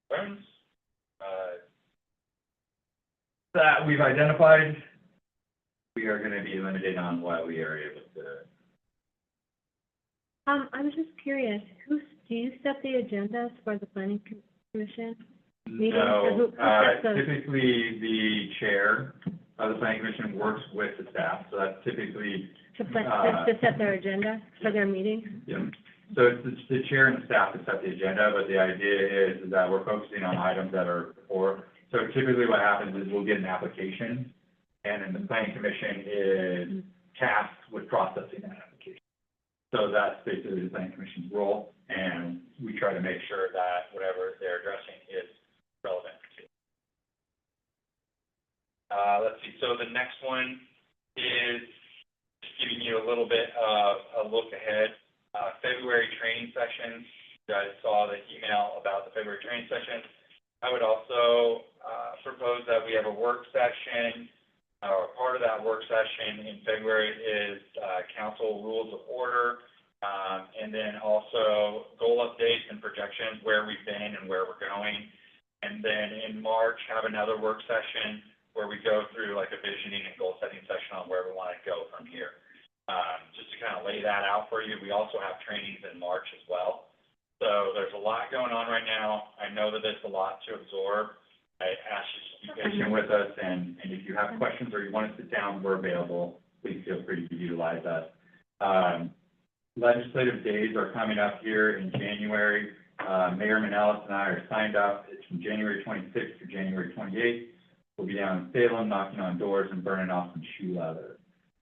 firms, that we've identified. We are gonna be limited on what we are able to. I'm just curious, do you set the agendas for the planning commission? Meetings, or who No, sets those? typically the chair of the planning commission works with the staff, so that's typically, To set their agenda for their meetings? yeah. So it's the chair and the staff that set the agenda, but the idea is that we're focusing on items that are before. So typically what happens is we'll get an application, and then the planning commission is tasked with processing that application. So that's basically the planning commission's role, and we try to make sure that whatever they're addressing is relevant to. Let's see, so the next one is just giving you a little bit of a look ahead. February training sessions, you guys saw the email about the February training sessions. I would also propose that we have a work session, or part of that work session in February is council rules of order, and then also goal updates and projections, where we've been and where we're going. And then in March, have another work session where we go through like a visioning and goal setting session on where we want to go from here. Just to kind of lay that out for you, we also have trainings in March as well. So there's a lot going on right now. I know that it's a lot to absorb. I ask you to be patient with us, and if you have questions or you want to sit down, we're available. Please feel free to utilize us. Legislative days are coming up here in January. Mayor Manellis and I are signed up. It's from January 26th to January 28th. We'll be down in Salem, knocking on doors and burning off some shoe leather.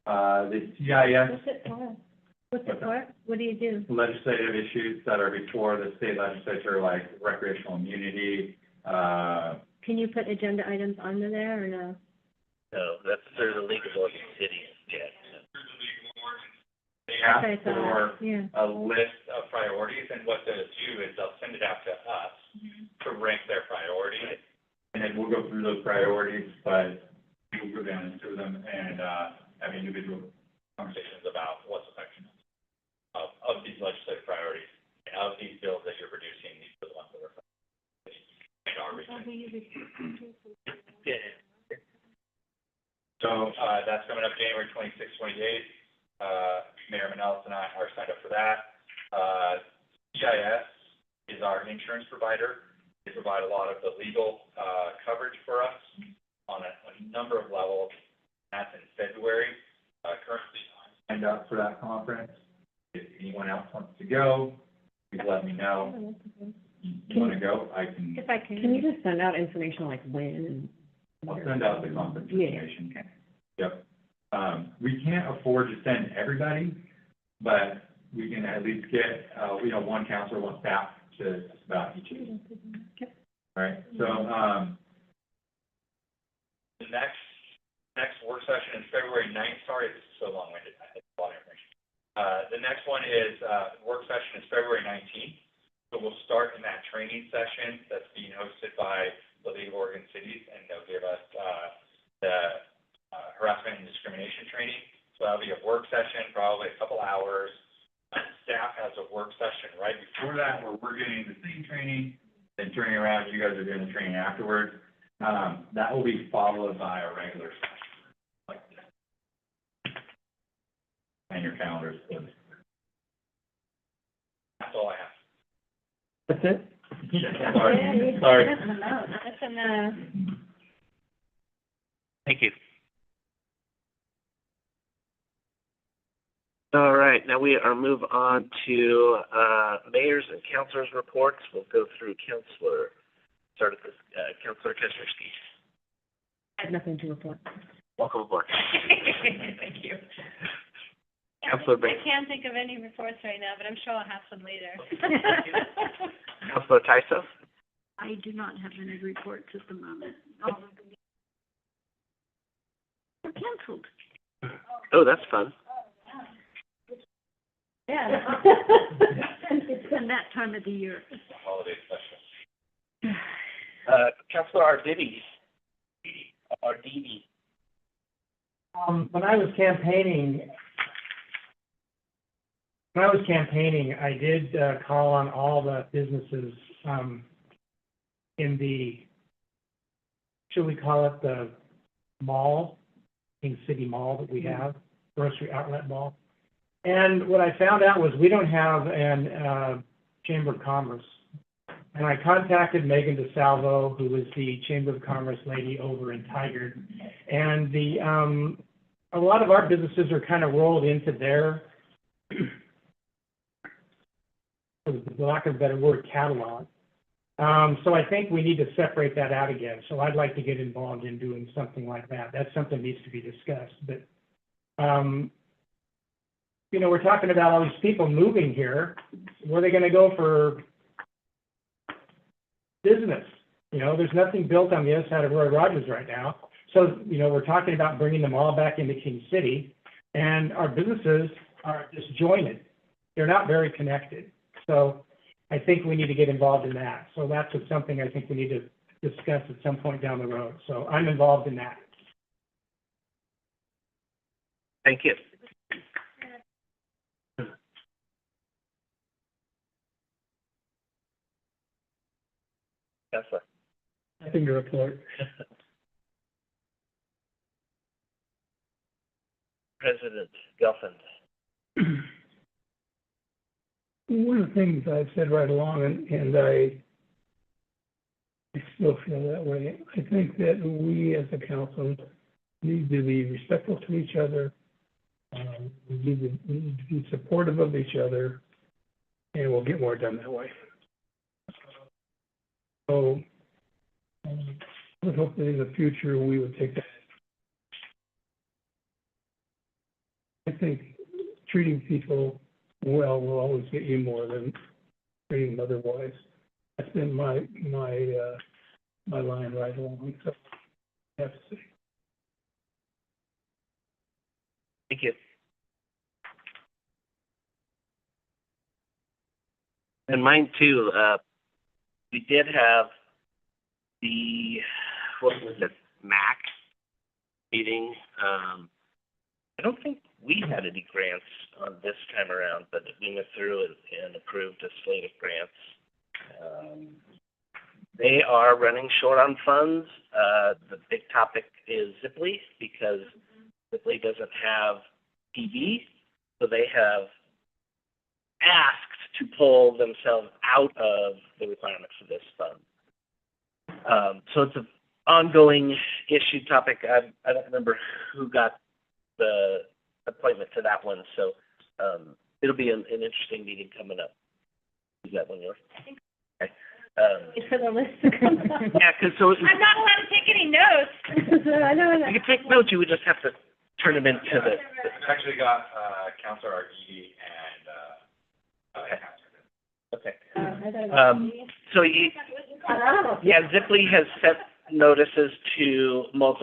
The CIS. What's it for? What's it for? What do you do? Legislative issues that are before the state legislature, like recreational immunity. Can you put agenda items under there, or no? No, that's through the League of Oregon Cities, yeah. They ask Okay, so, for yeah. a list of priorities, and what they'll do is they'll send it out to us to rank their priorities. And then we'll go through those priorities, but we'll go down and through them and, have individual conversations about what's affecting us. Of these legislative priorities, and of these bills that you're producing, these are the ones that are in our region. Yeah. So, that's coming up January 26th, 28th. Mayor Manellis and I are signed up for that. CIS is our insurance provider. They provide a lot of the legal, coverage for us on a number of levels. That's in February. Currently, I'm signed up for that conference. If anyone else wants to go, please let me know. You want to go? I can. If I can. Can you just send out information like when and? I'll send out the conference Yeah. information. Yep. We can't afford to send everybody, but we can at least get, one counselor, one staff to just about each of these. All right, so, the next work session is February 9th. Sorry, it's so long-winded. I had a lot of information. The next one is, work session is February 19th. So we'll start in that training session that's being hosted by the League of Oregon Cities, and they'll give us, the harassment and discrimination training. So that'll be a work session, probably a couple hours. Staff has a work session right before that, where we're getting the same training, then turning around, you guys are doing the training afterwards. That will be followed by a regular session like this. and your calendars, please. That's all I have. That's it? Sorry. Sorry. That's enough. Thank you. All right, now we are move on to mayors and councilors' reports. We'll go through councilor. Start with this, Councilor Kuzminski. I have nothing to report. Welcome aboard. Thank you. Councilor I Bain. can't think of any reports right now, but I'm sure I'll have some later. Councilor Tyso. I do not have any reports at the moment. All of them are canceled. Oh, that's fun. Yeah. It's been that time of the year. Holiday special. Councilor Arditi. Arditi. When I was campaigning, I did call on all the businesses in the, should we call it the mall, King City Mall that we have, grocery outlet mall. And what I found out was we don't have an Chamber of Commerce. And I contacted Megan DeSalvo, who is the Chamber of Commerce lady over in Tigard. And a lot of our businesses are kind of rolled into their, for the lack of a better word, catalog. So I think we need to separate that out again. So I'd like to get involved in doing something like that. That's something that needs to be discussed. But, you know, we're talking about all these people moving here. Where are they going to go for business? You know, there's nothing built on the other side of Roy Rogers right now. So, you know, we're talking about bringing them all back into King City, and our businesses are disjointed. They're not very connected. So I think we need to get involved in that. So that's just something I think we need to discuss at some point down the road. So I'm involved in that. Thank you. Councilor. Nothing to report. President Gelfand. One of the things I've said right along, and I still feel that way, I think that we as a council need to be respectful to each other. We need to be supportive of each other, and we'll get more done that way. So I would hope that in the future we would take that. I think treating people well will always get you more than treating them otherwise. That's been my line right along. So I have to say. Thank you. And mine too. We did have the, what was it, MAC meeting. I don't think we had any grants on this time around, but we went through and approved a slate of grants. They are running short on funds. The big topic is Ziply, because Ziply doesn't have TV, so they have asked to pull themselves out of the requirements for this fund. So it's an ongoing issue topic. I don't remember who got the appointment to that one, so it'll be an interesting meeting coming up. Is that one yours? Okay. Wait for the list to come up. Yeah, because so I'm not allowed to take any notes. I know that. you can take notes. You would just have to turn them into the. We've actually got Councilor Arditi and Okay. I thought it was So Ziply has sent notices to more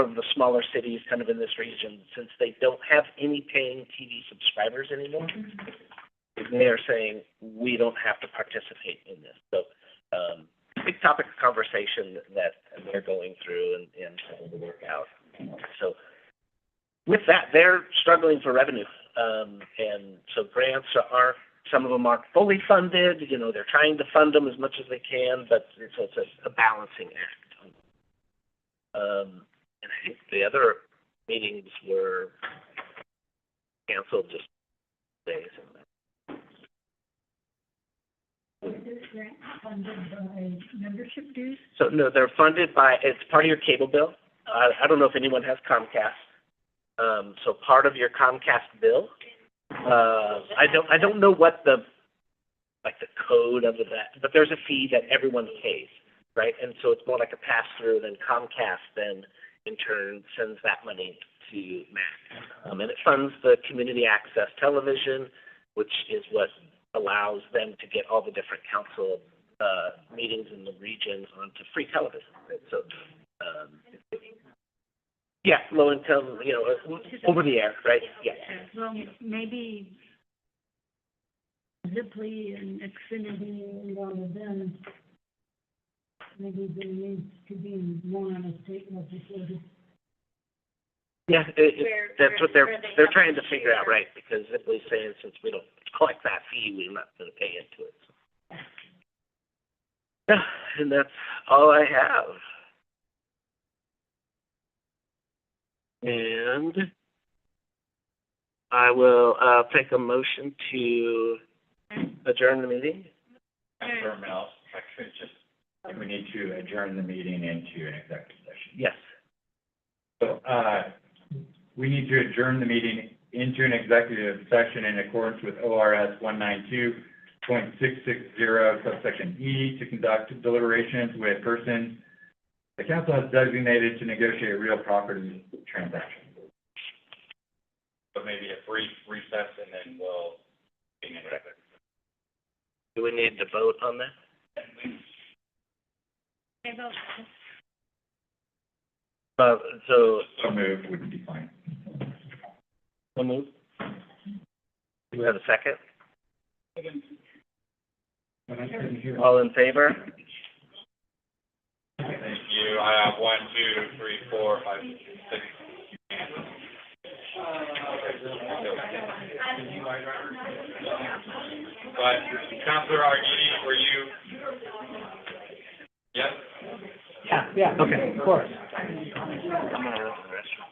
of the smaller cities kind of in this region, since they don't have any paying TV subscribers anymore. They are saying we don't have to participate in this. So big topic of conversation that they're going through and trying to work out. So with that, they're struggling for revenue. And so grants are, some of them aren't fully funded. You know, they're trying to fund them as much as they can, but it's a balancing act. And I think the other meetings were canceled, just days. Is grant funded by membership dues? So, no, they're funded by, it's part of your cable bill. I don't know if anyone has Comcast. So part of your Comcast bill, I don't know what the code of that, but there's a fee that everyone pays, right? And so it's more like a pass-through, then Comcast then in turn sends that money to MAC. And it funds the community access television, which is what allows them to get all the different council meetings in the regions onto free television, right? So, yeah, low income, over the air, right? Yeah. Well, maybe Ziply and Xfinity and all of them, maybe there needs to be more on a state legislative. Yeah, that's what they're trying to figure out, right? Because Ziply's saying since we don't collect that fee, we're not going to pay into it. So. Yeah, and that's all I have. And I will take a motion to adjourn the meeting. Actually, just, we need to adjourn the meeting into an executive session. Yes. So, we need to adjourn the meeting into an executive session in accordance with ORS 192.660 subsection E to conduct deliberations with persons the council has designated to negotiate real property transactions. So maybe a brief recess and then we'll be in executive. Do we need to vote on that? I vote. So move would be fine. So move. Do we have a second? All in favor? Thank you. I have 1, 2, 3, 4, 5, 6. But Councilor Arguini, were you? Yes? Yeah, okay, of course. I'm gonna run to the restroom.